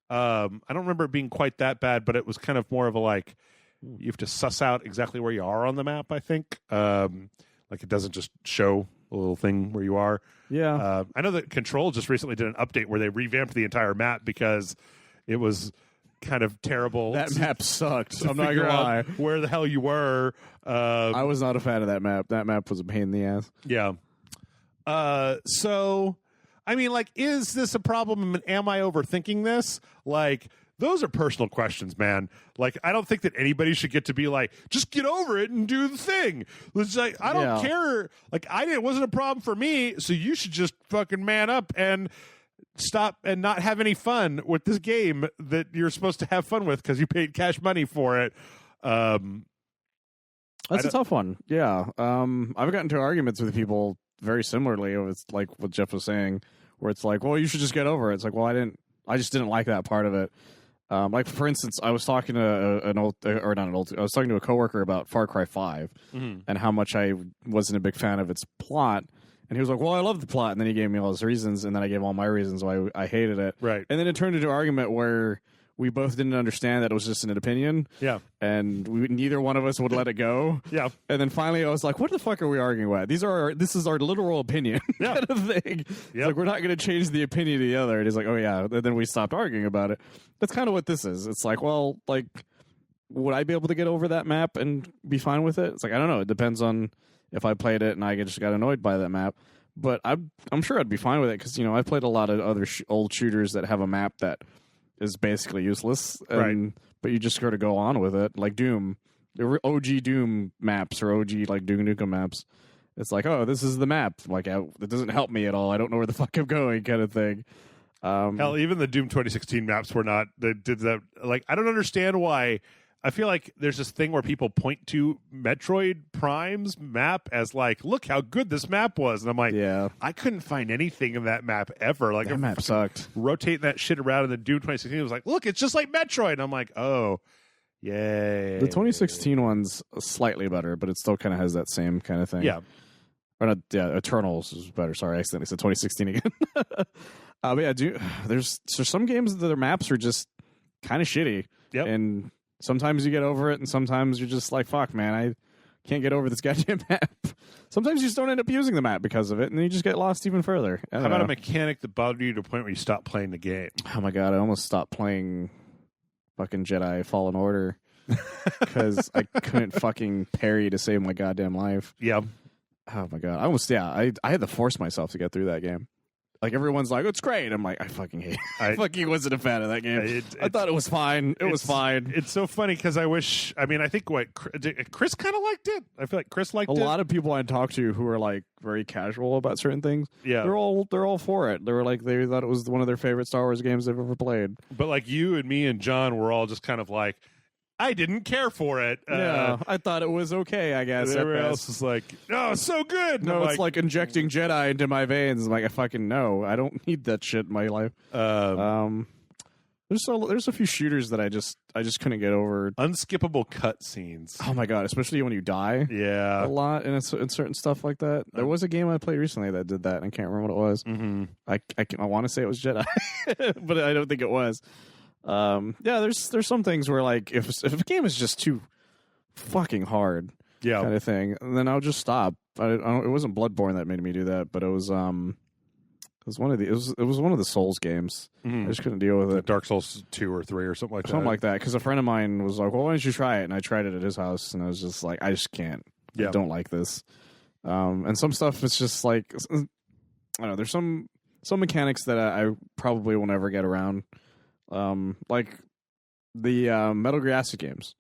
S1: I don't remember it being quite that bad, but it was kind of more of a like, You have to suss out exactly where you are on the map, I think. Like it doesn't just show a little thing where you are.
S2: Yeah.
S1: I know that Control just recently did an update where they revamped the entire map because it was kind of terrible.
S2: That map sucked. I'm not gonna lie.
S1: Where the hell you were.
S2: I was not a fan of that map. That map was a pain in the ass.
S1: Yeah. So, I mean, like, is this a problem? Am I overthinking this? Like, those are personal questions, man. Like, I don't think that anybody should get to be like, just get over it and do the thing. It's like, I don't care. Like, it wasn't a problem for me, so you should just fucking man up and stop and not have any fun with this game that you're supposed to have fun with because you paid cash money for it.
S2: That's a tough one. Yeah. I've gotten into arguments with people very similarly. It's like what Jeff was saying, where it's like, well, you should just get over it. It's like, well, I just didn't like that part of it. Like for instance, I was talking to I was talking to a coworker about Far Cry 5 and how much I wasn't a big fan of its plot. And he was like, well, I love the plot. And then he gave me all his reasons. And then I gave all my reasons why I hated it.
S1: Right.
S2: And then it turned into an argument where we both didn't understand that it was just an opinion.
S1: Yeah.
S2: And neither one of us would let it go.
S1: Yeah.
S2: And then finally I was like, what the fuck are we arguing about? This is our literal opinion kind of thing. Yep. Like, we're not going to change the opinion of the other. And he's like, oh, yeah. And then we stopped arguing about it. That's kind of what this is. It's like, well, like, would I be able to get over that map and be fine with it? It's like, I don't know. It depends on if I played it and I just got annoyed by that map. But I'm sure I'd be fine with it because, I've played a lot of other old shooters that have a map that is basically useless. Right. But you just sort of go on with it. Like Doom. There were OG Doom maps or OG, like, Duke Nukem maps. It's like, oh, this is the map. Like, it doesn't help me at all. I don't know where the fuck I'm going kind of thing.
S1: Hell, even the Doom 2016 maps were not. They did that. Like, I don't understand why. I feel like there's this thing where people point to Metroid Prime's map as like, look how good this map was. And I'm like, yeah, I couldn't find anything in that map ever. Like,
S2: that map sucked.
S1: Rotating that shit around in the Doom 2016 was like, look, it's just like Metroid. And I'm like, oh, yay.
S2: The 2016 one's slightly better, but it still kind of has that same kind of thing.
S1: Yeah.
S2: Or not, yeah, Eternals is better. Sorry, I accidentally said 2016 again. But yeah, there's some games that their maps are just kind of shitty.
S1: Yep.
S2: And sometimes you get over it, and sometimes you're just like, fuck, man, I can't get over this goddamn map. Sometimes you just don't end up using the map because of it, and then you just get lost even further.
S1: How about a mechanic that bothered you to the point where you stopped playing the game?
S2: Oh my god, I almost stopped playing fucking Jedi Fallen Order because I couldn't fucking parry to save my goddamn life.
S1: Yeah.
S2: Oh my god, I had to force myself to get through that game. Like, everyone's like, it's great. I'm like, I fucking hate it. I fucking wasn't a fan of that game. I thought it was fine. It was fine.
S1: It's so funny because I think Chris kind of liked it. I feel like Chris liked it.
S2: A lot of people I talked to who are like very casual about certain things.
S1: Yeah.
S2: They're all for it. They were like, they thought it was one of their favorite Star Wars games they've ever played.
S1: But like you and me and John were all just kind of like, I didn't care for it.
S2: Yeah, I thought it was okay, I guess.
S1: Everyone else is like, no, it's so good.
S2: No, it's like injecting Jedi into my veins. I'm like, I fucking know. I don't need that shit in my life. There's a few shooters that I just couldn't get over.
S1: Unskippable cutscenes.
S2: Oh my god, especially when you die.
S1: Yeah,
S2: a lot in certain stuff like that. There was a game I played recently that did that, and I can't remember what it was.
S1: Mm-hmm.
S2: I want to say it was Jedi, but I don't think it was. Yeah, there's some things where, like, if a game is just too fucking hard,
S1: yeah,
S2: kind of thing, then I'll just stop. It wasn't Bloodborne that made me do that, but it was one of the Souls games.
S1: Mm-hmm.
S2: I just couldn't deal with it.
S1: Dark Souls 2 or 3 or something like that.
S2: Something like that, because a friend of mine was like, well, why don't you try it? And I tried it at his house, and I was just like, I just can't. Yeah. I don't like this. And some stuff is just like, I don't know, there's some mechanics that I probably will never get around. Like the Metal Gear Acid games.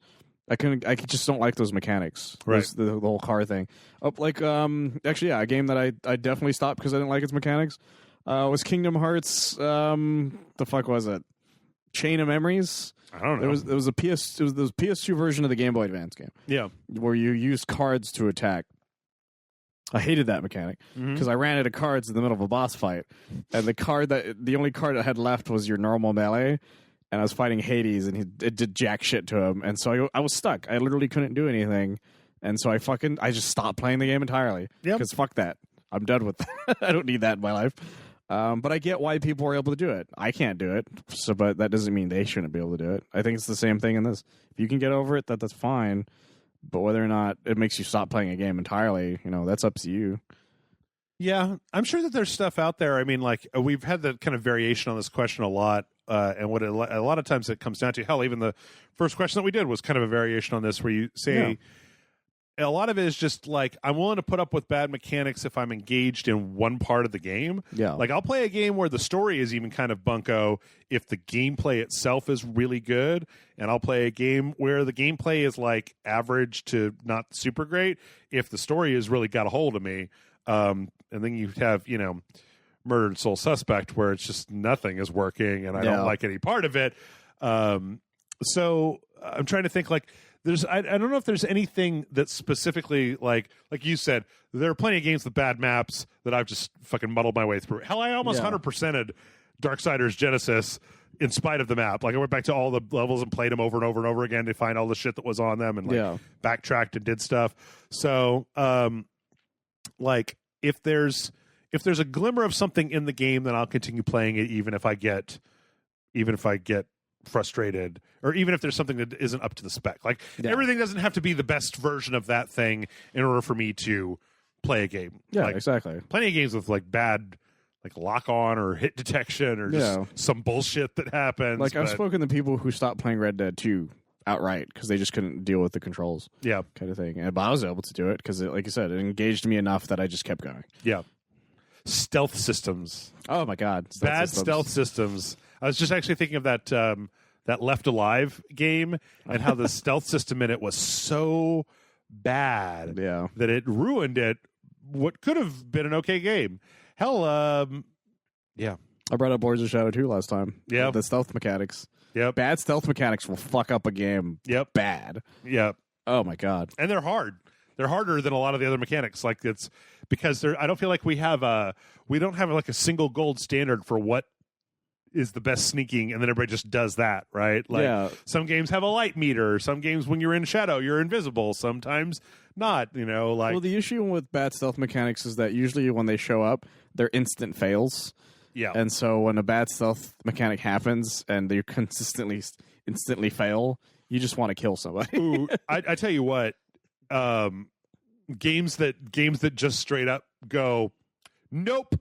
S2: I just don't like those mechanics.
S1: Right.
S2: The whole car thing. Actually, yeah, a game that I definitely stopped because I didn't like its mechanics was Kingdom Hearts. The fuck was it? Chain of Memories.
S1: I don't know.
S2: It was the PS2 version of the Game Boy Advance game.
S1: Yeah,
S2: where you used cards to attack. I hated that mechanic because I ran out of cards in the middle of a boss fight, and the only card I had left was your normal melee, and I was fighting Hades, and it did jack shit to him, and so I was stuck. I literally couldn't do anything, and so I just stopped playing the game entirely.
S1: Yeah,
S2: because fuck that, I'm done with that. I don't need that in my life. But I get why people are able to do it. I can't do it, but that doesn't mean they shouldn't be able to do it. I think it's the same thing in this. If you can get over it, that's fine. But whether or not it makes you stop playing a game entirely, that's up to you.
S1: Yeah, I'm sure that there's stuff out there. I mean, like we've had the kind of variation on this question a lot, and what a lot of times it comes down to, hell, even the first question that we did was kind of a variation on this, where you say a lot of it is just like, I'm willing to put up with bad mechanics if I'm engaged in one part of the game.
S2: Yeah,
S1: like I'll play a game where the story is even kind of bunko if the gameplay itself is really good, and I'll play a game where the gameplay is like average to not super great if the story has really got a hold of me. And then you have, Murdered Soul Suspect, where it's just nothing is working and I don't like any part of it. So I'm trying to think, like, I don't know if there's anything that's specifically like you said, there are plenty of games with bad maps that I've just fucking muddled my way through. Hell, I almost 100%ed Darksiders Genesis in spite of the map. Like I went back to all the levels and played them over and over and over again to find all the shit that was on them and backtracked and did stuff. So, like if there's a glimmer of something in the game, then I'll continue playing it even if I get frustrated, or even if there's something that isn't up to the spec. Like everything doesn't have to be the best version of that thing in order for me to play a game.
S2: Yeah,
S1: like,
S2: exactly.
S1: Plenty of games with like bad like lock on or hit detection or just some bullshit that happens.
S2: Like I've spoken to people who stopped playing Red Dead 2 outright because they just couldn't deal with the controls.
S1: Yeah.
S2: Kind of thing. But I was able to do it because, like you said, it engaged me enough that I just kept going.
S1: Yeah. Stealth systems.
S2: Oh, my God.
S1: Bad stealth systems. I was just actually thinking of that Left Alive game and how the stealth system in it was so bad that it ruined what could have been an okay game. Hell, yeah.
S2: I brought up Lords of Shadow 2 last time.
S1: Yeah.
S2: The stealth mechanics.
S1: Yep.
S2: Bad stealth mechanics will fuck up a game.
S1: Yep.
S2: Bad.
S1: Yep.
S2: Oh, my God.
S1: And they're hard. They're harder than a lot of the other mechanics. Like it's because I don't feel like we don't have like a single gold standard for what is the best sneaking, and then everybody just does that, right? Like some games have a light meter. Some games, when you're in shadow, you're invisible. Sometimes not. Well,
S2: the issue with bad stealth mechanics is that usually when they show up, they're instant fails.
S1: Yeah.
S2: And so when a bad stealth mechanic happens and they consistently instantly fail, you just want to kill somebody.
S1: Ooh, I tell you what, games that just straight up go, nope,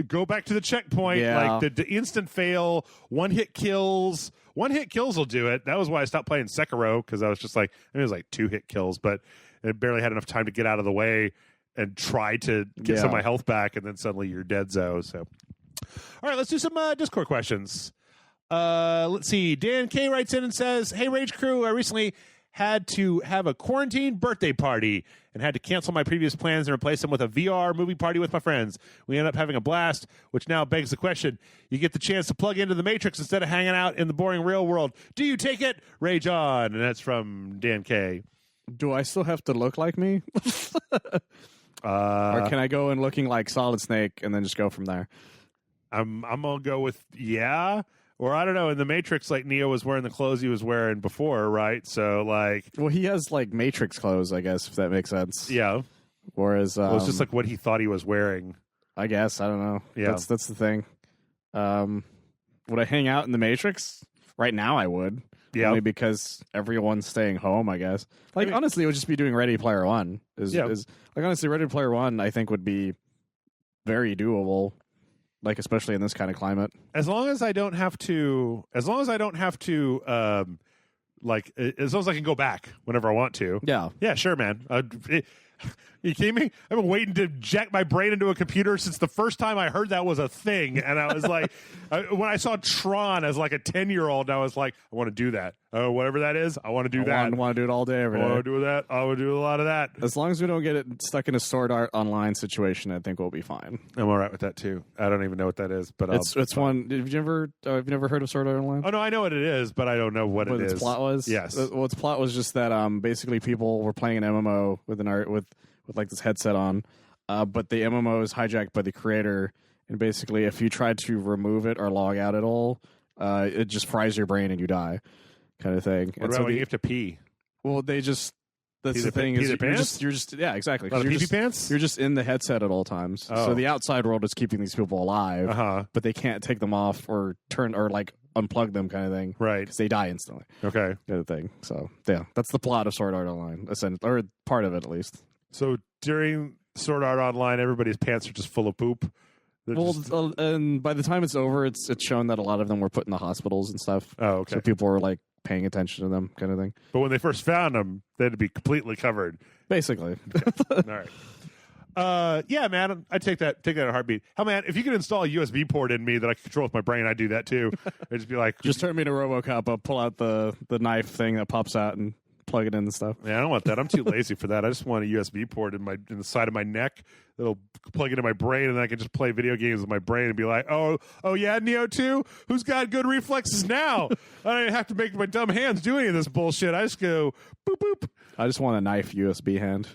S1: go back to the checkpoint.
S2: Yeah.
S1: Like the instant fail, one hit kills will do it. That was why I stopped playing Sekiro, because I was just like, it was like 2 hit kills, but it barely had enough time to get out of the way and try to get some of my health back, and then suddenly you're dead, So, all right, let's do some Discord questions. Let's see. Dan K writes in and says, "Hey, Rage Crew, I recently had to have a quarantine birthday party and had to cancel my previous plans and replace them with a VR movie party with my friends. We ended up having a blast, which now begs the question, you get the chance to plug into the Matrix instead of hanging out in the boring real world. Do you take it? Rage on." And that's from Dan K.
S2: Do I still have to look like me? Or can I go in looking like Solid Snake and then just go from there?
S1: I'm going to go with or I don't know. In the Matrix, like Neo was wearing the clothes he was wearing before, right? So like,
S2: well, he has like Matrix clothes, I guess, if that makes sense.
S1: Yeah.
S2: Whereas
S1: it's just like what he thought he was wearing.
S2: I guess, I don't know.
S1: Yeah,
S2: that's the thing. Would I hang out in the Matrix? Right now, I would.
S1: Yeah,
S2: only because everyone's staying home, I guess. Like, honestly, it would just be doing Ready Player One. Honestly, Ready Player One, I think, would be very doable. Like, especially in this kind of climate. As long as I don't have to,
S1: as long as I can go back whenever I want to.
S2: Yeah.
S1: Yeah, sure, man. You kidding me? I've been waiting to jack my brain into a computer since the first time I heard that was a thing. And I was like, when I saw Tron as like a 10-year-old, I was like, I want to do that. Whatever that is, I want to do that.
S2: I want to do it all day, every day.
S1: I want to do that. I want to do a lot of that.
S2: As long as we don't get it stuck in a Sword Art Online situation, I think we'll be fine.
S1: I'm all right with that too. I don't even know what that is, but
S2: it's one. Have you never heard of Sword Art Online?
S1: Oh no, I know what it is, but I don't know what it is.
S2: Its plot was?
S1: Yes.
S2: Well, its plot was just that basically people were playing an MMO with with like this headset on, but the MMO is hijacked by the creator, and basically if you try to remove it or log out at all, it just fries your brain and you die, kind of thing.
S1: What about when you have to pee?
S2: Well, they just That's
S1: Peter
S2: the thing.
S1: Peter
S2: Is
S1: pants?
S2: you're just yeah, exactly.
S1: A lot of
S2: You're
S1: pee-pee
S2: just,
S1: pants?
S2: you're just in the headset at all times.
S1: Oh.
S2: So the outside world is keeping these people alive, but they can't take them off or turn or like unplug them, kind of thing.
S1: Right.
S2: Because they die instantly.
S1: Okay.
S2: Kind of thing. So yeah, that's the plot of Sword Art Online, or part of it at least.
S1: So during Sword Art Online, everybody's pants are just full of poop. They're
S2: Well,
S1: just-
S2: and by the time it's over, it's shown that a lot of them were put in the hospitals and stuff.
S1: oh, okay.
S2: So people were like paying attention to them, kind of thing.
S1: But when they first found them, they had to be completely covered.
S2: Basically.
S1: All right. Yeah, man, I'd take that in a heartbeat. Hell, man, if you could install a USB port in me that I could control with my brain, I'd do that too. I'd just be like,
S2: Just turn me to RoboCop. I'll pull out the knife thing that pops out and plug it in and stuff.
S1: yeah, I don't want that. I'm too lazy for that. I just want a USB port in the side of my neck that'll plug into my brain, and then I can just play video games with my brain and be like, oh yeah, Neo 2? Who's got good reflexes now? I don't even have to make my dumb hands do any of this bullshit. I just go boop boop.
S2: I just want a knife USB hand.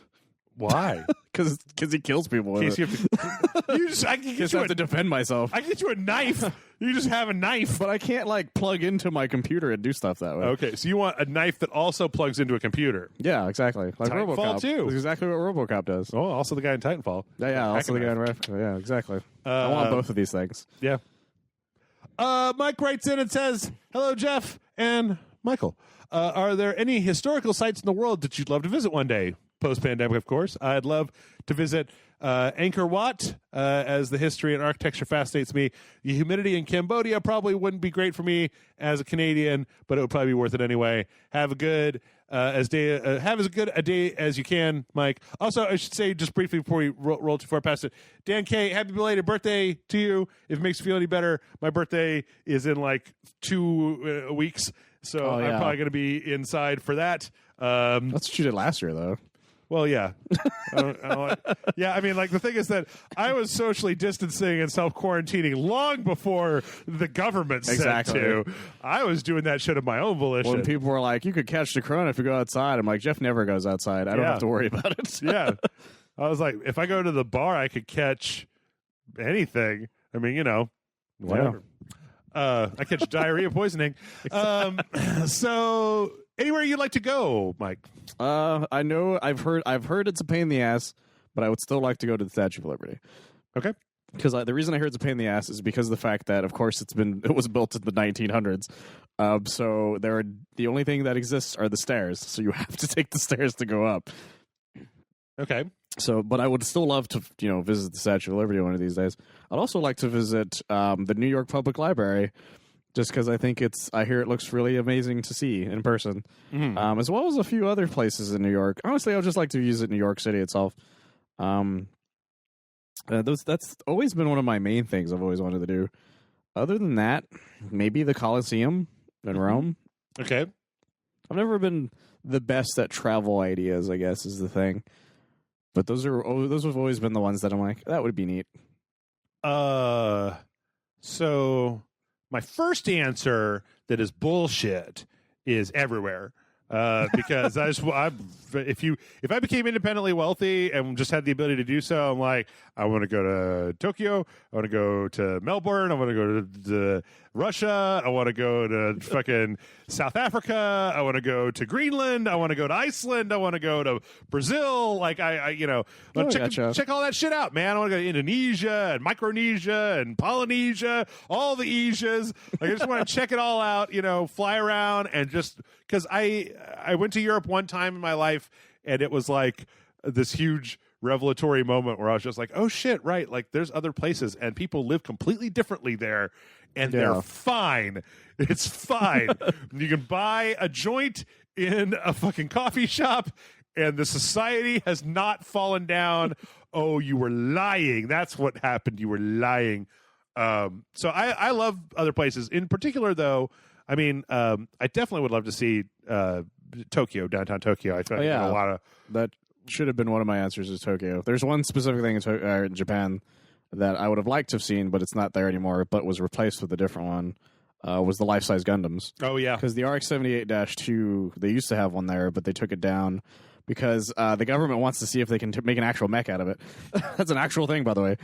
S1: Why?
S2: Because he kills people
S1: In
S2: with
S1: case
S2: it.
S1: you have to, you just, I can get
S2: Just
S1: you
S2: have
S1: a,
S2: to defend myself.
S1: I can get you a knife. You just have a knife.
S2: But I can't like plug into my computer and do stuff that way.
S1: Okay, so you want a knife that also plugs into a computer.
S2: Yeah, exactly. Like
S1: Titanfall
S2: RoboCop.
S1: too.
S2: That's exactly what RoboCop does.
S1: Oh, also the guy in Titanfall.
S2: Yeah, also the guy in Ref. Yeah, exactly. I want both of these things.
S1: Yeah. Mike writes in and says, "Hello, Jeff and Michael. Are there any historical sites in the world that you'd love to visit one day? Post-pandemic, of course. I'd love to visit Angkor Wat, as the history and architecture fascinates me. The humidity in Cambodia probably wouldn't be great for me as a Canadian, but it would probably be worth it anyway. Have a good have as good a day as you can, Mike. Also, I should say just briefly before we roll too far past it, Dan K, happy belated birthday to you. If it makes you feel any better, my birthday is in like 2 weeks, so I'm probably going to be inside for that.
S2: That's what you did last year, though.
S1: Well, yeah. Yeah, I mean, like, the thing is that I was socially distancing and self-quarantining long before the government said to. I was doing that shit of my own volition.
S2: When people were like, you could catch the corona if you go outside, I'm like, Jeff never goes outside. I don't have to worry about it.
S1: Yeah. I was like, if I go to the bar, I could catch anything. I mean, whatever. I catch diarrhea poisoning. So... anywhere you'd like to go, Mike?
S2: I know I've heard it's a pain in the ass, but I would still like to go to the Statue of Liberty.
S1: Okay.
S2: Because the reason I heard it's a pain in the ass is because of the fact that, of course, it was built in the 1900s. So the only thing that exists are the stairs. So you have to take the stairs to go up.
S1: Okay.
S2: So, but I would still love to, visit the Statue of Liberty one of these days. I'd also like to visit the New York Public Library. Just because I hear it looks really amazing to see in person, as well as a few other places in New York. Honestly, I would just like to visit New York City itself. That's always been one of my main things I've always wanted to do. Other than that, maybe the Colosseum in Rome.
S1: Okay.
S2: I've never been the best at travel ideas, I guess, is the thing. But those have always been the ones that I'm like, that would be neat.
S1: So my first answer that is bullshit is everywhere. Because if I became independently wealthy and just had the ability to do so, I'm like, I want to go to Tokyo, I want to go to Melbourne, I want to go to Russia, I want to go to fucking South Africa, I want to go to Greenland, I want to go to Iceland, I want to go to Brazil. Like I check all that shit out, man. I want to go to Indonesia and Micronesia and Polynesia, all the Asias. Like I just want to check it all out, fly around and just because I went to Europe one time in my life and it was like this huge revelatory moment where I was just like, oh shit, right, like there's other places and people live completely differently there and they're fine. It's fine. You can buy a joint in a fucking coffee shop and the society has not fallen down. Oh, you were lying. That's what happened. You were lying. So I love other places. In particular, though, I mean, I definitely would love to see Tokyo, downtown Tokyo. I feel like a lot of
S2: that should have been one of my answers is Tokyo. There's one specific thing in Japan that I would have liked to have seen, but it's not there anymore, but was replaced with a different one, was the life-size Gundams.
S1: Oh, yeah.
S2: Because the RX-78-2, they used to have one there, but they took it down. because the government wants to see if they can make an actual mech out of it. That's an actual thing, by the way.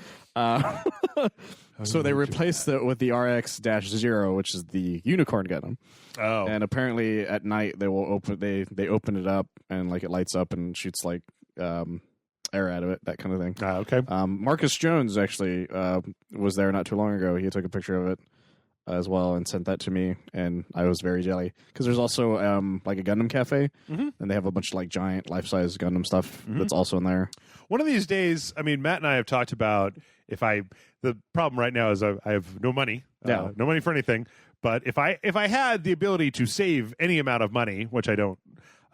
S2: So they replaced it with the RX-0, which is the unicorn Gundam.
S1: Oh,
S2: And apparently at night they will open it up and like it lights up and shoots like air out of it, that kind of thing.
S1: Okay.
S2: Marcus Jones actually was there not too long ago. He took a picture of it as well and sent that to me, and I was very jelly because there's also like a Gundam cafe, and they have a bunch of like giant life-size Gundam stuff that's also in there.
S1: One of these days, I mean, Matt and I have talked about the problem right now is I have no money, no money for anything. But if I had the ability to save any amount of money, which I don't,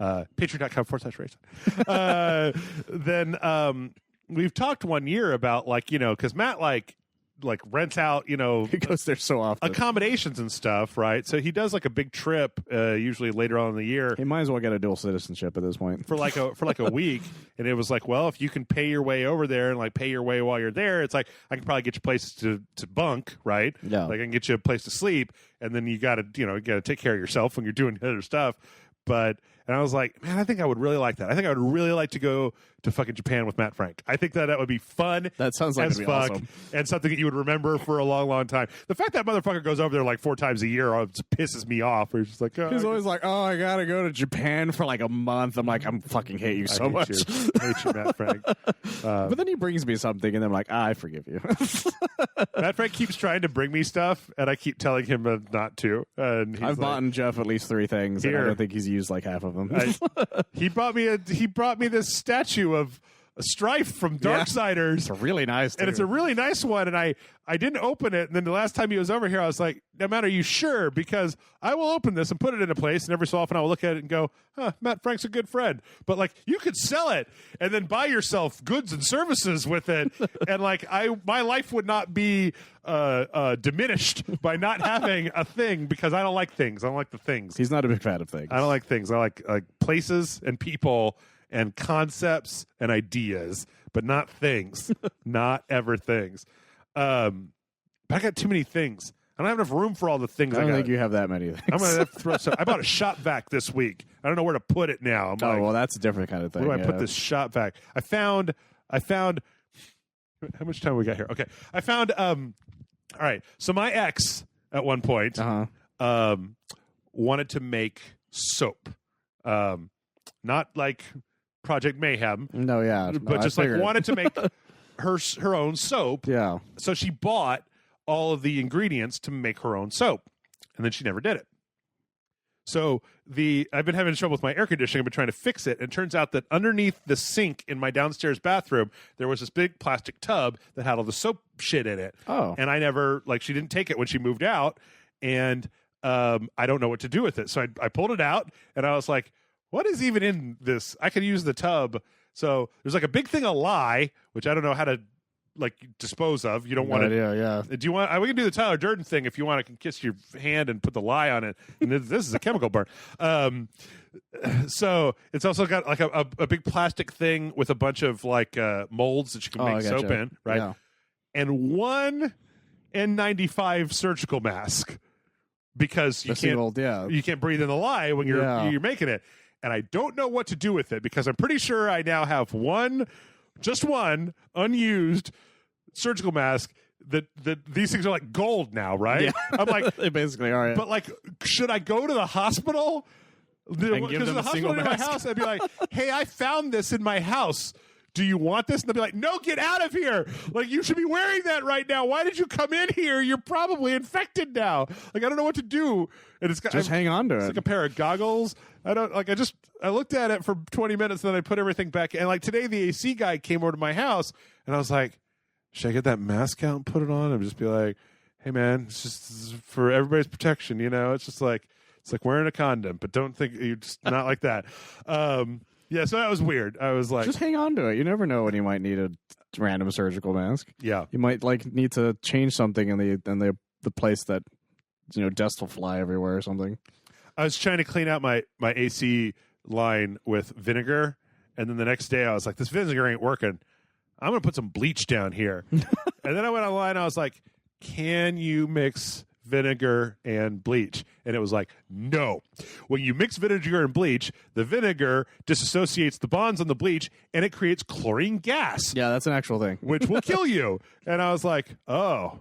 S1: patreon.com/race, then we've talked one year about because Matt rents out,
S2: He goes there so often.
S1: accommodations and stuff, right? So he does like a big trip, usually later on in the year.
S2: He might as well get a dual citizenship at this point.
S1: For like a week, and it was like, well, if you can pay your way over there and like pay your way while you're there, it's like I can probably get you places to bunk, right?
S2: Yeah.
S1: Like I can get you a place to sleep, and then you gotta take care of yourself when you're doing other stuff. And I was like, man, I think I would really like that. I think I would really like to go to fucking Japan with Matt Frank. I think that would be fun.
S2: That sounds like
S1: as
S2: it'd be
S1: fuck,
S2: awesome.
S1: and something that you would remember for a long, long time. The fact that motherfucker goes over there like 4 times a year just pisses me off. Where he's just like,
S2: He's always like, oh, I gotta go to Japan for like a month. I'm like, I'm fucking hate you so much.
S1: I hate you, Matt Frank.
S2: But then he brings me something, and I'm like, I forgive you.
S1: Matt Frank keeps trying to bring me stuff, and I keep telling him not to. And he's
S2: I've bought Jeff at least 3 things, and I
S1: Here.
S2: don't think he's used like half of them.
S1: He brought me this statue of Strife from Darksiders.
S2: It's a really nice,
S1: and it's a really nice one, and I didn't open it, and then the last time he was over here I was like, no, Matt, are you sure? Because I will open this and put it in a place, and every so often I will look at it and go, Matt Frank's a good friend, but like you could sell it and then buy yourself goods and services with it, and like my life would not be diminished by not having a thing, because I don't like things. I don't like the things.
S2: He's not a big fan of things.
S1: I don't like things. I like places and people and concepts and ideas, but not things. Not ever things. But I got too many things. I don't have enough room for all the things I
S2: don't
S1: got.
S2: think you have that many things.
S1: I'm gonna have to throw some. I bought a shop vac this week. I don't know where to put it now. I'm like,
S2: well, that's a different kind of thing.
S1: where do I put this shop vac? I found. How much time we got here? Okay, I found. All right. So my ex at one point wanted to make soap, not like Project Mayhem.
S2: No, yeah,
S1: but just like wanted to make her own soap.
S2: Yeah.
S1: So she bought all of the ingredients to make her own soap, and then she never did it. So I've been having trouble with my air conditioning. I've been trying to fix it, and it turns out that underneath the sink in my downstairs bathroom, there was this big plastic tub that had all the soap shit in it.
S2: Oh.
S1: And I never, she didn't take it when she moved out, and I don't know what to do with it. So I pulled it out, and I was like, what is even in this? I could use the tub. So there's like a big thing of lye, which I don't know how to dispose of. You don't want to.
S2: Yeah.
S1: Do you want? We can do the Tyler Durden thing if you want. I can kiss your hand and put the lye on it. And this is a chemical burn. So it's also got like a big plastic thing with a bunch of molds that you can make soap in, right?
S2: Yeah.
S1: And one N95 surgical mask, because you can't breathe in the lye when you're making it. And I don't know what to do with it, because I'm pretty sure I now have just one unused surgical mask that these things are like gold now, right?
S2: Yeah.
S1: I'm like,
S2: they basically are. Yeah.
S1: But should I go to the hospital?
S2: And give them
S1: the
S2: a single
S1: hospital in my
S2: mask?
S1: house, I'd be like, hey, I found this in my house. Do you want this? And they'll be like, no, get out of here. You should be wearing that right now. Why did you come in here? You're probably infected now. I don't know what to do. And
S2: just hang on to it.
S1: It's like a pair of goggles. I looked at it for 20 minutes, and then I put everything back. And today the AC guy came over to my house, and I was like, should I get that mask out and put it on? And just be like, hey man, it's just for everybody's protection. It's just it's like wearing a condom, but don't think you're just not like that. Yeah, so that was weird. I was like,
S2: just hang on to it. You never know when you might need a random surgical mask.
S1: Yeah,
S2: you might need to change something in the place that dust will fly everywhere or something.
S1: I was trying to clean out my AC line with vinegar, and then the next day I was like, this vinegar ain't working. I'm gonna put some bleach down here. And then I went online. I was like, can you mix vinegar, and bleach. And it was like, no. When you mix vinegar and bleach, the vinegar disassociates the bonds on the bleach, and it creates chlorine gas,
S2: Yeah, that's an actual thing.
S1: which will kill you. And I was like, oh.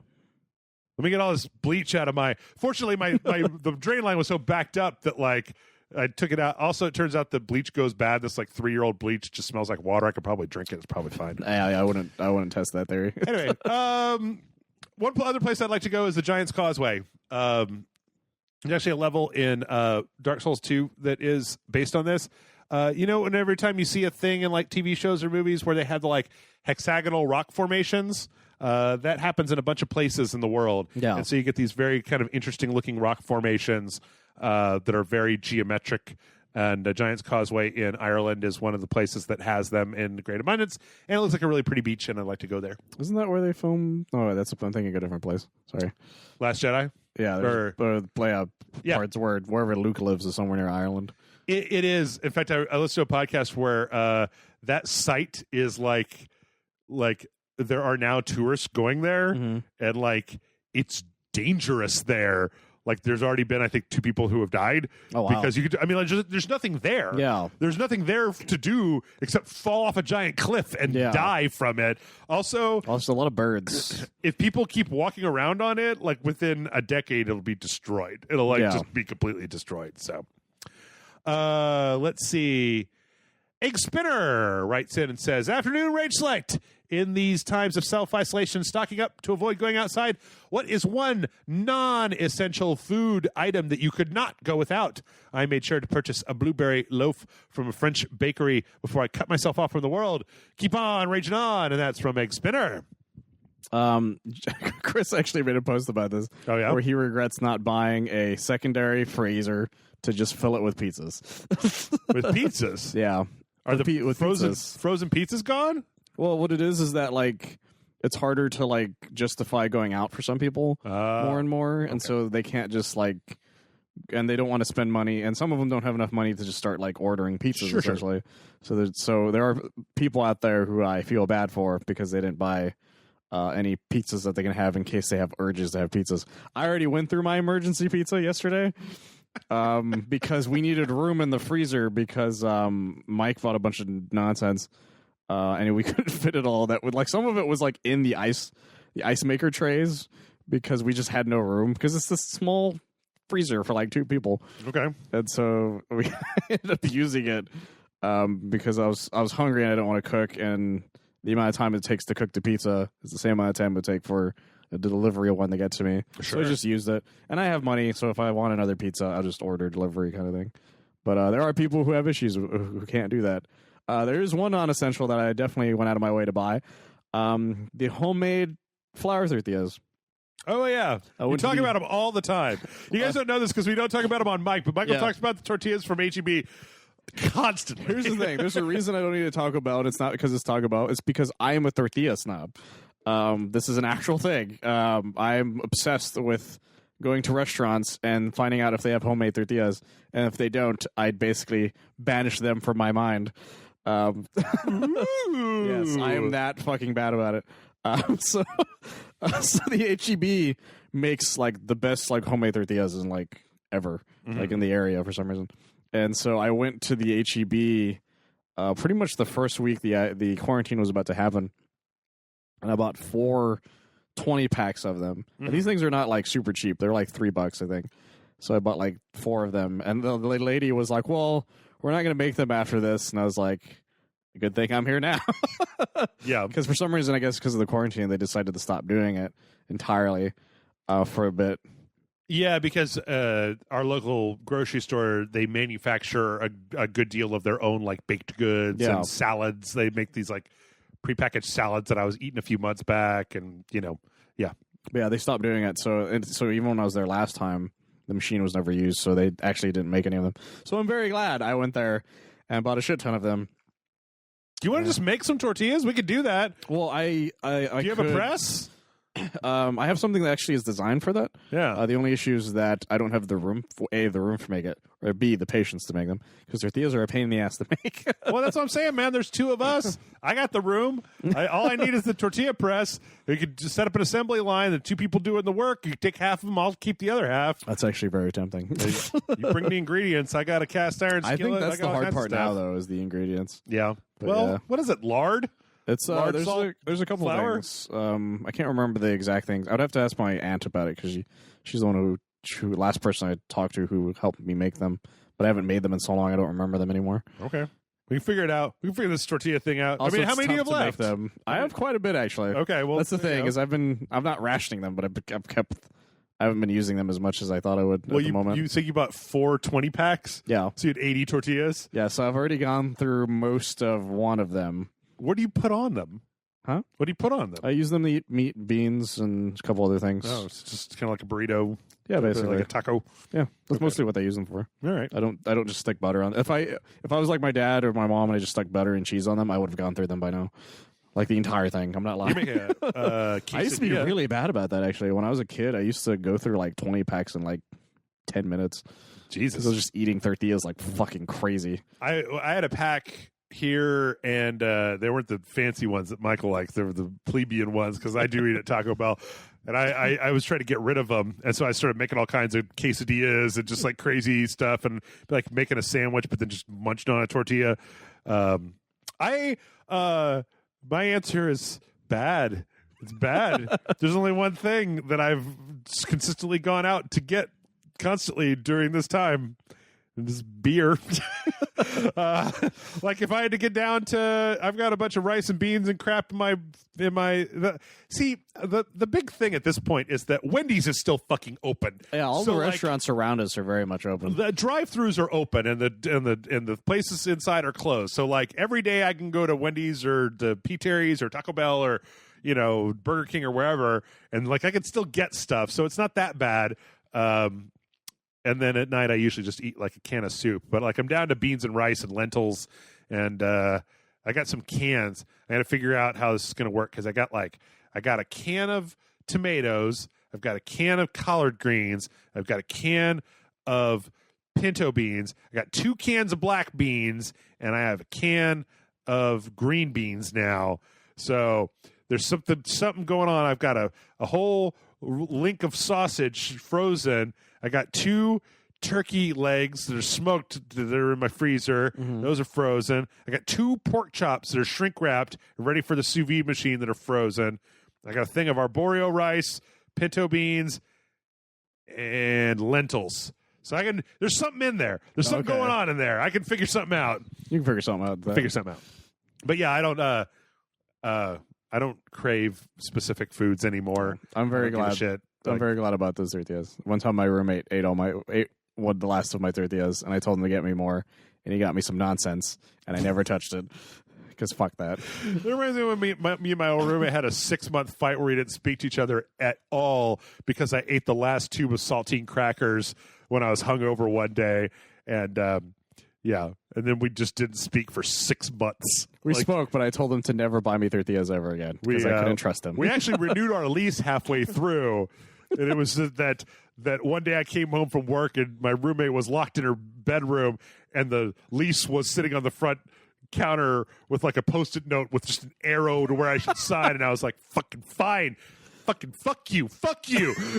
S1: Let me get all this bleach out of my. Fortunately, the drain line was so backed up that like I took it out. Also, it turns out the bleach goes bad. This like 3-year-old bleach just smells like water. I could probably drink it. It's probably fine.
S2: I wouldn't test that theory.
S1: Anyway, one other place I'd like to go is the Giant's Causeway. There's actually a level in Dark Souls 2 that is based on this. And every time you see a thing in like TV shows or movies where they have the like hexagonal rock formations. That happens in a bunch of places in the world.
S2: Yeah.
S1: And so you get these very kind of interesting looking rock formations that are very geometric. And Giant's Causeway in Ireland is one of the places that has them in great abundance. And it looks like a really pretty beach, and I'd like to go there.
S2: Isn't that where they film? Oh, I'm thinking of a different place. Sorry.
S1: Last Jedi?
S2: Yeah, parts where wherever Luke lives is somewhere near Ireland.
S1: It is. In fact, I listened to a podcast where that site is like there are now tourists going there, and like it's dangerous there. Like there's already been, I think, 2 people who have died.
S2: Oh, wow.
S1: Because there's nothing there.
S2: Yeah,
S1: there's nothing there to do except fall off a giant cliff and die from it. Also,
S2: a lot of birds.
S1: If people keep walking around on it, like within a decade, it'll be destroyed. It'll just be completely destroyed. So, let's see. Egg Spinner writes in and says, "Afternoon, Rage Select. In these times of self-isolation, stocking up to avoid going outside, what is one non-essential food item that you could not go without? I made sure to purchase a blueberry loaf from a French bakery before I cut myself off from the world. Keep on raging on." And that's from Egg Spinner.
S2: Chris actually made a post about this.
S1: Oh, yeah?
S2: Where he regrets not buying a secondary freezer to just fill it with pizzas.
S1: With pizzas?
S2: Yeah.
S1: Are the
S2: with
S1: frozen
S2: pizzas.
S1: pizzas gone?
S2: Well, what it is that like it's harder to like justify going out for some people more and more, and so they can't just like, and they don't want to spend money, and some of them don't have enough money to just start like ordering pizzas essentially. Sure. So there are people out there who I feel bad for because they didn't buy any pizzas that they can have in case they have urges to have pizzas. I already went through my emergency pizza yesterday. Because we needed room in the freezer because Mike bought a bunch of nonsense. And we couldn't fit it all. That would like some of it was like in the ice maker trays because we just had no room because it's this small freezer for like 2 people.
S1: Okay,
S2: and so we ended up using it because I was hungry and I didn't want to cook, and the amount of time it takes to cook the pizza is the same amount of time it would take for the delivery one to get to me.
S1: Sure.
S2: So I just used it, and I have money, so if I want another pizza, I'll just order delivery kind of thing. But there are people who have issues who can't do that. There is one non-essential that I definitely went out of my way to buy. The homemade flour tortillas.
S1: Oh, yeah. We talk about them all the time. You guys don't know this because we don't talk about them on Mike, but Michael talks about the tortillas from HEB constantly.
S2: Here's the thing. There's a reason I don't need to talk about it. It's not because it's Taco Bell. It's because I am a tortilla snob. This is an actual thing. I'm obsessed with going to restaurants and finding out if they have homemade tortillas. And if they don't, I'd basically banish them from my mind. Yes, I am that fucking bad about it. So the HEB makes like the best like homemade tortillas in like ever, like in the area for some reason. And so I went to the HEB pretty much the first week the quarantine was about to happen, and I bought 4 20-packs of them. And these things are not like super cheap; they're like $3, I think. So I bought like 4 of them, and the lady was like, "Well, we're not going to make them after this." And I was like, good thing I'm here now.
S1: Yeah.
S2: Because for some reason, I guess because of the quarantine, they decided to stop doing it entirely for a bit.
S1: Yeah, because our local grocery store, they manufacture a good deal of their own like baked goods and salads. They make these like prepackaged salads that I was eating a few months back, and
S2: they stopped doing it. So even when I was there last time, the machine was never used, so they actually didn't make any of them. So I'm very glad I went there and bought a shit ton of them.
S1: Do you want to just make some tortillas? We could do that.
S2: Well, I
S1: do you have a press?
S2: I have something that actually is designed for that.
S1: Yeah.
S2: The only issue is that I don't have the room for the room to make it, or B, the patience to make them, because tortillas are a pain in the ass to make.
S1: Well, that's what I'm saying, man. There's two of us. I got the room. All I need is the tortilla press. You could just set up an assembly line. The two people doing the work. You take half of them. I'll keep the other half.
S2: That's actually very tempting.
S1: You bring the ingredients. I got a cast iron skillet.
S2: I think that's
S1: got
S2: the
S1: all
S2: hard
S1: kinds of
S2: part
S1: stuff.
S2: now, though, is the ingredients.
S1: Yeah.
S2: But,
S1: Well,
S2: yeah.
S1: what is it? Lard?
S2: It's
S1: Lard,
S2: there's
S1: salt,
S2: there's a couple
S1: flour?
S2: things. I can't remember the exact things. I would have to ask my aunt about it because she's the one who last person I talked to who helped me make them. But I haven't made them in so long I don't remember them anymore.
S1: Okay. We can figure it out. We can figure this tortilla thing out.
S2: Also,
S1: I mean, how
S2: it's
S1: many do you have
S2: tough to make
S1: left?
S2: them. I have quite a bit actually.
S1: Okay, well,
S2: that's the
S1: there you
S2: thing
S1: go.
S2: is I'm not rationing them, but I haven't been using them as much as I thought I would at the moment.
S1: You think you bought 4 20-packs?
S2: Yeah.
S1: So you had 80 tortillas?
S2: Yeah, so I've already gone through most of one of them.
S1: What do you put on them?
S2: Huh?
S1: What do you put on them?
S2: I use them to eat meat, beans, and a couple other things.
S1: Oh, it's just kind of like a burrito.
S2: Yeah, basically.
S1: Like a taco.
S2: Yeah, that's
S1: Okay.
S2: mostly what I use them for.
S1: All right.
S2: I don't just stick butter on. If I was like my dad or my mom and I just stuck butter and cheese on them, I would have gone through them by now, like the entire thing. I'm not
S1: You
S2: lying.
S1: make a
S2: I used to be
S1: quesadilla.
S2: really bad about that actually. When I was a kid, I used to go through like 20 packs in like 10 minutes.
S1: Jesus.
S2: Because I was just eating tortillas like fucking crazy.
S1: I had a pack here, and they weren't the fancy ones that Michael likes. They were the plebeian ones because I do eat at Taco Bell. And I was trying to get rid of them, and so I started making all kinds of quesadillas and just like crazy stuff, and like making a sandwich, but then just munched on a tortilla. My answer is bad. It's bad. There's only one thing that I've consistently gone out to get constantly during this time. This beer. Like if I had to get down to, I've got a bunch of rice and beans and crap see, the big thing at this point is that Wendy's is still fucking open.
S2: Yeah, all
S1: So,
S2: the
S1: like,
S2: restaurants around us are very much open.
S1: the drive-throughs are open and the places inside are closed. So like every day I can go to Wendy's or the P. Terry's or Taco Bell or Burger King or wherever, and like I can still get stuff. So it's not that bad. And then at night I usually just eat like a can of soup. But like I'm down to beans and rice and lentils, and I got some cans. I got to figure out how this is going to work because I got a can of tomatoes, I've got a can of collard greens, I've got a can of pinto beans, I got 2 cans of black beans, and I have a can of green beans now. So there's something going on. I've got a whole link of sausage frozen. I got 2 turkey legs that are smoked that are in my freezer.
S2: Mm-hmm.
S1: Those are frozen. I got 2 pork chops that are shrink wrapped and ready for the sous vide machine that are frozen. I got a thing of arborio rice, pinto beans, and lentils. So there's something in there. There's something
S2: Okay.
S1: going on in there. I can figure something out.
S2: You can figure something out.
S1: Figure something out. But yeah, I don't crave specific foods anymore.
S2: I'm very
S1: I don't give a
S2: glad.
S1: Shit.
S2: I'm very glad about those tortillas. One time my roommate ate the last of my tortillas, and I told him to get me more, and he got me some nonsense, and I never touched it because fuck that.
S1: It reminds me when me and my old roommate had a 6-month fight where we didn't speak to each other at all because I ate the last tube of saltine crackers when I was hungover one day, and and then we just didn't speak for 6 months.
S2: We
S1: Like,
S2: spoke, but I told him to never buy me tortillas ever again because I couldn't trust him.
S1: We actually renewed our lease halfway through, and it was that one day I came home from work and my roommate was locked in her bedroom, and the lease was sitting on the front counter with like a Post-it note with just an arrow to where I should sign, and I was like, "Fucking fine." Fucking fuck you,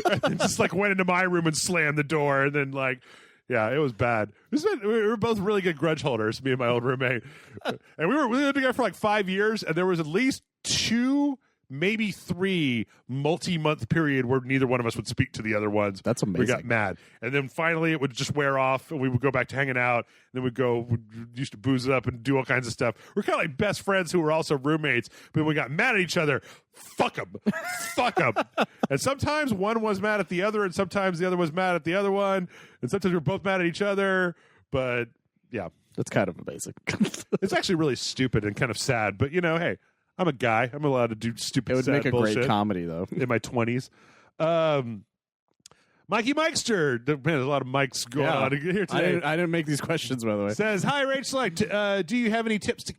S1: and then just like went into my room and slammed the door, and then like, yeah, it was bad. We were both really good grudge holders, me and my old roommate, and we lived together for like 5 years, and there was at least 2, maybe 3 multi-month period where neither one of us would speak to the other ones.
S2: That's amazing.
S1: We got mad, and then finally it would just wear off, and we would go back to hanging out. And then we used to booze it up and do all kinds of stuff. We're kind of like best friends who were also roommates, but when we got mad at each other, fuck them. And sometimes one was mad at the other, and sometimes the other was mad at the other one, and sometimes we were both mad at each other. But yeah,
S2: That's kind of a basic.
S1: it's actually really stupid and kind of sad. But hey, I'm a guy. I'm allowed to do stupid.
S2: It would
S1: sad
S2: make a
S1: bullshit
S2: great comedy, though.
S1: in my 20s. Mikey Mikester. Man, there's a lot of mics going on here today.
S2: I didn't make these questions, by the way.
S1: Says, hi, Rage Select. Do you have any tips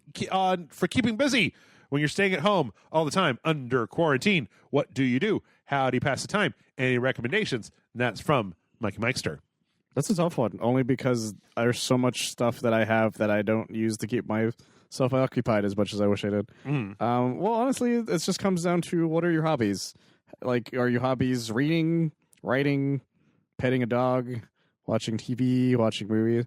S1: for keeping busy when you're staying at home all the time under quarantine? What do you do? How do you pass the time? Any recommendations? And that's from Mikey Mikester.
S2: That's a tough one, only because there's so much stuff that I have that I don't use to keep myself occupied as much as I wish I did. Well, honestly, it just comes down to what are your hobbies? Like, are your hobbies reading, writing, petting a dog, watching TV, watching movies?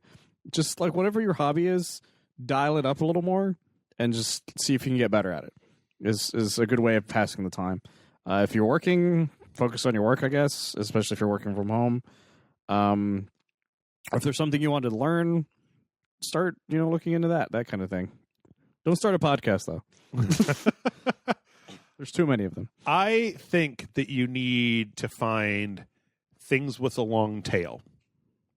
S2: Just like whatever your hobby is, dial it up a little more and just see if you can get better at it. Is a good way of passing the time. If you're working, focus on your work, I guess, especially if you're working from home. If there's something you wanted to learn, start, looking into that kind of thing. Don't start a podcast, though. There's too many of them.
S1: I think that you need to find things with a long tail,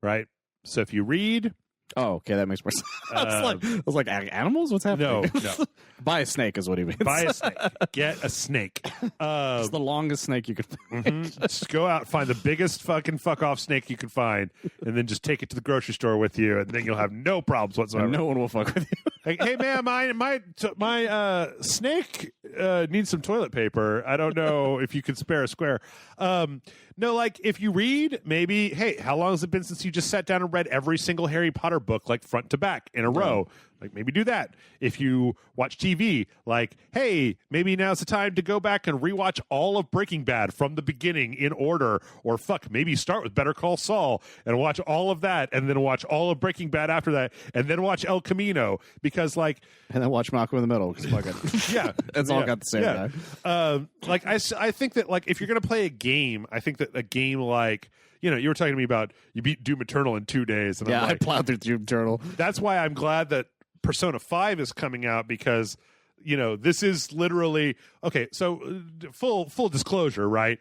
S1: right? So if you read...
S2: Oh, okay, that makes more sense. I was like, animals? What's happening?
S1: No.
S2: Buy a snake is what he means.
S1: Buy a snake. Get a snake.
S2: It's the longest snake you could find.
S1: Just go out, find the biggest fucking fuck-off snake you can find, and then just take it to the grocery store with you, and then you'll have no problems whatsoever.
S2: And no one will fuck with you.
S1: Like, hey, man, my snake needs some toilet paper. I don't know if you could spare a square. No, like, if you read, maybe, hey, how long has it been since you just sat down and read every single Harry Potter book, like, front to back in a row? Like, maybe do that. If you watch TV, like, hey, maybe now's the time to go back and rewatch all of Breaking Bad from the beginning in order. Or, maybe start with Better Call Saul and watch all of that, and then watch all of Breaking Bad after that, and then watch El Camino, because, like...
S2: And then watch Malcolm in the Middle, because fuck it.
S1: Yeah.
S2: It's all got the same guy.
S1: Like, I think that, like, if you're going to play a game, I think that a game like... you were talking to me about you beat Doom Eternal in 2 days. And
S2: I plowed through Doom Eternal.
S1: That's why I'm glad that Persona 5 is coming out, because, this is literally... Okay, so full disclosure, right?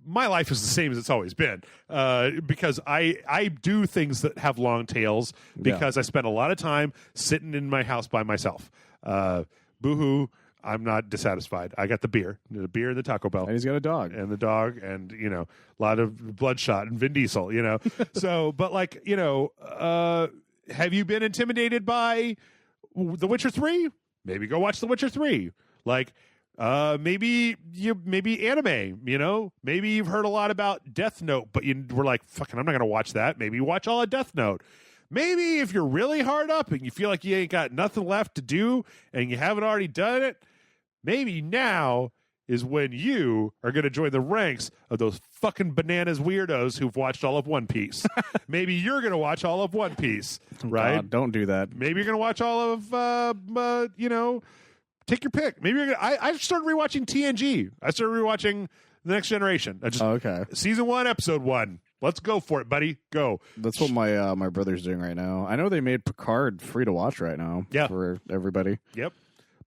S1: My life is the same as it's always been, because I do things that have long tails, because I spend a lot of time sitting in my house by myself. Boo-hoo. I'm not dissatisfied. I got the beer and the Taco Bell.
S2: And he's got a dog.
S1: And the dog, and, a lot of Bloodshot and Vin Diesel, So, but, like, have you been intimidated by The Witcher 3? Maybe go watch The Witcher 3. Like, maybe anime, Maybe you've heard a lot about Death Note, but you were like, fucking, I'm not going to watch that. Maybe watch all of Death Note. Maybe if you're really hard up and you feel like you ain't got nothing left to do and you haven't already done it, maybe now is when you are going to join the ranks of those fucking bananas weirdos who've watched all of One Piece. Maybe you're going to watch all of One Piece, right?
S2: God, don't do that.
S1: Maybe you're going to watch all of, take your pick. Maybe you're going to... I started rewatching TNG. I started rewatching The Next Generation.
S2: Okay.
S1: Season 1, Episode 1. Let's go for it, buddy. Go.
S2: That's what my brother's doing right now. I know they made Picard free to watch right now.
S1: Yeah.
S2: For everybody.
S1: Yep.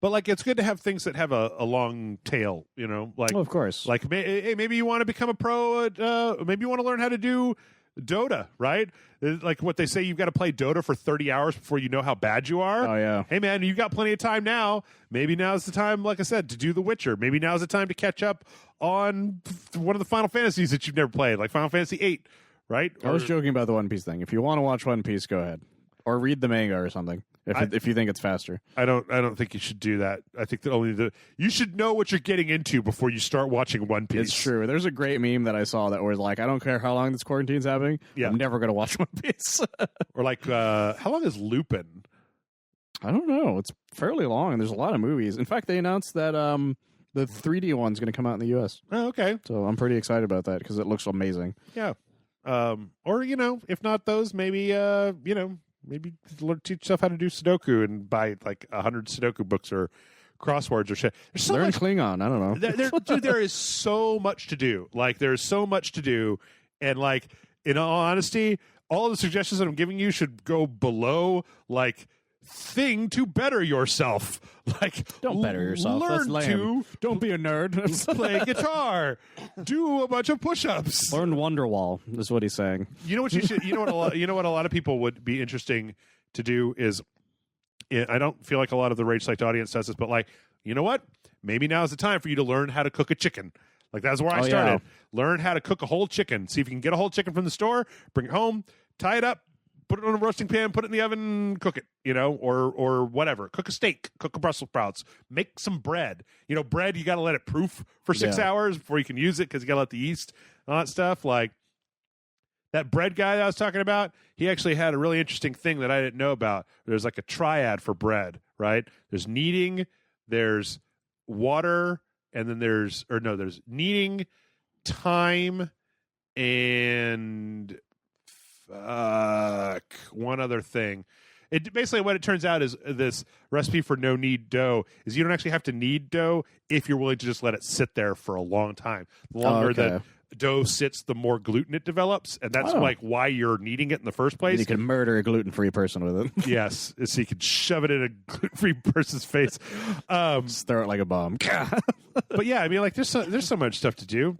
S1: But, like, it's good to have things that have a long tail, Like,
S2: of course.
S1: Like, maybe you want to become a pro at, maybe you want to learn how to do Dota, right? Like what they say, you've got to play Dota for 30 hours before you know how bad you are.
S2: Oh, yeah.
S1: Hey, man, you got plenty of time now. Maybe now's the time, like I said, to do The Witcher. Maybe now's the time to catch up on one of the Final Fantasies that you've never played, like Final Fantasy VIII, right?
S2: I was joking about the One Piece thing. If you want to watch One Piece, go ahead. Or read the manga or something, if you think it's faster.
S1: I don't think you should do that. I think that you should know what you're getting into before you start watching One Piece.
S2: It's true. There's a great meme that I saw that was like, I don't care how long this quarantine's happening.
S1: Yeah.
S2: I'm never going to watch One Piece.
S1: Or like, how long is Lupin?
S2: I don't know. It's fairly long, and there's a lot of movies. In fact, they announced that the 3D one's going to come out in the U.S.
S1: Oh, okay.
S2: So I'm pretty excited about that because it looks amazing.
S1: Yeah. Or, if not those, maybe, maybe teach yourself how to do Sudoku and buy like 100 Sudoku books or crosswords or shit. There's so
S2: Learn
S1: much,
S2: Klingon. I don't know.
S1: Dude, there is so much to do. Like, there's so much to do. And, like, in all honesty, all of the suggestions that I'm giving you should go below, like, thing to better yourself. Like,
S2: don't better yourself.
S1: Learn to
S2: don't be a nerd.
S1: play guitar. Do a bunch of push-ups.
S2: Learn Wonderwall is what he's saying.
S1: You know what you should. You know what a lot of people would be interesting to do is. I don't feel like a lot of the Rage Select audience does this, but like, you know what? Maybe now is the time for you to learn how to cook a chicken. Like, that's where I
S2: Oh,
S1: started.
S2: yeah.
S1: Learn how to cook a whole chicken. See if you can get a whole chicken from the store, bring it home, tie it up, put it on a roasting pan, put it in the oven, cook it, or whatever. Cook a steak, cook a Brussels sprouts, make some bread. Bread, you got to let it proof for 6 hours before you can use it because you got to let the yeast, all that stuff. Like, that bread guy that I was talking about, he actually had a really interesting thing that I didn't know about. There's like a triad for bread, right? There's kneading, there's water, and then there's kneading, time, and one other thing. It basically, what it turns out is this recipe for no knead dough is you don't actually have to knead dough if you're willing to just let it sit there for a long time. The longer that dough sits, the more gluten it develops, and that's like why you're kneading it in the first place.
S2: You can murder a gluten-free person with it.
S1: Yes, so you can shove it in a gluten-free person's face.
S2: Throw it like a bomb.
S1: But yeah, I mean, like, there's so much stuff to do.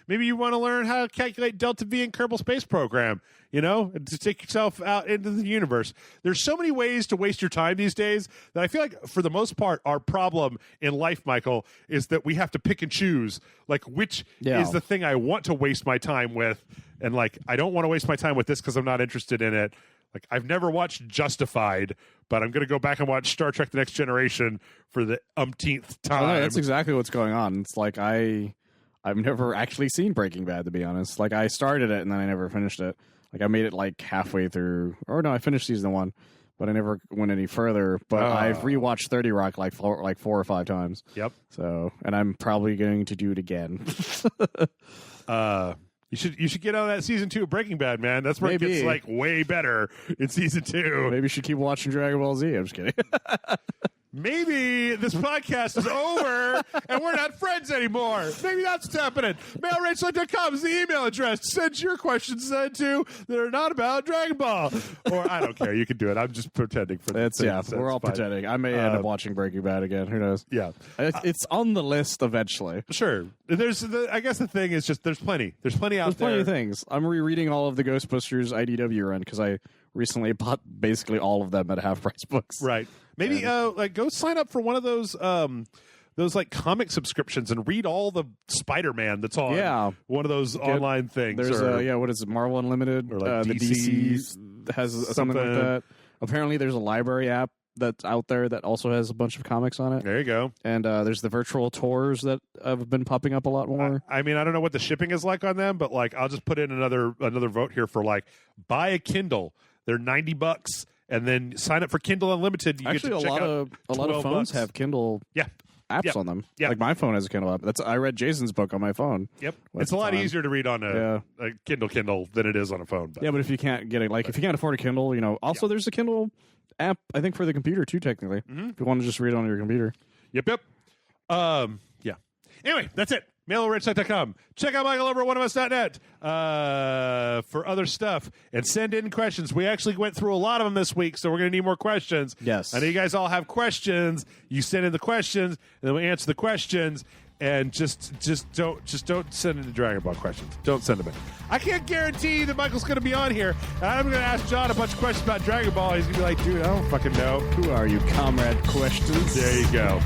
S1: Maybe you want to learn how to calculate delta V in Kerbal Space Program, to take yourself out into the universe. There's so many ways to waste your time these days that I feel like, for the most part, our problem in life, Michael, is that we have to pick and choose, like, which is the thing I want to waste my time with, and, like, I don't want to waste my time with this because I'm not interested in it. Like, I've never watched Justified, but I'm going to go back and watch Star Trek: The Next Generation for the umpteenth time.
S2: No, that's exactly what's going on. It's like I've never actually seen Breaking Bad, to be honest. Like, I started it and then I never finished it. Like, I made it like halfway through, or no, I finished season 1, but I never went any further. But I've rewatched 30 Rock like 4 or 5 times.
S1: Yep.
S2: So, and I'm probably going to do it again.
S1: You should get on that season 2 of Breaking Bad, man. That's where it gets like way better in season 2.
S2: Maybe you should keep watching Dragon Ball Z. I'm just kidding.
S1: Maybe this podcast is over and we're not friends anymore. Maybe that's what's happening. MailRageSelect.com is the email address to send your questions to that are not about Dragon Ball. Or I don't care. You can do it. I'm just pretending for that.
S2: We're all pretending. I may end up watching Breaking Bad again. Who knows?
S1: Yeah.
S2: It's on the list eventually.
S1: Sure. I guess the thing is just there's plenty. There's plenty out there.
S2: There's plenty of things. I'm rereading all of the Ghostbusters IDW run because I recently bought basically all of them at half price books.
S1: Right. Maybe like go sign up for one of those like comic subscriptions and read all the Spider-Man that's on one of those online things.
S2: There's what is it, Marvel Unlimited?
S1: Or like
S2: the DC has something like that. Apparently there's a library app that's out there that also has a bunch of comics on it.
S1: There you go.
S2: And there's the virtual tours that have been popping up a lot more.
S1: I mean, I don't know what the shipping is like on them, but like I'll just put in another vote here for like buy a Kindle. They're $90. And then sign up for Kindle Unlimited. You
S2: Actually,
S1: get to
S2: a lot of phones have Kindle apps on them.
S1: Yeah.
S2: Like my phone has a Kindle app. I read Jason's book on my phone.
S1: Yep. It's a lot easier to read on a Kindle than it is on a phone.
S2: But. Yeah, but if you can't get it, like if you can't afford a Kindle, also there's a Kindle app, I think, for the computer too, technically. Mm-hmm. If you want to just read it on your computer.
S1: Yep. Yeah. Anyway, that's it. MailRageSelect.com. Check out Michael over at oneofus.net for other stuff and send in questions. We actually went through a lot of them this week, so we're going to need more questions.
S2: Yes.
S1: I know you guys all have questions. You send in the questions, and then we answer the questions. And just don't send in the Dragon Ball questions. Don't send them in. I can't guarantee that Michael's going to be on here. And I'm going to ask John a bunch of questions about Dragon Ball. He's going to be like, dude, I don't fucking know.
S2: Who are you, comrade? Questions.
S1: There you go.